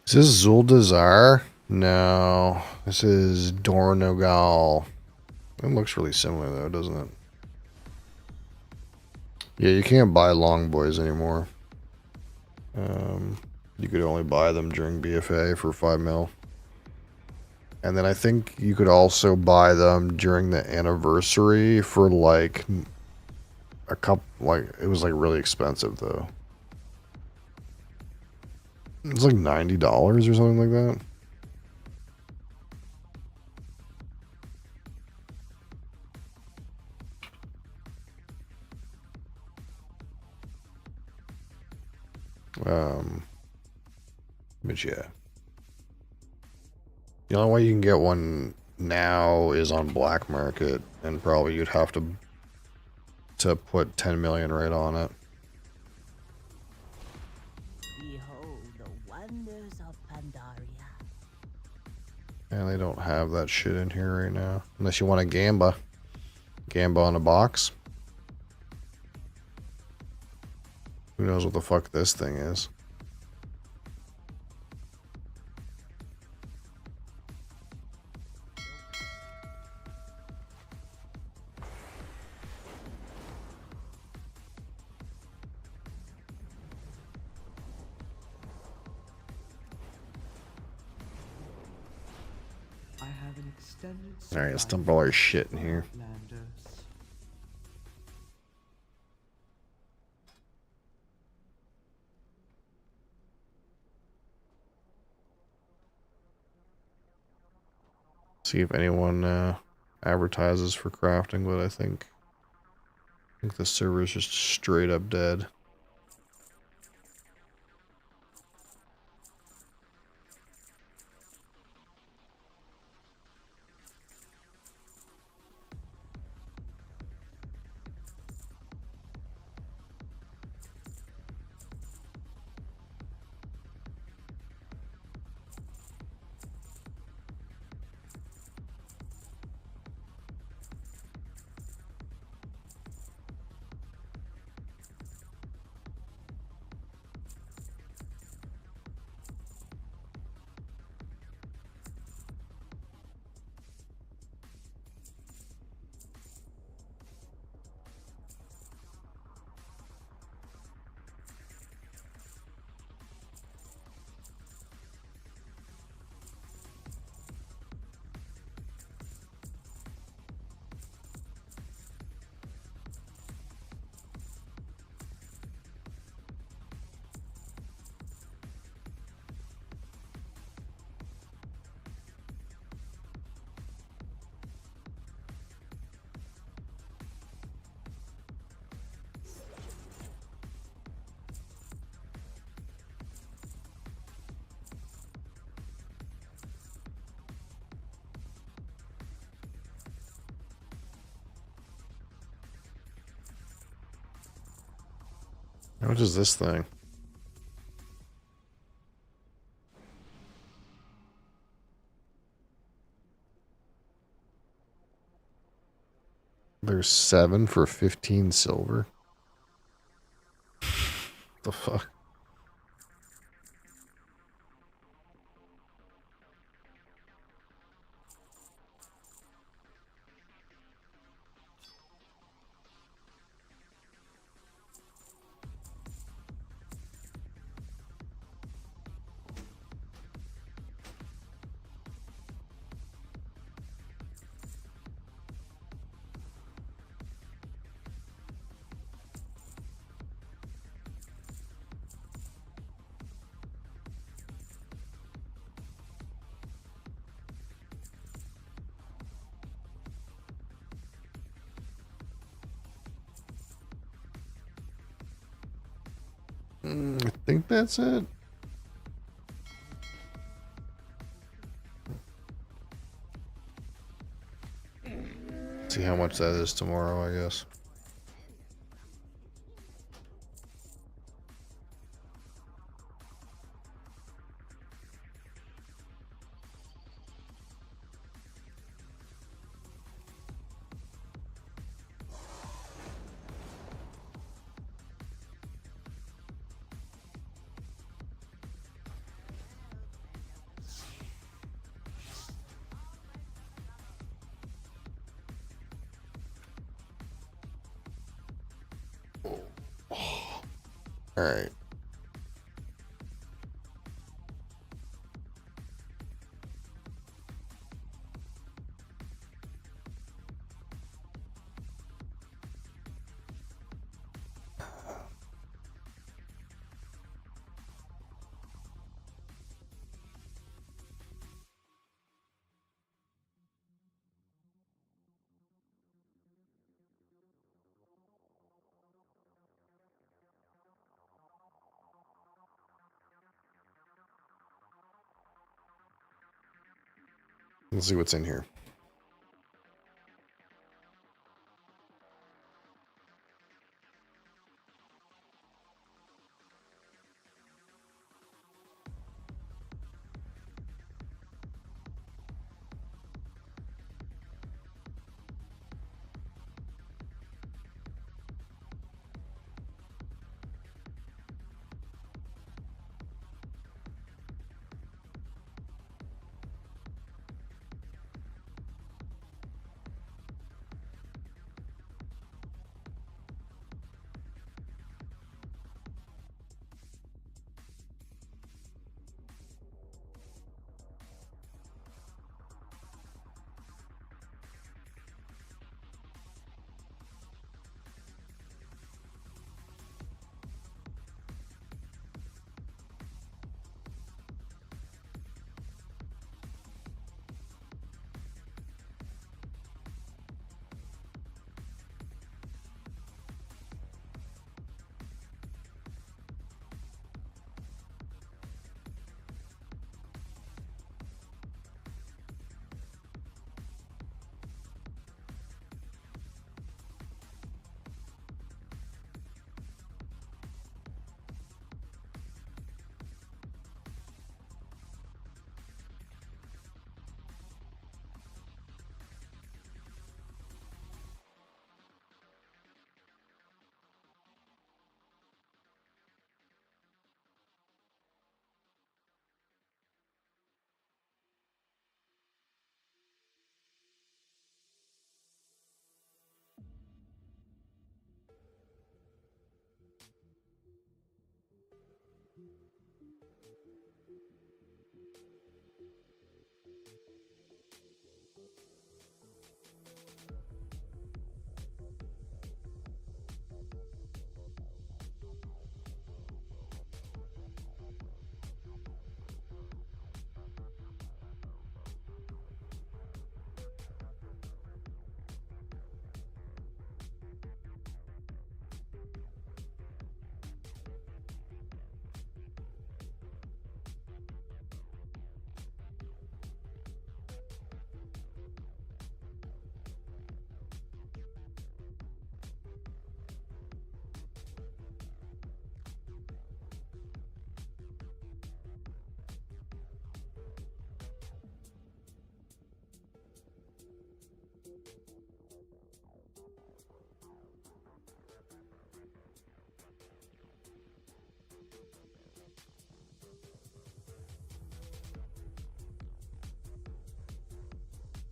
Is this Zuldazar? No, this is Dornogal. It looks really similar though, doesn't it? Yeah, you can't buy long boys anymore. You could only buy them during BFA for 5 mil. And then I think you could also buy them during the anniversary for like a couple, like it was like really expensive though. It's like $90 or something like that. But yeah. The only way you can get one now is on black market, and probably you'd have to put 10 million right on it. Behold the wonders of Pandaria. And they don't have that shit in here right now. Unless you want a Gamba. Gamba on a box. Who knows what the fuck this thing is? I have an extended Alright, let's supply dump all our shit in here. of landers. See if anyone advertises for crafting, but I think the server is just straight up dead. How much is this thing? There's 7 for 15 silver. The fuck? I think that's it. See how much that is tomorrow, I guess. All right. Let's see what's in here.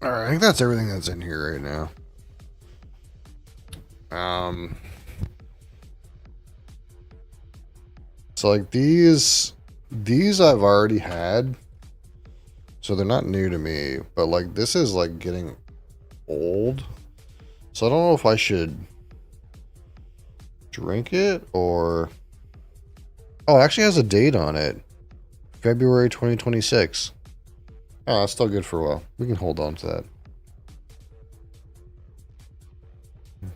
Alright, I think that's everything that's in here right now. So like these I've already had. So they're not new to me, but like this is like getting old. So I don't know if I should drink it or... Oh, it actually has a date on it. February 2026. Oh, that's still good for a while. We can hold on to that.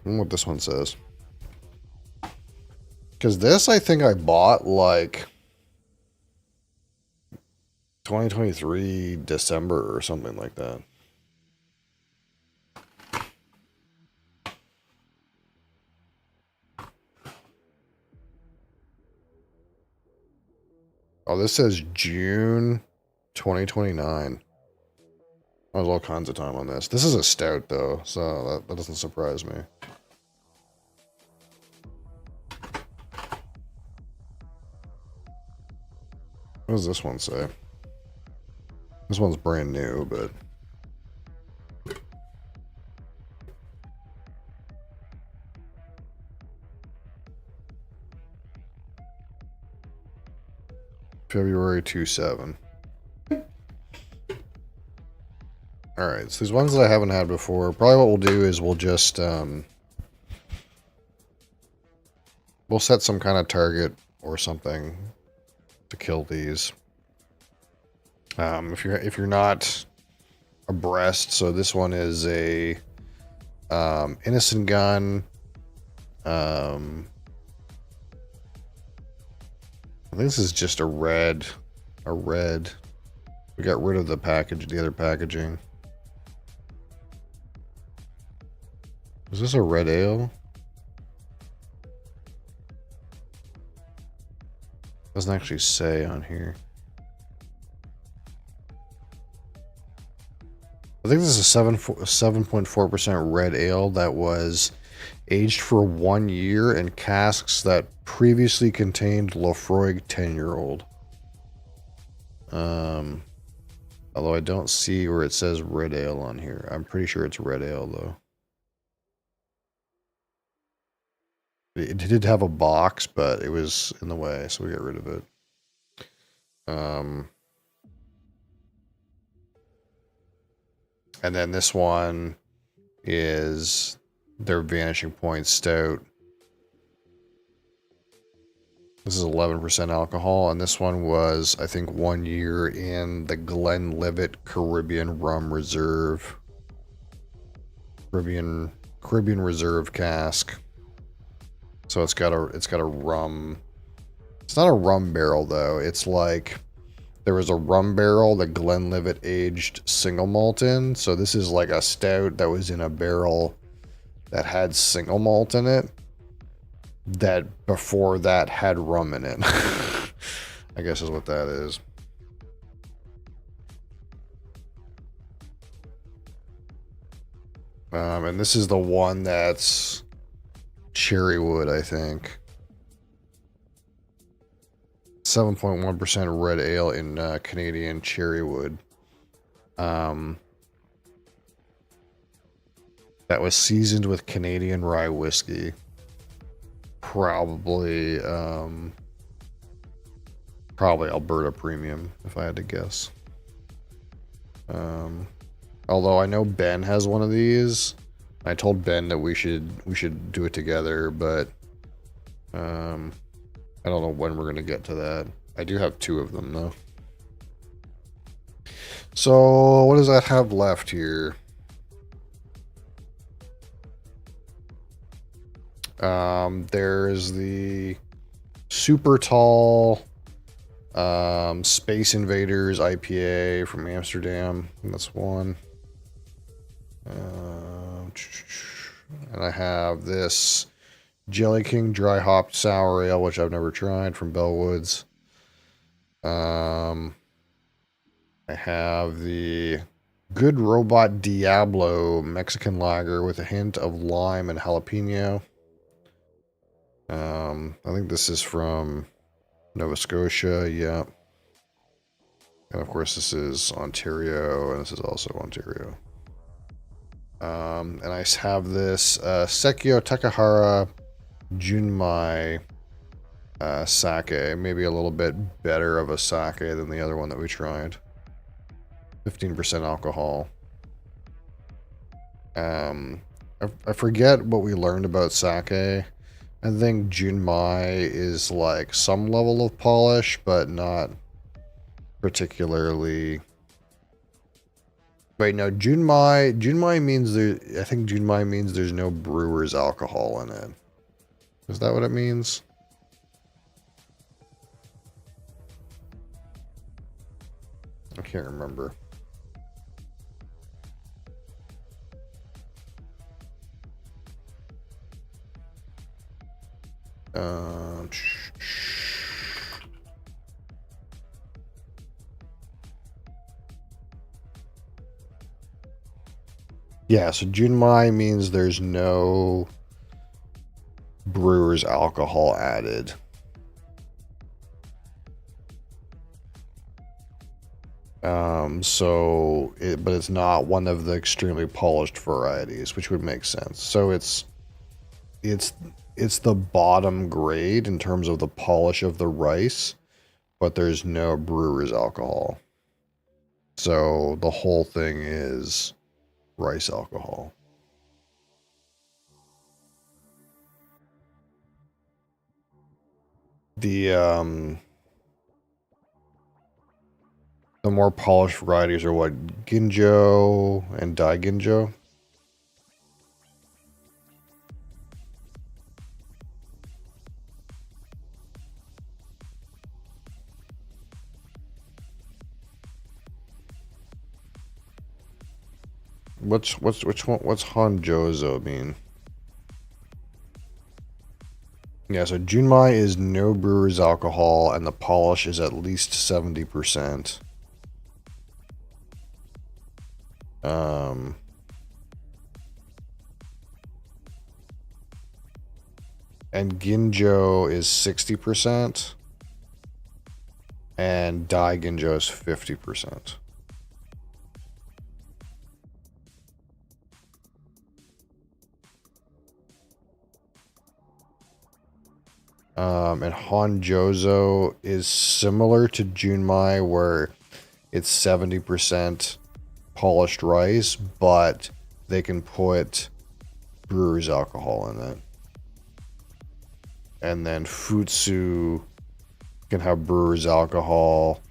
What this one says. Because this, I think I bought like 2023 December or something like that. Oh, this says June 2029. There's all kinds of time on this. This is a stout though, so that doesn't surprise me. What does this one say? This one's brand new, but... February 27. Alright, so these ones that I haven't had before, probably what we'll do is we'll just, we'll set some kind of target or something to kill these. If you're not abreast, so this one is a innocent gun. I think this is just a red. We got rid of the package, the other packaging. Is this a red ale? Doesn't actually say on here. I think this is a 7.4% red ale that was aged for 1 year in casks that previously contained Laphroaig 10-year-old. Although I don't see where it says red ale on here. I'm pretty sure it's red ale though. It did have a box, but it was in the way, so we got rid of it. And then this one is their Vanishing Point Stout. This is 11% alcohol, and this one was, I think, 1 year in the Glenlivet Caribbean Rum Reserve. Caribbean Reserve cask. So it's got a rum. It's not a rum barrel though. It's like there was a rum barrel that Glenlivet aged single malt in. So this is like a stout that was in a barrel that had single malt in it. That before that had rum in it. I guess is what that is. And this is the one that's Cherrywood, I think. 7.1% red ale in Canadian Cherrywood. That was seasoned with Canadian rye whiskey. Probably Alberta Premium, if I had to guess. Although I know Ben has one of these. I told Ben that we should do it together, but I don't know when we're gonna get to that. I do have 2 of them though. So what does that have left here? There's the super tall Space Invaders IPA from Amsterdam. That's one. And I have this Jelly King Dry Hopped Sour Ale, which I've never tried, from Bellwoods. I have the Good Robot Diablo Mexican Lager with a hint of lime and jalapeno. I think this is from Nova Scotia, yeah. And of course this is Ontario, and this is also Ontario. And I have this Sekio Takahara Junmai sake. Maybe a little bit better of a sake than the other one that we tried. 15% alcohol. I forget what we learned about sake. I think Junmai is like some level of polish, but not particularly. Wait, no, Junmai means there. I think Junmai means there's no brewer's alcohol in it. Is that what it means? I can't remember. Yeah, so Junmai means there's no brewer's alcohol added. But it's not one of the extremely polished varieties, which would make sense. So it's the bottom grade in terms of the polish of the rice, but there's no brewer's alcohol. So the whole thing is rice alcohol. The more polished varieties are what? Ginjo and Daiginjo? What's Hanjozo mean? Yeah, so Junmai is no brewer's alcohol and the polish is at least 70%. And Ginjo is 60%. And Daiginjo is 50%. And Hanjozo is similar to Junmai, where it's 70% polished rice, but they can put brewer's alcohol in it. And then Futsu can have brewer's alcohol,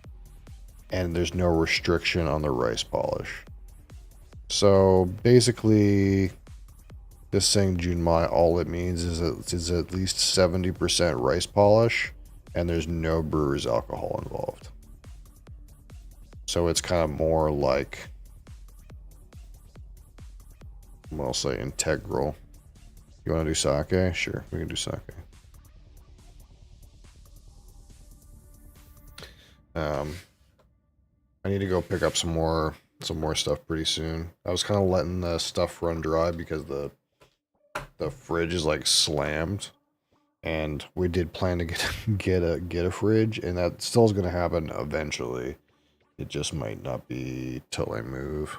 and there's no restriction on the rice polish. So basically, this saying Junmai, all it means is it's at least 70% rice polish, and there's no brewer's alcohol involved. So it's kind of more like, I'll say integral. You want to do sake? Sure, we can do sake. I need to go pick up some more stuff pretty soon. I was kind of letting the stuff run dry because the fridge is like slammed, and we did plan to get a fridge, and that still is going to happen eventually. It just might not be till I move.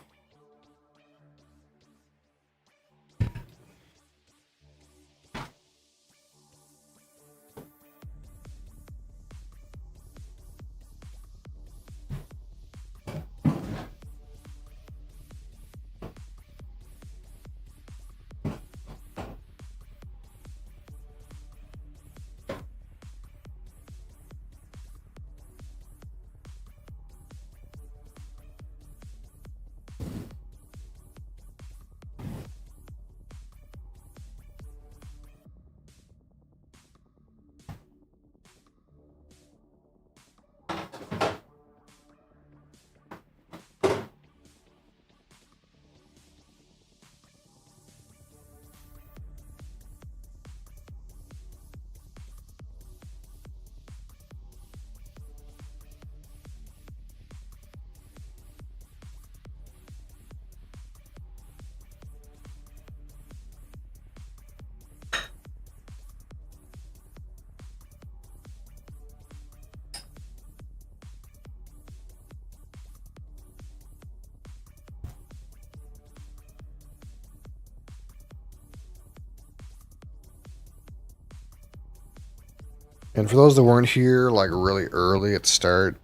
And for those that weren't here, like really early at the start,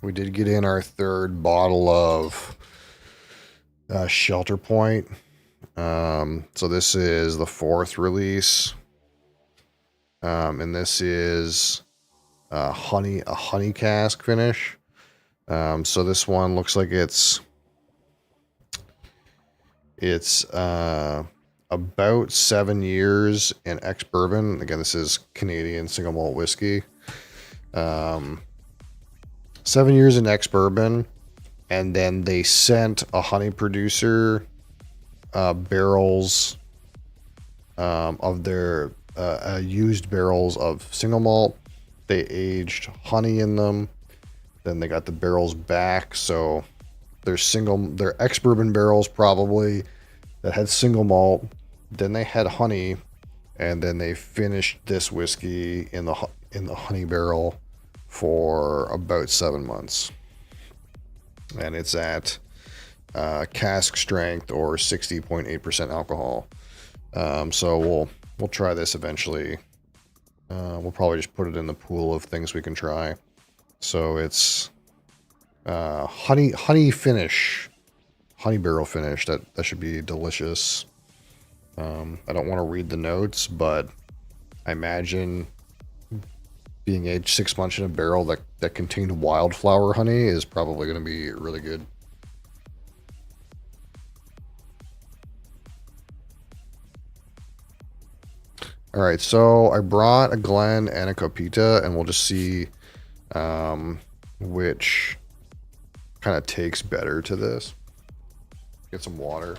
we did get in our third bottle of Shelter Point. So this is the fourth release. And this is a honey cask finish. So this one looks like it's about 7 years in ex-bourbon. Again, this is Canadian single malt whiskey. 7 years in ex-bourbon, and then they sent a honey producer barrels of their used barrels of single malt. They aged honey in them. Then they got the barrels back, so they're ex-bourbon barrels probably that had single malt. Then they had honey, and then they finished this whiskey in the honey barrel for about 7 months, and it's at cask strength or 60.8% alcohol. So we'll try this eventually. We'll probably just put it in the pool of things we can try. So it's honey finish, honey barrel finish. That should be delicious. I don't want to read the notes, but I imagine being aged 6 months in a barrel that contained wildflower honey is probably going to be really good. All right, so I brought a Glen and a Copita, and we'll just see which kind of takes better to this. Get some water.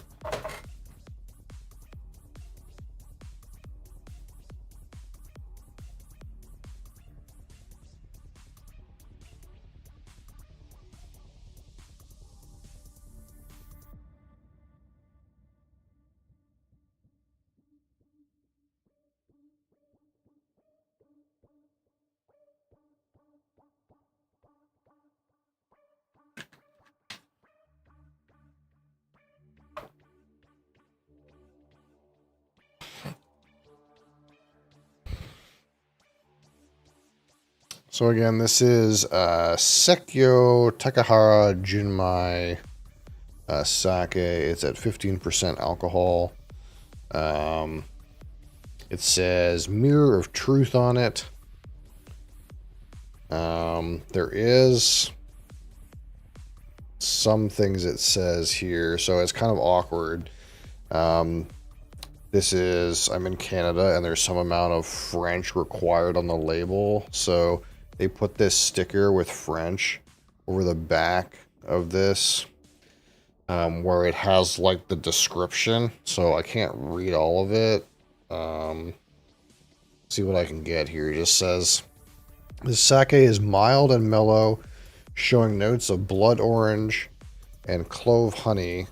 So again, this is Sekyo Takahara Junmai sake. It's at 15% alcohol. It says Mirror of Truth on it. There is some things it says here, so it's kind of awkward. I'm in Canada, and there's some amount of French required on the label, so they put this sticker with French over the back of this, where it has like the description, so I can't read all of it. See what I can get here. It just says, this sake is mild and mellow, showing notes of blood orange and clove honey.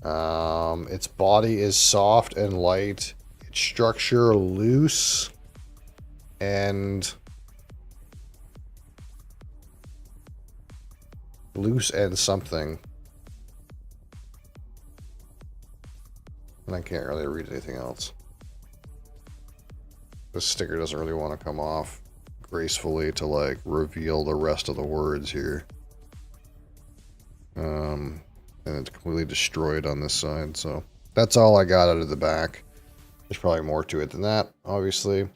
Its body is soft and light. Its structure loose and something. And I can't really read anything else. This sticker doesn't really want to come off gracefully to like reveal the rest of the words here. And it's completely destroyed on this side, so that's all I got out of the back. There's probably more to it than that, obviously,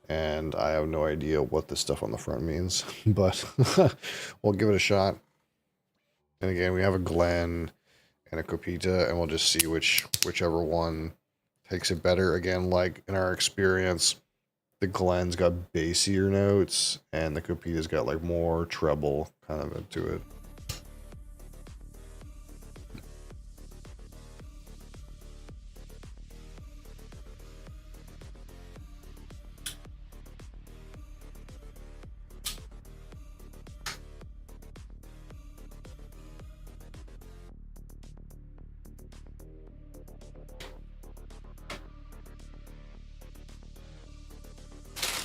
and I have no idea what this stuff on the front means, but we'll give it a shot. And again, we have a Glen and a Copita, and we'll just see whichever one takes it better. Again, like in our experience, the Glen's got bassier notes, and the Copita's got like more treble kind of into it.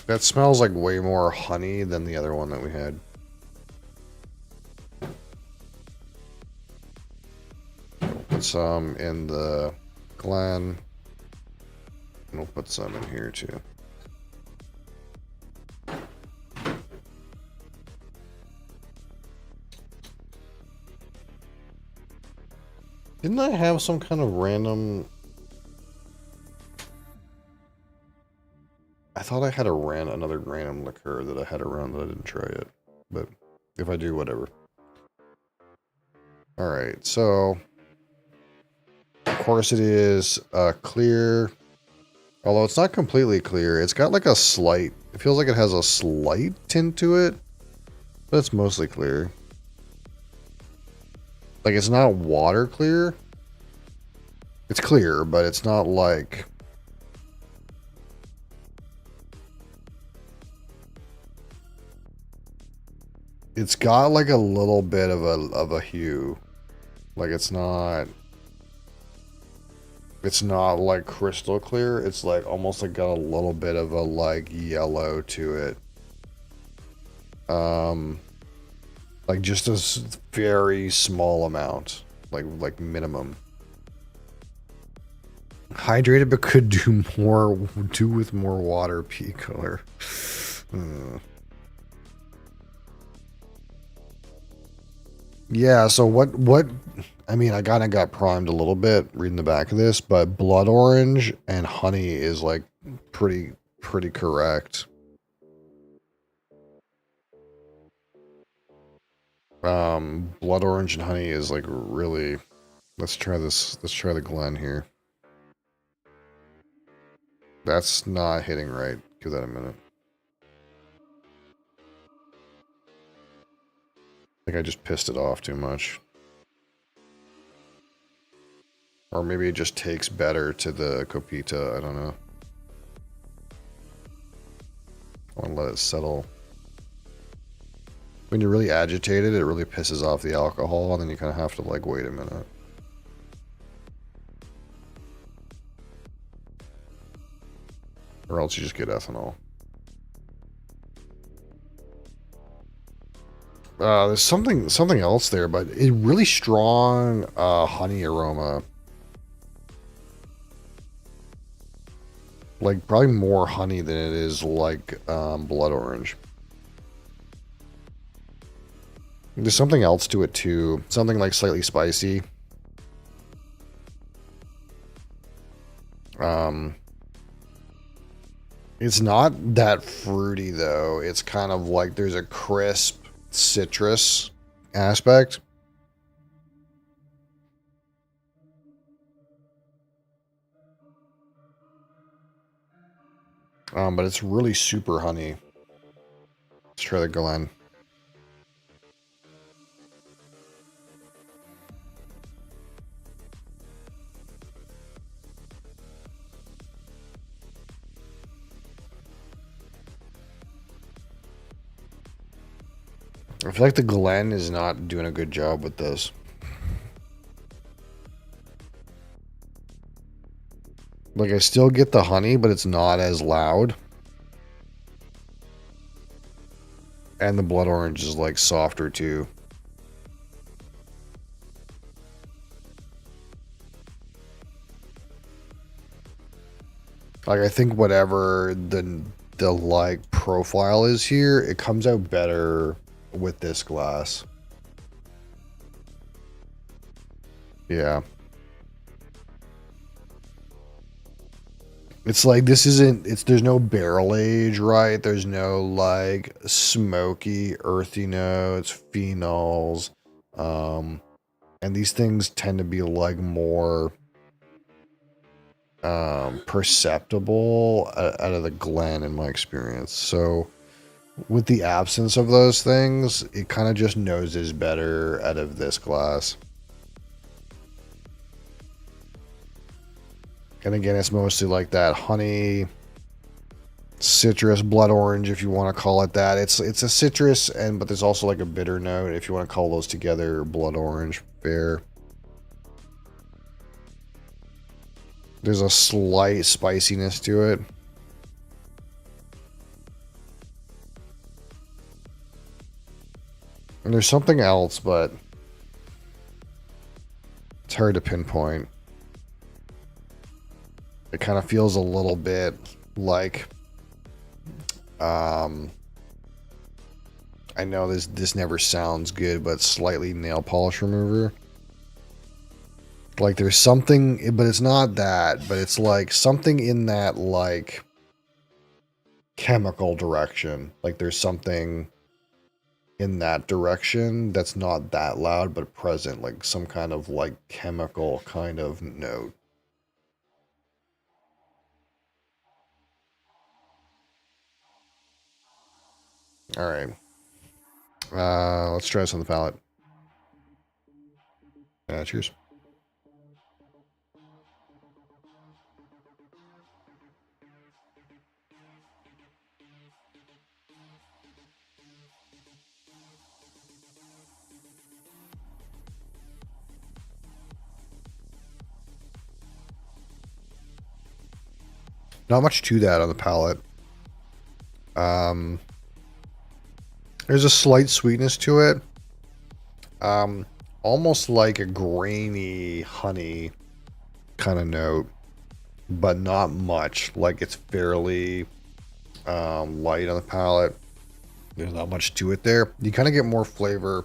That smells like way more honey than the other one that we had. Put some in the Glen. We'll put some in here too. Didn't I have some kind of random... I thought I had another random liqueur that I had around that I didn't try yet. But if I do, whatever. Alright, so... Of course it is clear. Although it's not completely clear. It's got like a slight... It feels like it has a slight tint to it. But it's mostly clear. Like, it's not water clear. It's clear, but it's not like... It's got like a little bit of a hue. Like, it's not like crystal clear. It's like almost like got a little bit of a like yellow to it. Like just a very small amount, like minimum. Hydrated, but could do with more water. Pea color. Yeah, so what I mean, I kind of got primed a little bit reading the back of this, but blood orange and honey is like pretty correct. Blood orange and honey is like really... Let's try this. Let's try the Glen here. That's not hitting right. Give that a minute. I think I just pissed it off too much. Or maybe it just takes better to the Copita. I don't know. I want to let it settle. When you're really agitated, it really pisses off the alcohol, and then you kind of have to like wait a minute. Or else you just get ethanol. There's something else there, but a really strong honey aroma. Like probably more honey than it is like blood orange. There's something else to it too. Something like slightly spicy. It's not that fruity though. It's kind of like there's a crisp citrus aspect. But it's really super honey. Let's try the Glen. I feel like the Glen is not doing a good job with this. Like, I still get the honey, but it's not as loud. And the blood orange is, like, softer, too. Like, I think whatever the like, profile is here, it comes out better with this glass. Yeah. It's like this isn't there's no barrel age, right? There's no like smoky, earthy notes, phenols. And these things tend to be like more perceptible out of the Glen in my experience. So with the absence of those things, it kind of just noses better out of this glass. And again, it's mostly like that honey, citrus, blood orange, if you want to call it that. It's a citrus, but there's also like a bitter note, if you want to call those together, blood orange, fair. There's a slight spiciness to it. And there's something else, but it's hard to pinpoint. It kind of feels a little bit like, I know this never sounds good, but slightly nail polish remover. Like there's something, but it's not that, but it's like something in that like chemical direction. Like there's something in that direction that's not that loud, but present, like some kind of like chemical kind of note. All right. Let's try this on the palette. Cheers. Not much to that on the palate. There's a slight sweetness to it. Almost like a grainy honey kind of note, but not much. Like it's fairly light on the palate. There's not much to it there. You kind of get more flavor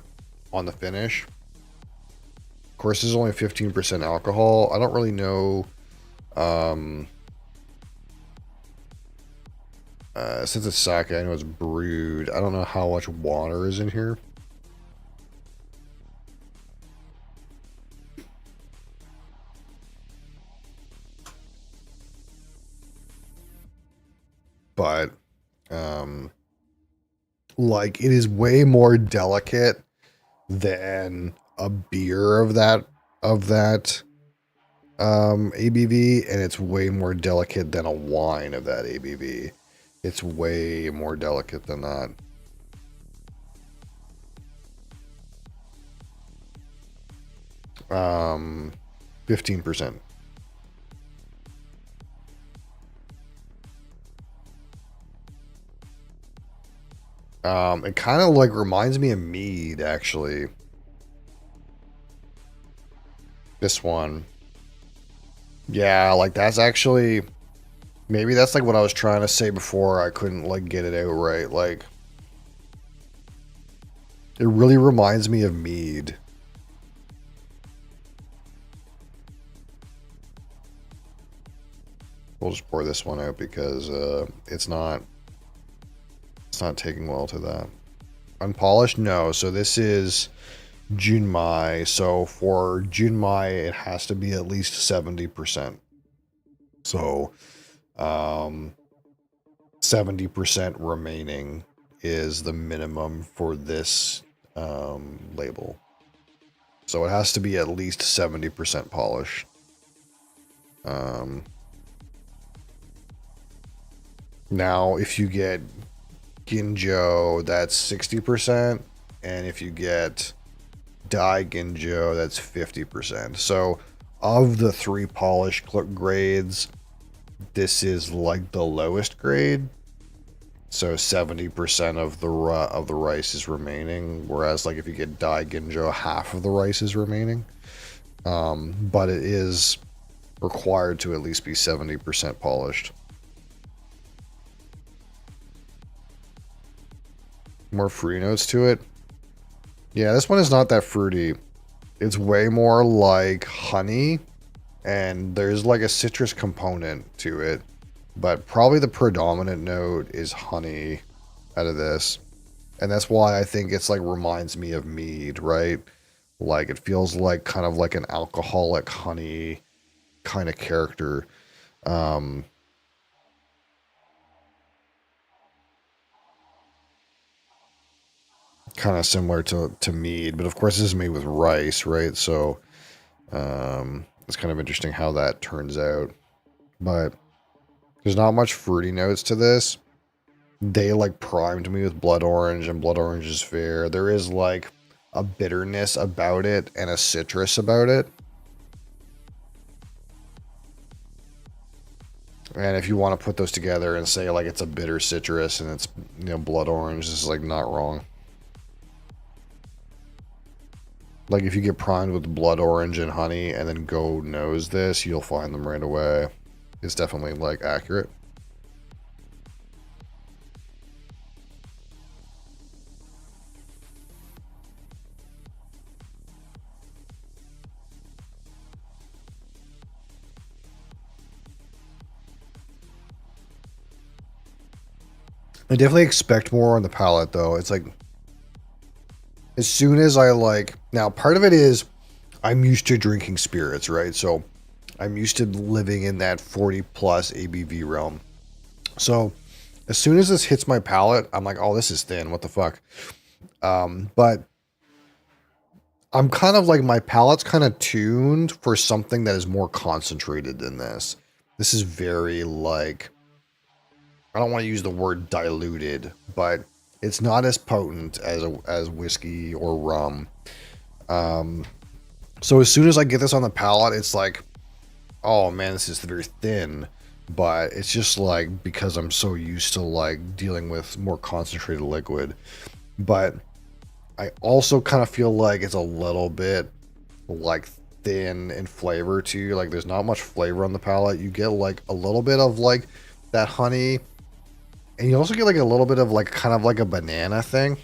on the finish. Of course, this is only 15% alcohol. I don't really know. Since it's sake, I know it's brewed. I don't know how much water is in here. But, like, it is way more delicate than a beer of that ABV, and it's way more delicate than a wine of that ABV. It's way more delicate than that. Um, 15%. It kind of like reminds me of mead, actually. This one. Yeah, like that's actually, maybe that's like what I was trying to say before. I couldn't like get it out right. Like, it really reminds me of mead. We'll just pour this one out because it's not taking well to that. Unpolished? No. So this is Junmai. So for Junmai, it has to be at least 70%. So 70% remaining is the minimum for this label. So it has to be at least 70% polished. Now, if you get Ginjo, that's 60%. And if you get Dai Ginjo, that's 50%. So of the three polish grades, this is like the lowest grade. So 70% of the rice is remaining, whereas like if you get Dai Ginjo, half of the rice is remaining. But it is required to at least be 70% polished. More fruity notes to it. Yeah, this one is not that fruity. It's way more like honey, and there's like a citrus component to it, but probably the predominant note is honey out of this. And that's why I think it's like reminds me of mead, right? Like it feels like kind of like an alcoholic honey kind of character. Kind of similar to mead, but of course this is made with rice, right? So it's kind of interesting how that turns out. But there's not much fruity notes to this. They like primed me with blood orange, and blood orange is fair. There is like a bitterness about it and a citrus about it. And if you want to put those together and say like it's a bitter citrus and it's, you know, blood orange, this is like not wrong. Like if you get primed with blood orange and honey and then go nose this, you'll find them right away. is definitely like accurate. I definitely expect more on the palate though. It's like as soon as I like, now part of it is I'm used to drinking spirits, right? So I'm used to living in that 40 plus ABV realm. So as soon as this hits my palate, I'm like, oh, this is thin. What the fuck? But I'm kind of like, my palate's kind of tuned for something that is more concentrated than this. This is very like, I don't want to use the word diluted, but it's not as potent as whiskey or rum. So as soon as I get this on the palate, it's like, oh man, this is very thin. But it's just like, because I'm so used to like dealing with more concentrated liquid. But I also kind of feel like it's a little bit like thin in flavor too. Like there's not much flavor on the palate. You get like a little bit of like that honey, and you also get like a little bit of like kind of like a banana thing.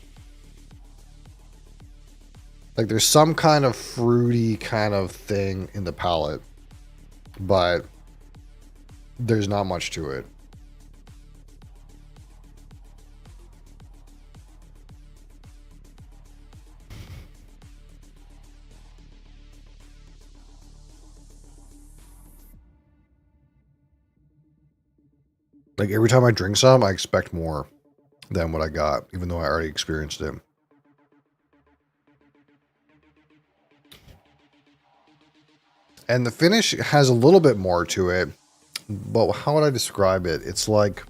Like there's some kind of fruity kind of thing in the palate, but there's not much to it. Like every time I drink some, I expect more than what I got, even though I already experienced it. And the finish has a little bit more to it, but how would I describe it? It's like,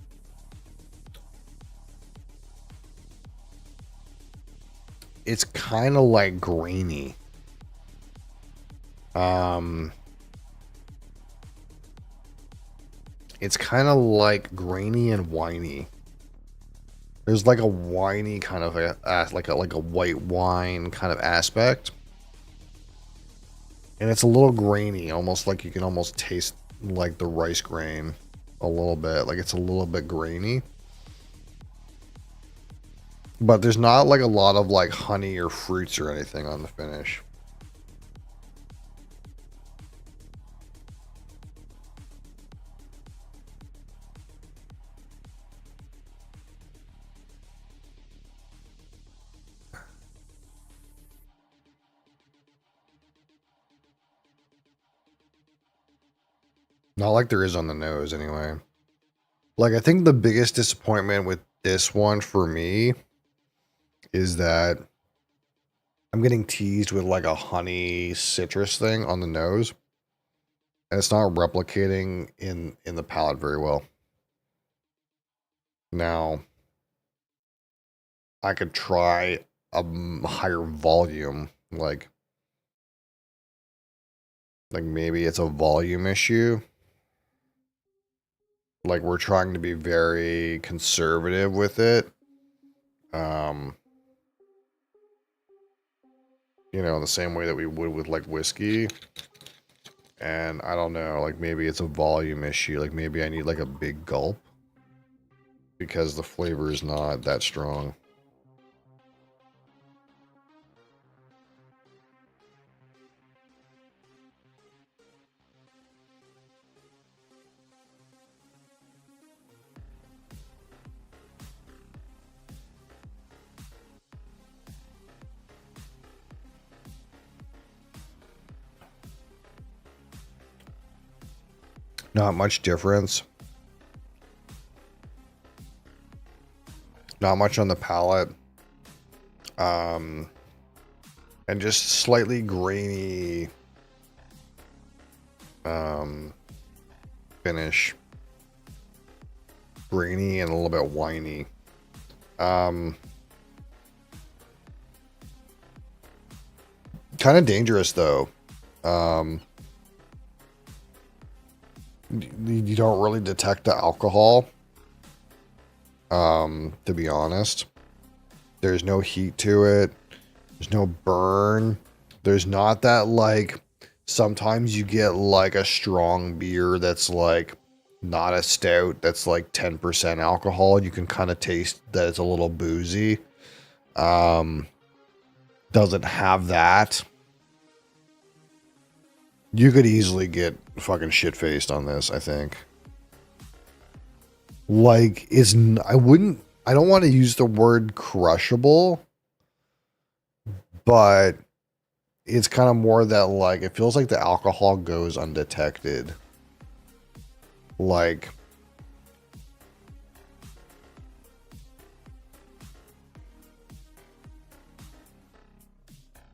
it's kind of like grainy. It's kind of like grainy and winey. There's like a winey kind of like a white wine kind of aspect. And it's a little grainy, almost like you can almost taste like the rice grain a little bit. Like it's a little bit grainy. But there's not like a lot of like honey or fruits or anything on the finish. Not like there is on the nose anyway. Like I think the biggest disappointment with this one for me is that I'm getting teased with like a honey citrus thing on the nose. And it's not replicating in the palate very well. Now, I could try a higher volume, like maybe it's a volume issue. Like we're trying to be very conservative with it. You know, the same way that we would with like whiskey. And I don't know, like maybe it's a volume issue. Like maybe I need like a big gulp because the flavor is not that strong. Not much difference. Not much on the palate. And just slightly grainy finish. Grainy and a little bit winey. Kind of dangerous though. You don't really detect the alcohol. To be honest, there's no heat to it. There's no burn. There's not that like, sometimes you get like a strong beer that's like not a stout that's like 10% alcohol. You can kind of taste that it's a little boozy. Doesn't have that. You could easily get fucking shit-faced on this, I think. Like, I don't want to use the word crushable, but it's kind of more that, like, it feels like the alcohol goes undetected. Like,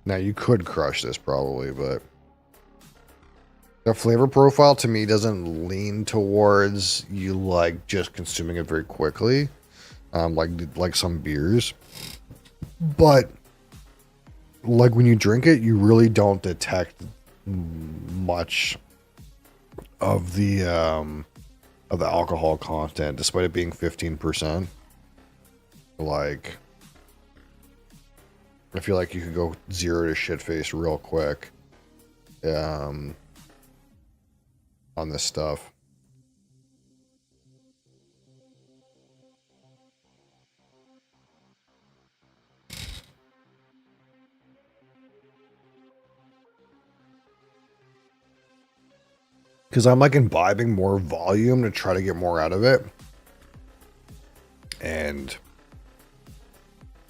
now you could crush this probably, but the flavor profile to me doesn't lean towards you like just consuming it very quickly, like some beers. But like when you drink it, you really don't detect much of the alcohol content, despite it being 15%. Like, I feel like you could go 0 to shit face real quick. On this stuff. Because I'm like imbibing more volume to try to get more out of it. And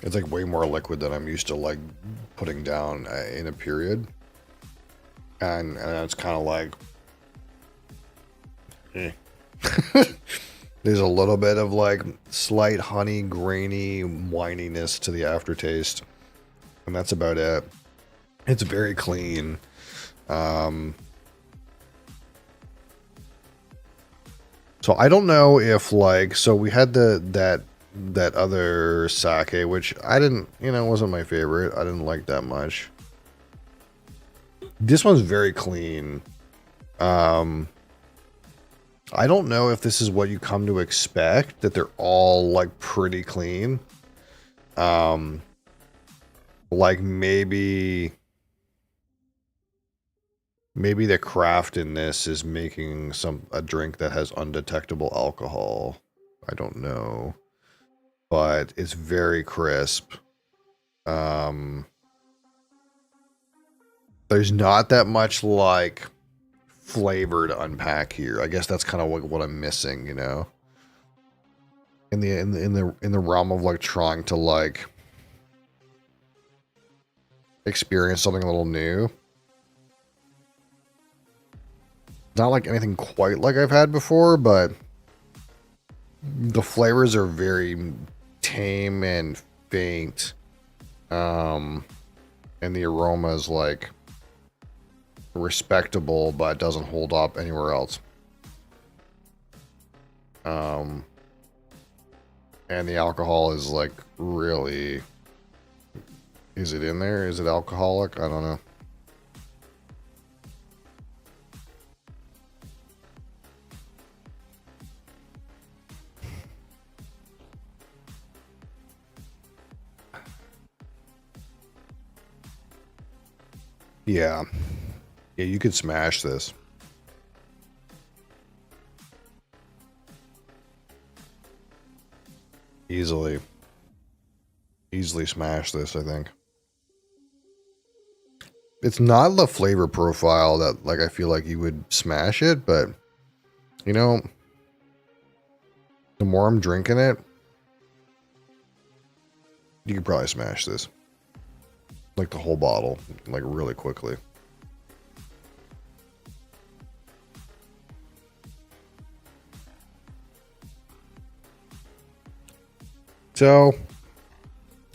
it's like way more liquid than I'm used to like putting down in a period. And it's kind of like, there's a little bit of like slight honey, grainy wininess to the aftertaste, and that's about it. It's very clean. So I don't know if like, so we had that other sake, which I didn't, wasn't my favorite. I didn't like that much. This one's very clean. I don't know if this is what you come to expect, that they're all like pretty clean. Like maybe the craft in this is making a drink that has undetectable alcohol. I don't know, but it's very crisp. There's not that much like flavor to unpack here. I guess that's kind of what I'm missing, in the realm of like trying to like experience something a little new. Not like anything quite like I've had before, but the flavors are very tame and faint. And the aroma is like respectable, but doesn't hold up anywhere else. And the alcohol is like really, is it in there? Is it alcoholic? I don't know. Yeah. Yeah, you could smash this. Easily smash this, I think. It's not the flavor profile that like I feel like you would smash it, but the more I'm drinking it, you could probably smash this. Like the whole bottle, like really quickly. So,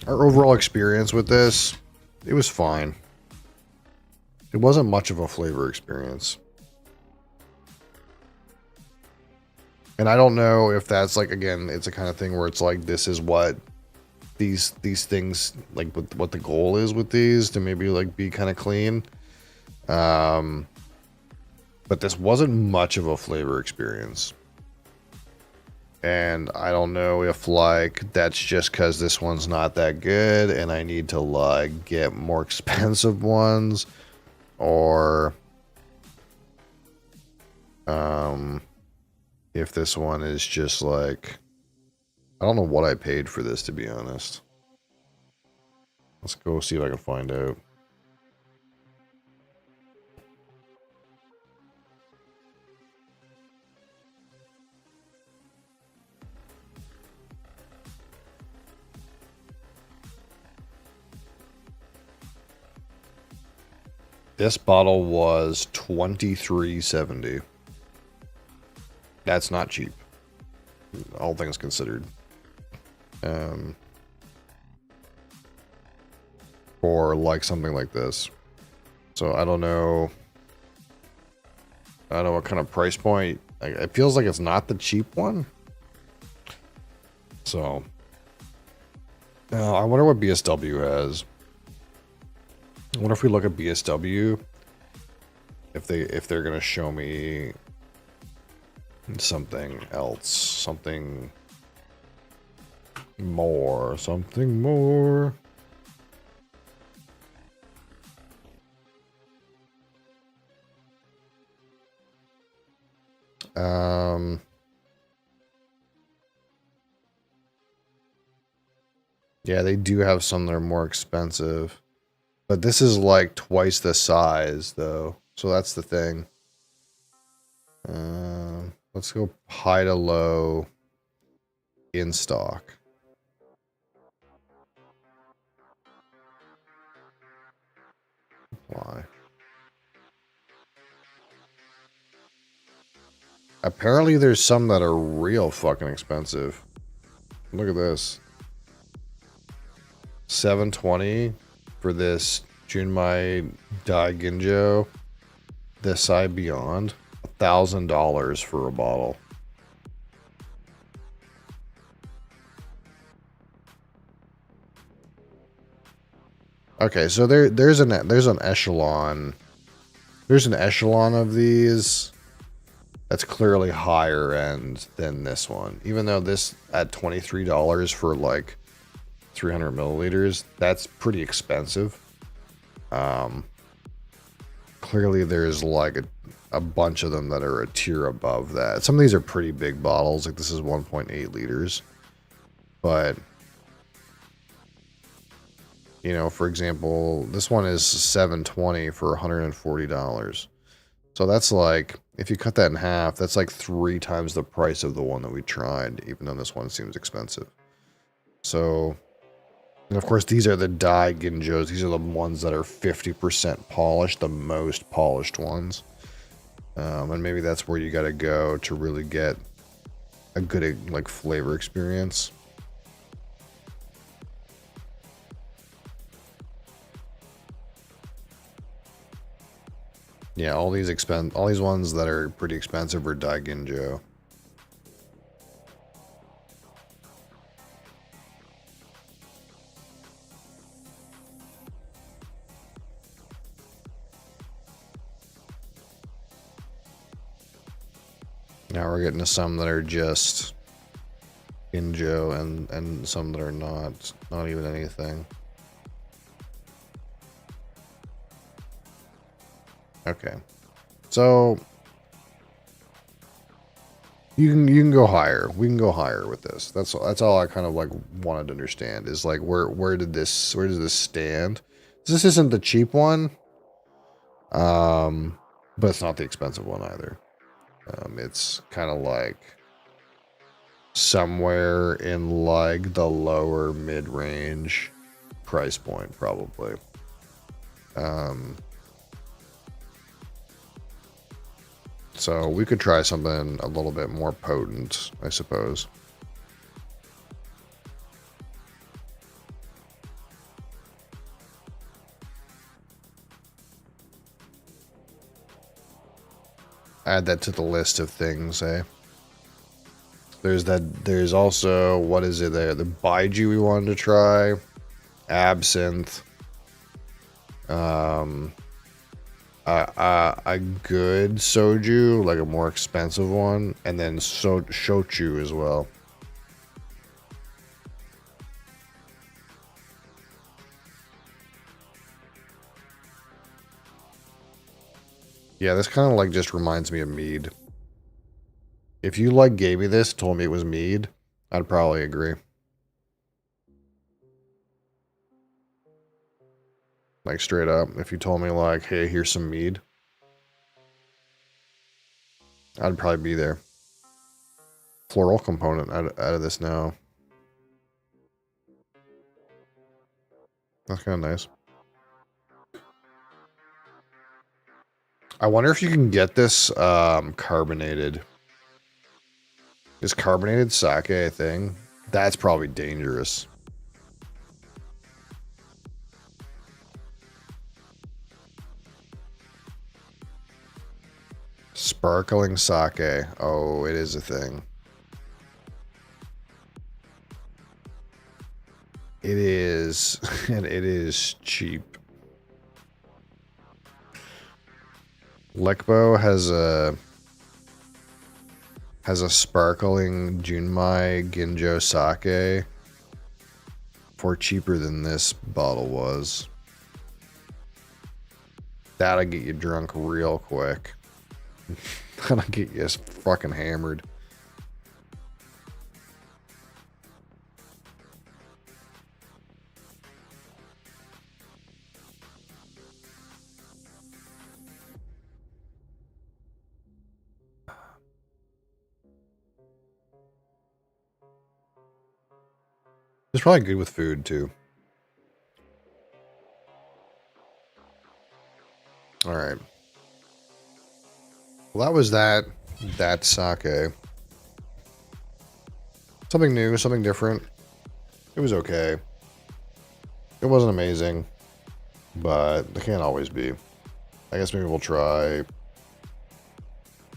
our overall experience with this, it was fine. It wasn't much of a flavor experience. And I don't know if that's like, again, it's a kind of thing where it's like, this is what these things, like what the goal is with these, to maybe like be kind of clean. But this wasn't much of a flavor experience. And I don't know if like that's just because this one's not that good and I need to like get more expensive ones, or if this one is just like, I don't know what I paid for this, to be honest. Let's go see if I can find out. This bottle was $23.70. That's not cheap, all things considered. For like something like this. So I don't know. I don't know what kind of price point. It feels like it's not the cheap one. So I wonder what BSW has. I wonder if we look at BSW, if they're gonna show me something else, something more. Yeah, they do have some that are more expensive. But this is like twice the size, though. So that's the thing. Let's go high to low in stock. Why? Apparently there's some that are real fucking expensive. Look at this. $720 for this Junmai Daiginjo. This side beyond. $1,000 for a bottle. Okay, so there's an echelon. There's an echelon of these that's clearly higher end than this one. Even though this at $23 for like 300 milliliters, that's pretty expensive. Clearly there's like a bunch of them that are a tier above that. Some of these are pretty big bottles, like this is 1.8 liters. But, you know, for example, this one is $720 for $140. So that's like, if you cut that in half, that's like 3 times the price of the one that we tried, even though this one seems expensive. So, and of course, these are the Dai Ginjos. These are the ones that are 50% polished, the most polished ones. And maybe that's where you got to go to really get a good, like, flavor experience. Yeah, all these ones that are pretty expensive are Dai Ginjo. Now we're getting to some that are just Ginjo and some that are not even anything. Okay. So you can go higher. We can go higher with this. That's all I kind of like wanted to understand is like where does this stand? This isn't the cheap one. But it's not the expensive one either. It's kind of like somewhere in like the lower mid-range price point, probably. So we could try something a little bit more potent, I suppose. Add that to the list of things, eh? There's also, what is it there? The Baiju we wanted to try. Absinthe. A good soju, like a more expensive one. And then shochu as well. Yeah, this kind of like just reminds me of mead. If you like gave me this, told me it was mead, I'd probably agree. Like straight up, if you told me like, hey, here's some mead, I'd probably be there. Floral component out of this now. That's kind of nice. I wonder if you can get this carbonated. Is carbonated sake a thing? That's probably dangerous. Sparkling sake. Oh, it is a thing. It is, and it is cheap. Lekbo has a sparkling Junmai Ginjo sake for cheaper than this bottle was. That'll get you drunk real quick. That'll get you fucking hammered. It's probably good with food too. All right. Well, that was that sake. Something new, something different. It was okay. It wasn't amazing, but it can't always be. I guess maybe we'll try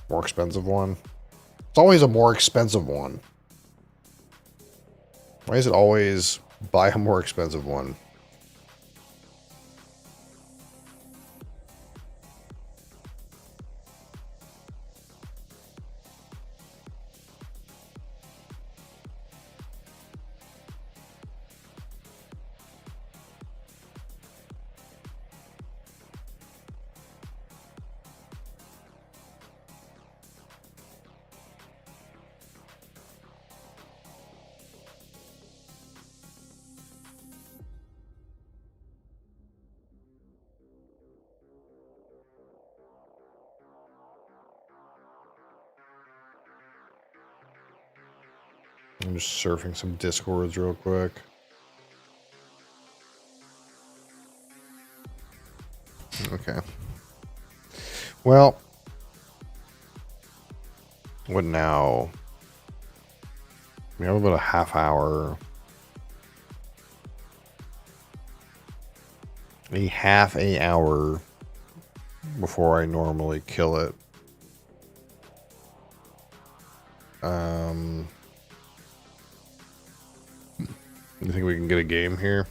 more expensive one. It's always a more expensive one. Why is it always buy a more expensive one? I'm just surfing some Discords real quick. Okay. Well, what now? We have about a half hour. A half an hour before I normally kill it. You think we can get a game here?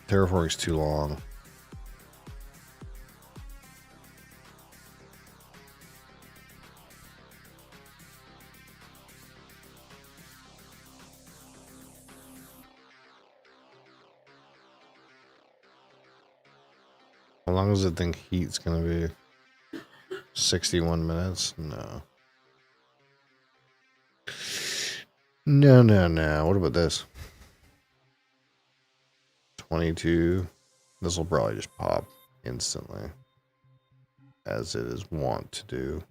Terraforming's too long. How long does it think heat's gonna be? 61 minutes? No. No. What about this? 22. This will probably just pop instantly, as it is wont to do.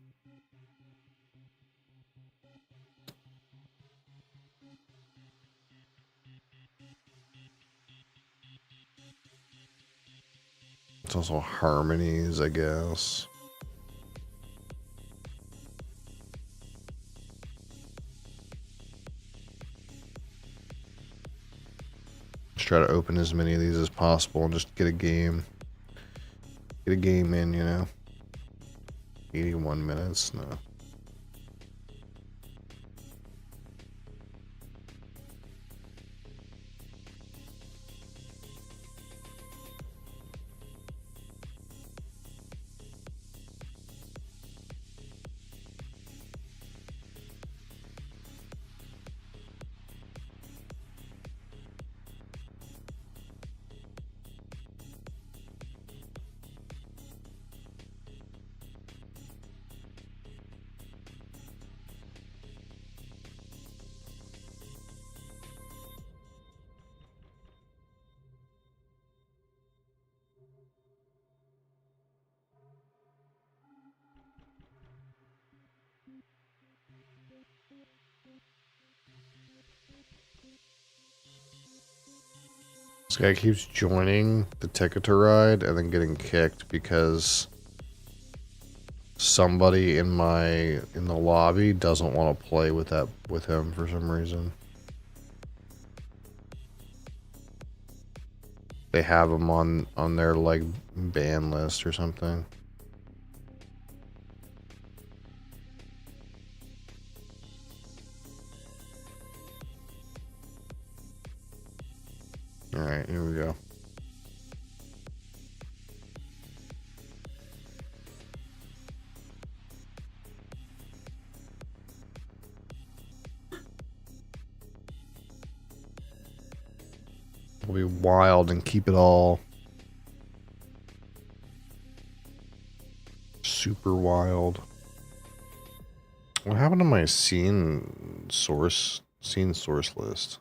It's also harmonies, I guess. Just try to open as many of these as possible and just get a game. Get a game in, you know. 81 minutes, no. This guy keeps joining the ticket to ride and then getting kicked because somebody in the lobby doesn't want to play with him for some reason. They have him on their like ban list or something. All right, here we go. We'll be wild and keep it all super wild. What happened to my scene source list?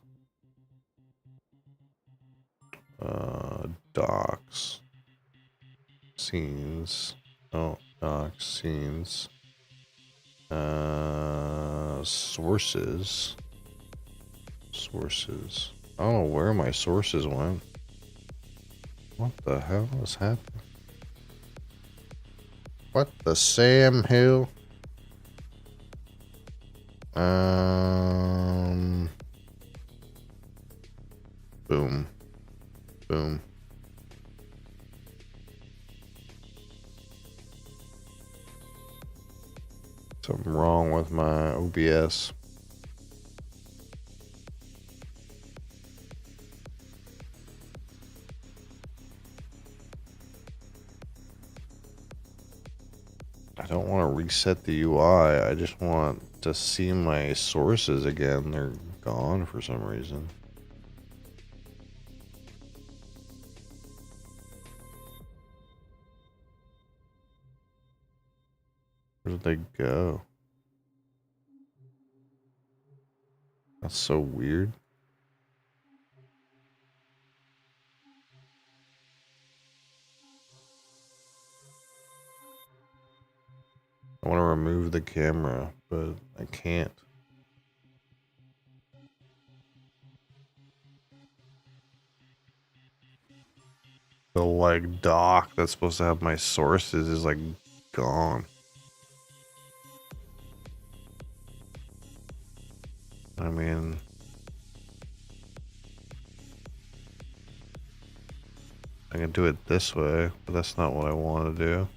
Docs. Scenes. Oh, docs, scenes. Sources. Sources. I don't know where my sources went. What the hell is happening? What the Sam Hill? Boom. Boom. Something wrong with my OBS. I don't want to reset the UI. I just want to see my sources again. They're gone for some reason. Where did they go? That's so weird. I want to remove the camera, but I can't. The like doc that's supposed to have my sources is like gone. I mean, I can do it this way, but that's not what I want to do.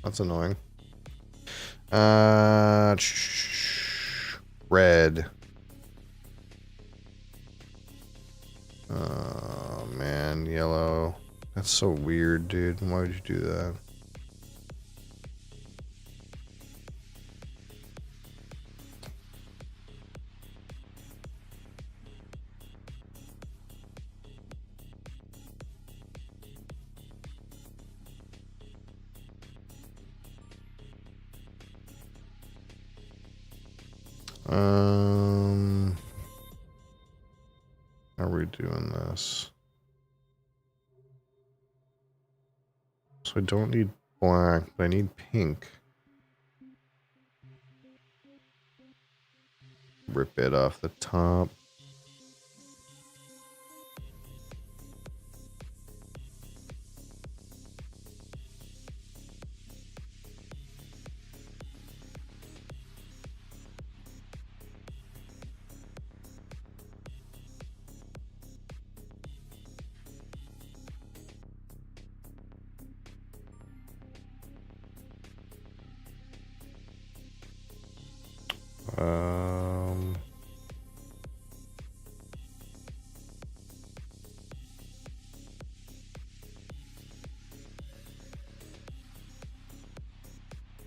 That's annoying. Red. Oh man, yellow. That's so weird, dude. Why would you do that? How are we doing this? So I don't need black, but I need pink. Rip it off the top.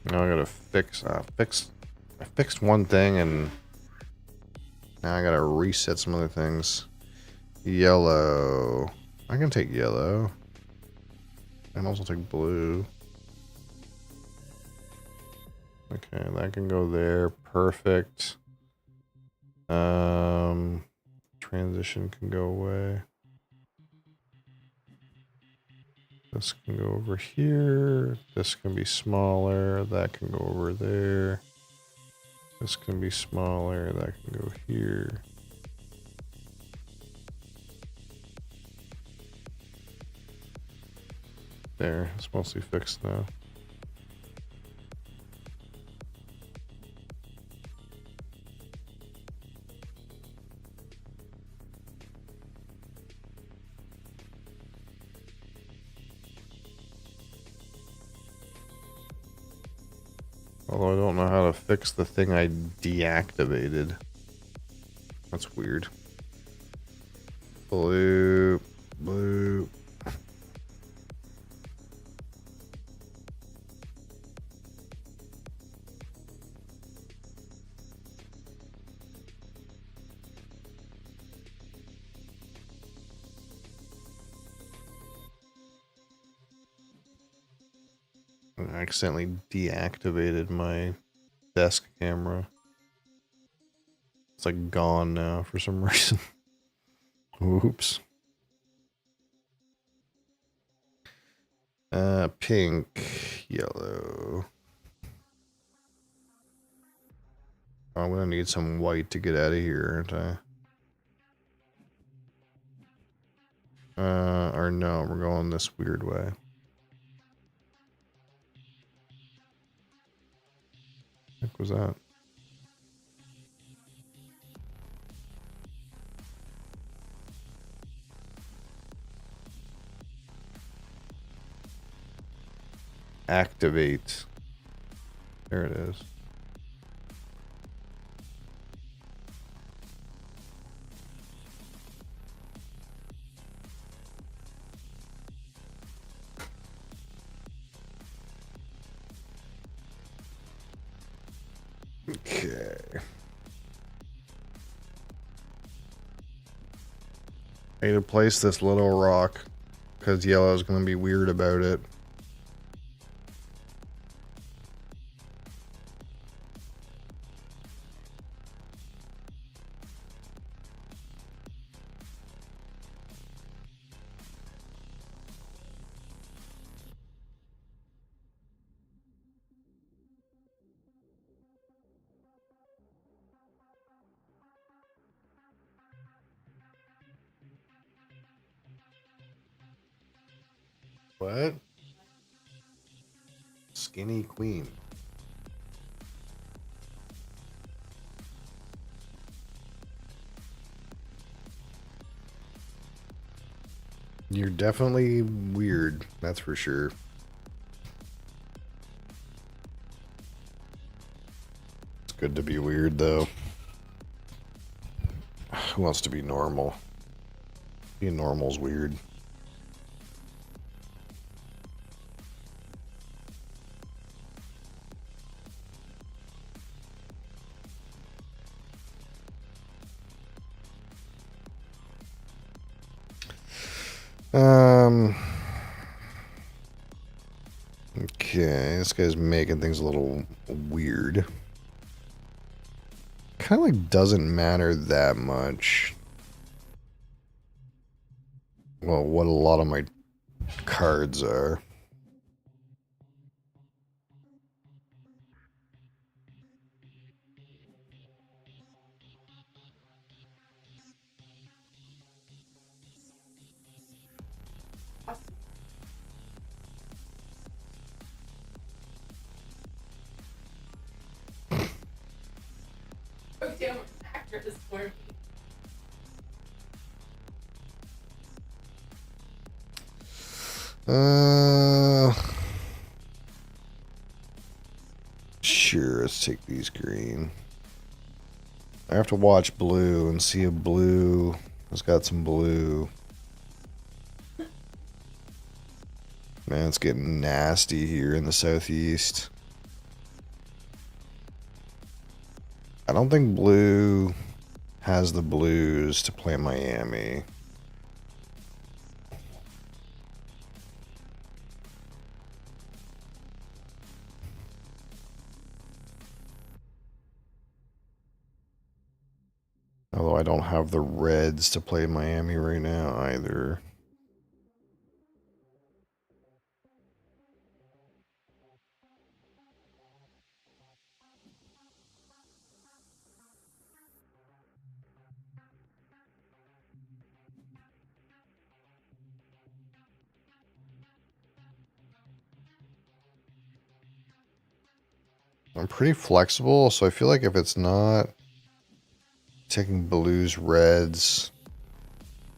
Now I gotta fix. I fixed one thing, and now I gotta reset some other things. Yellow. I can take yellow. I can also take blue. Okay, that can go there. Perfect. Transition can go away. This can go over here. This can be smaller. That can go over there. This can be smaller. That can go here. There, it's mostly fixed now. Although I don't know how to fix the thing I deactivated. That's weird. Blue, blue. I accidentally deactivated my desk camera. It's like gone now for some reason. Oops. Pink, yellow. I'm gonna need some white to get out of here, aren't I? Or no, we're going this weird way. What was that? Activate. There it is. Okay. I need to place this little rock because yellow's going to be weird about it. What? Skinny queen. You're definitely weird, that's for sure. It's good to be weird, though. Who wants to be normal? Being normal's weird. Okay, this guy's making things a little weird. Kind of like doesn't matter that much. Well, what a lot of my cards are. Damn actress for me. Sure, let's take these green. I have to watch blue and see if blue has got some blue. Man, it's getting nasty here in the southeast. I don't think blue has the blues to play Miami. Although I don't have the reds to play Miami right now either. I'm pretty flexible, so I feel like if it's not taking blues, reds,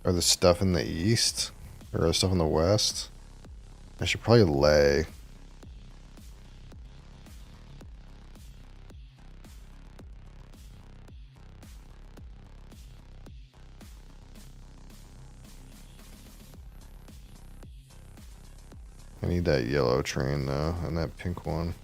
or the stuff in the east, or the stuff in the west, I should probably lay. I need that yellow train though, and that pink one.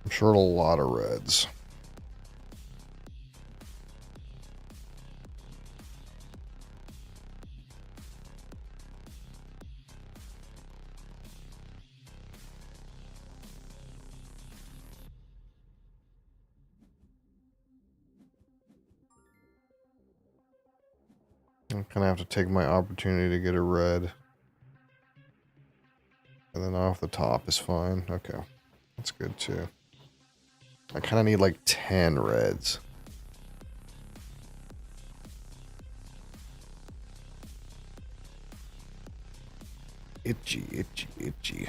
I'm short a lot of reds. I'm gonna have to take my opportunity to get a red. And then off the top is fine. Okay. That's good too. I kind of need like 10 reds. Itchy, itchy, itchy.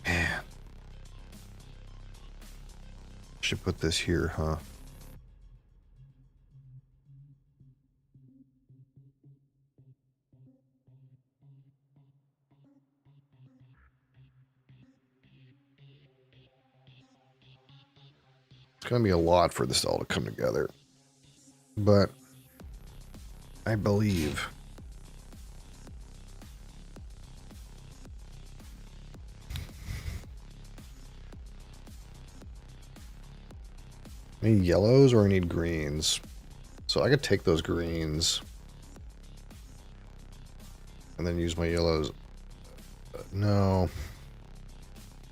Man. Should put this here, huh? It's gonna be a lot for this all to come together. But I believe. I need yellows or I need greens. So I could take those greens and then use my yellows. No.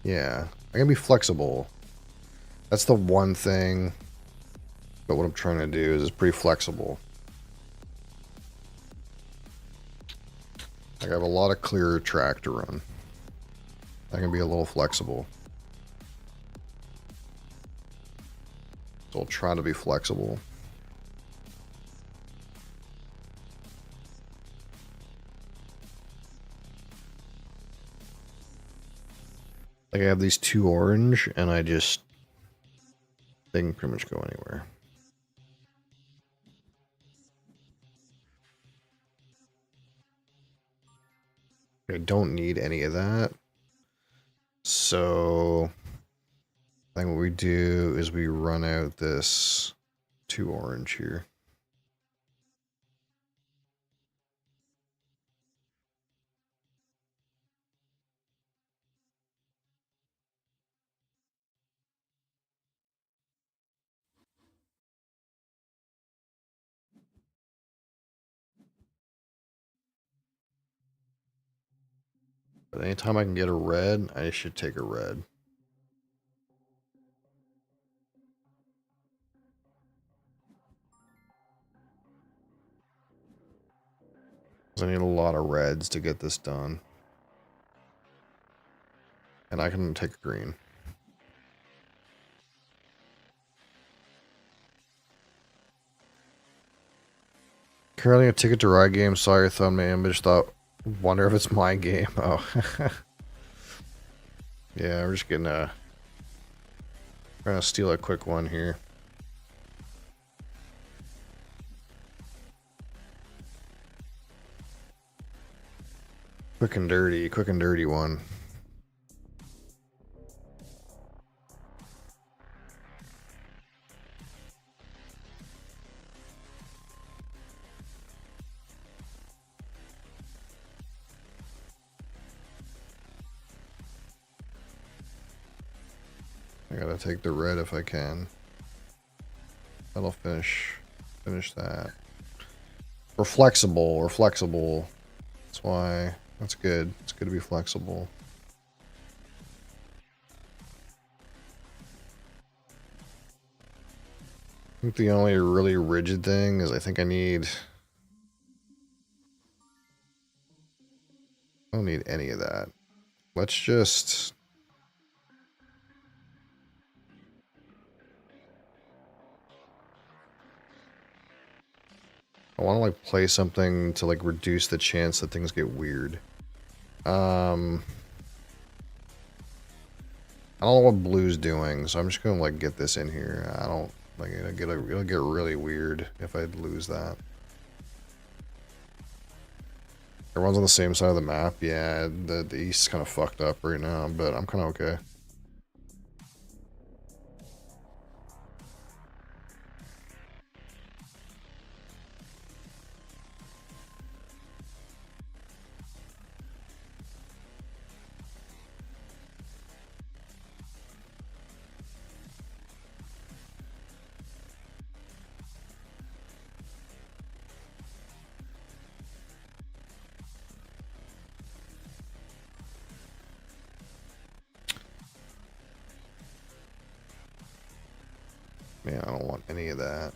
Yeah. I can be flexible. That's the one thing. But what I'm trying to do is pretty flexible. Like I have a lot of clear track to run. I can be a little flexible. So I'll try to be flexible. Like I have these 2 orange and they can pretty much go anywhere. I don't need any of that. So I think what we do is we run out this 2 orange here. But anytime I can get a red, I should take a red. I need a lot of reds to get this done. And I can take a green. Currently a ticket to ride game. Saw your thumbnail image. Thought, wonder if it's my game. Oh. Yeah, we're just getting trying to steal a quick one here. Quick and dirty one. I gotta take the red if I can. That'll finish that. We're flexible. We're flexible. That's why. That's good. It's good to be flexible. I think the only really rigid thing is I think I don't need any of that. Let's just... I want to like play something to like reduce the chance that things get weird. I don't know what blue's doing, so I'm just gonna like get this in here. I don't like it'll get really weird if I lose that. Everyone's on the same side of the map. Yeah, the east's kind of fucked up right now, but I'm kind of okay. Man, I don't want any of that.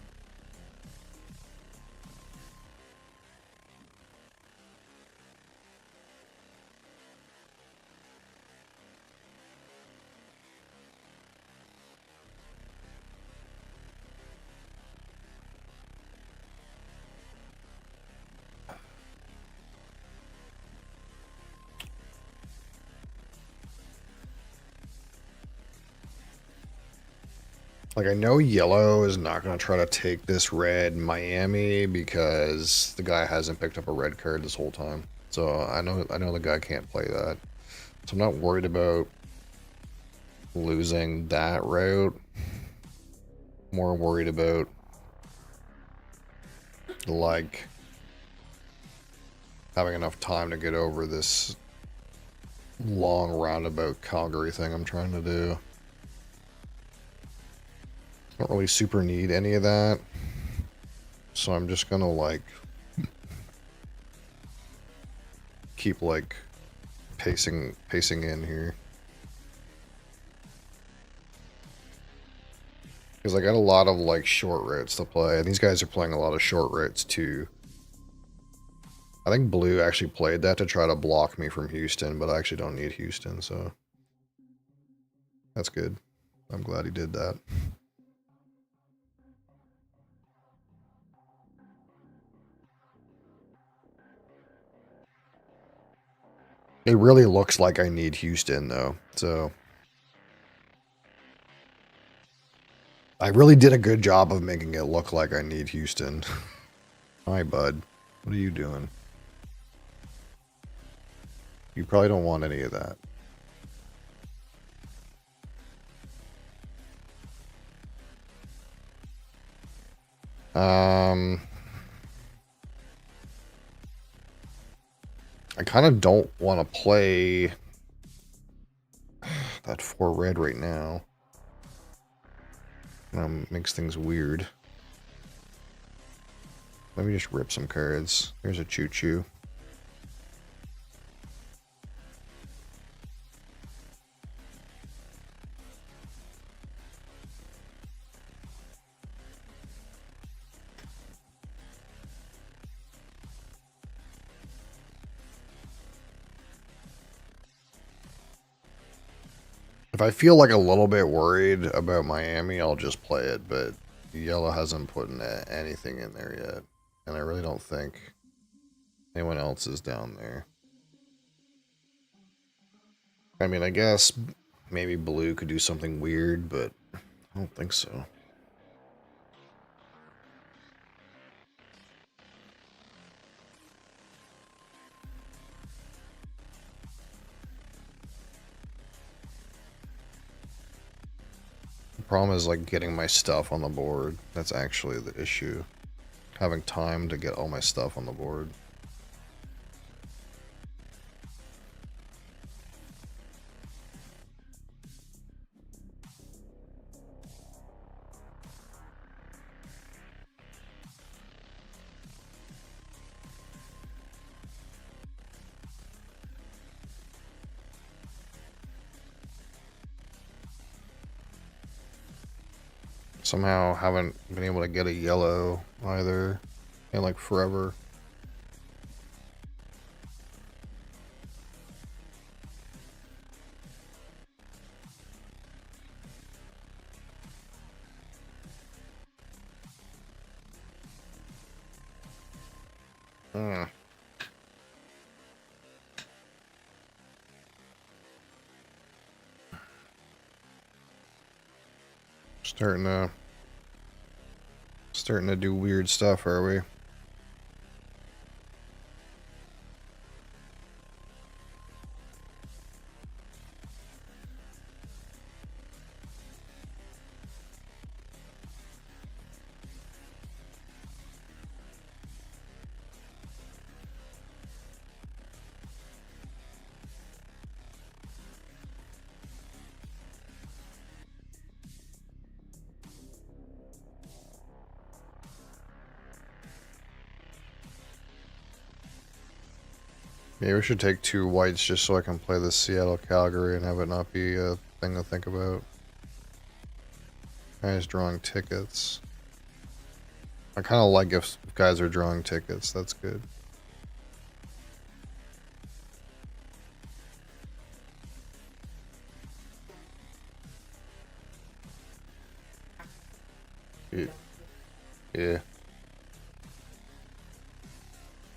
Like, I know yellow is not going to try to take this red Miami because the guy hasn't picked up a red card this whole time. So I know the guy can't play that. So I'm not worried about losing that route. More worried about like having enough time to get over this long roundabout Calgary thing I'm trying to do. Don't really super need any of that, so I'm just gonna like keep like pacing in here, because I got a lot of like short routes to play, and these guys are playing a lot of short routes too. I think blue actually played that to try to block me from Houston, but I actually don't need Houston, so that's good. I'm glad he did that. It really looks like I need Houston, though, so... I really did a good job of making it look like I need Houston. Hi, bud. What are you doing? You probably don't want any of that. I kind of don't want to play that 4 red right now. Makes things weird. Let me just rip some cards. Here's a choo-choo. If I feel like a little bit worried about Miami, I'll just play it, but yellow hasn't put anything in there yet. And I really don't think anyone else is down there. I mean, I guess maybe blue could do something weird, but I don't think so. The problem is like getting my stuff on the board. That's actually the issue. Having time to get all my stuff on the board. Somehow haven't been able to get a yellow either in like forever. Hmm. Starting to do weird stuff, are we? Maybe we should take 2 whites just so I can play the Seattle Calgary and have it not be a thing to think about. Guys drawing tickets. I kind of like if guys are drawing tickets. That's good. Yeah.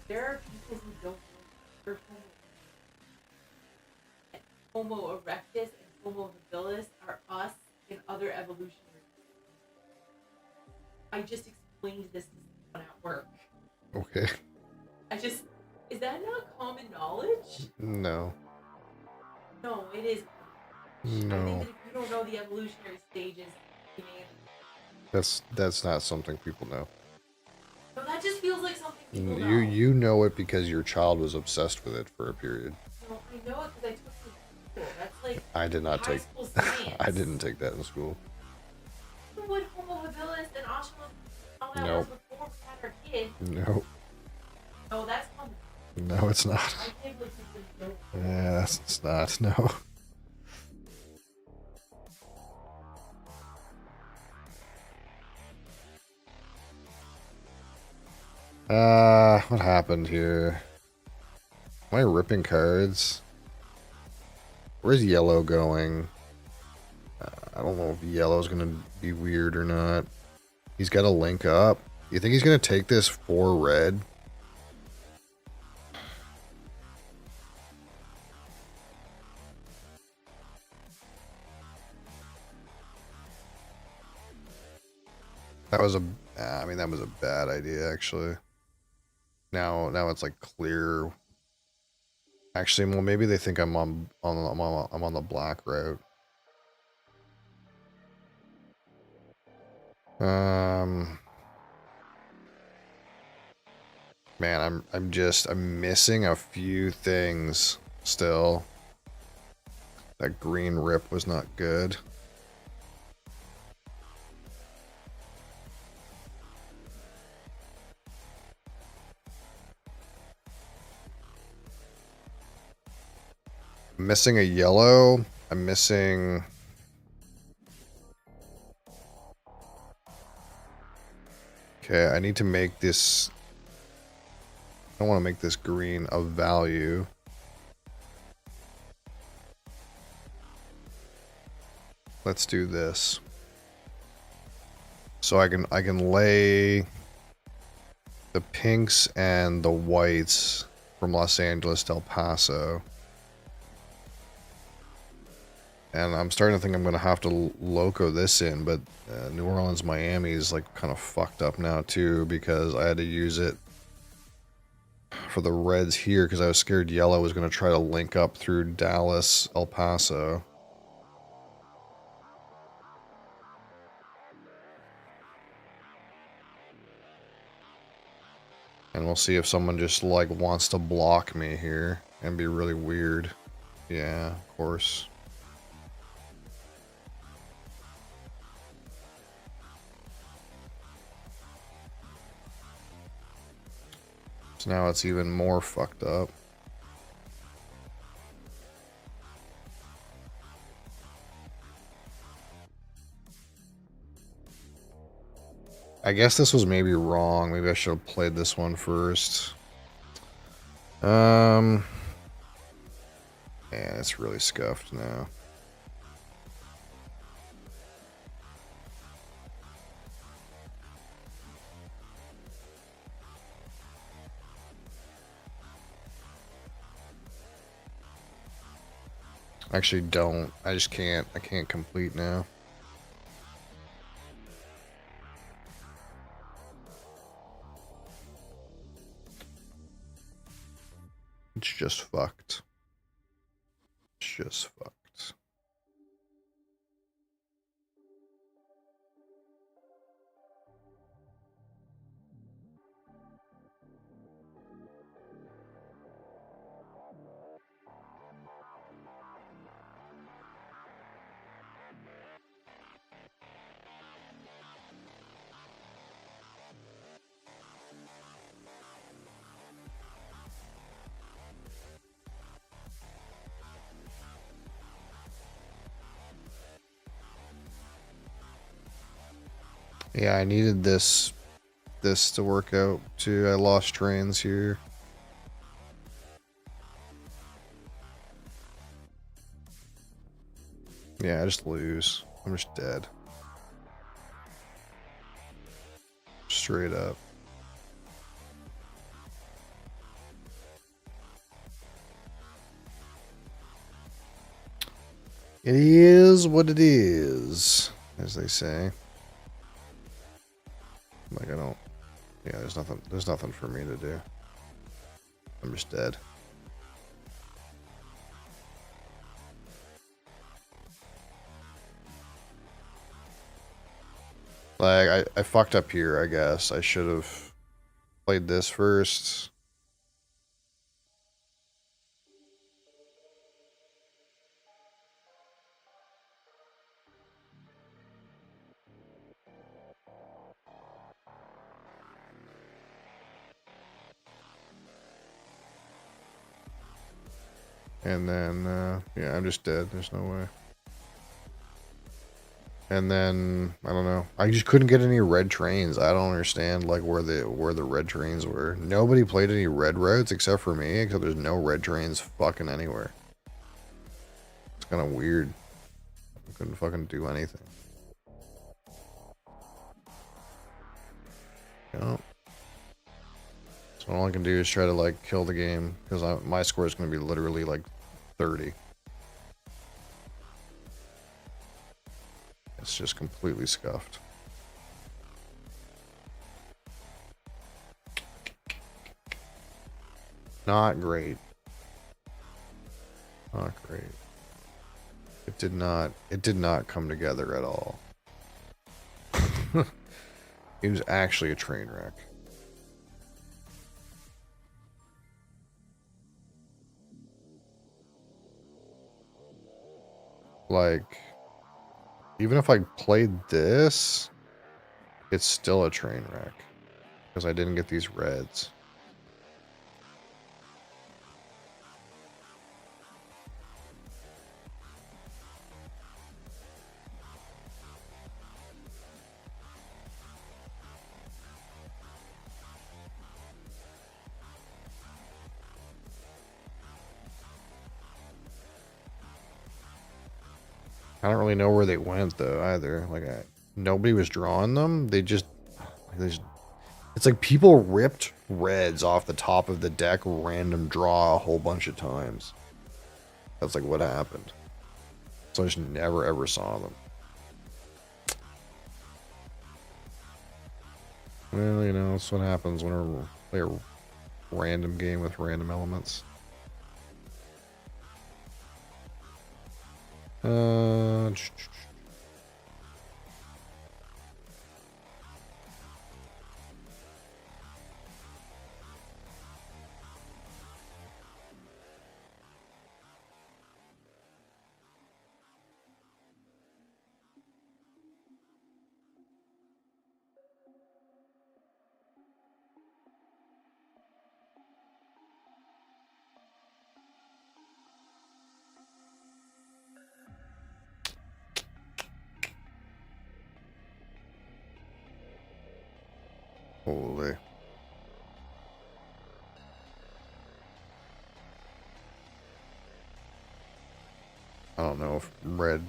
There are people who don't know they're Homo erectus and Homo habilis are us in other evolutionary. I just explained this to someone at work. Okay. Is that not common knowledge? No. No, it is. I think No. that if you don't know the evolutionary stages, That's not something people know. no, that just feels like something people know. You know it because your child was obsessed with it for a period. No, I know it because I took it to school. That's like I did not high take. school science. I didn't take that in school. What Homo habilis and Oshima, all that Nope. was before we had our kid. No. No, that's common. No, it's not. I can't believe you didn't know. Yeah, it's not. No. What happened here? Am I ripping cards? Where's yellow going? I don't know if yellow's gonna be weird or not. He's got to link up. You think he's gonna take this for red? That was that was a bad idea actually. Now it's like clear. Actually, well, maybe they think I'm on the black route. Man, I'm missing a few things still. That green rip was not good. I'm missing a yellow. I'm missing. Okay, I need to make this. I want to make this green of value. Let's do this. So I can lay the pinks and the whites from Los Angeles to El Paso. And I'm starting to think I'm going to have to loco this in, but New Orleans, Miami is like kind of fucked up now too because I had to use it for the reds here because I was scared yellow was going to try to link up through Dallas, El Paso. And we'll see if someone just like wants to block me here and be really weird. Yeah, of course. So now it's even more fucked up. I guess this was maybe wrong. Maybe I should have played this one first. Man, it's really scuffed now. Actually don't. I just can't. I can't complete now. It's just fucked. It's just fucked. Yeah, I needed this to work out too. I lost trains here. Yeah, I just lose. I'm just dead. Straight up. It is what it is, as they say. Like I don't. Yeah, there's nothing for me to do. I'm just dead. Like I fucked up here, I guess. I should have played this first. And then, yeah, I'm just dead. There's no way. And then, I don't know. I just couldn't get any red trains. I don't understand, like, where the red trains were. Nobody played any red routes except for me, except there's no red trains fucking anywhere. It's kind of weird. I couldn't fucking do anything. You know? So all I can do is try to, like, kill the game, because my score is going to be literally, like, 30. It's just completely scuffed. Not great. Not great. It did not come together at all. It was actually a train wreck. Like, even if I played this, it's still a train wreck. Because I didn't get these reds. I don't really know where they went though either. Like nobody was drawing them. It's like people ripped reds off the top of the deck, random draw a whole bunch of times. That's like what happened. So I just never ever saw them. Well, you know, that's what happens whenever we play a random game with random elements. don't know if red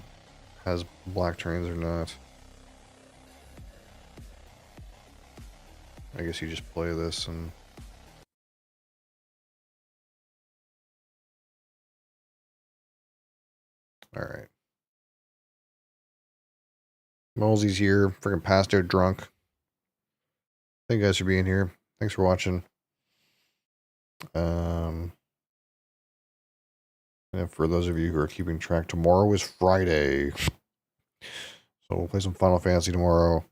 has black trains or not. I guess you just play this and... Alright. Mosey's here, freaking passed out drunk. Thank you guys for being here. Thanks for watching. And for those of you who are keeping track, tomorrow is Friday. So we'll play some Final Fantasy tomorrow.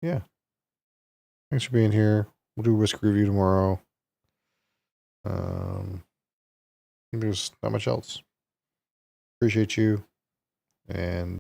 Yeah. Thanks for being here. We'll do a whiskey review tomorrow. I think there's not much else. Appreciate you. And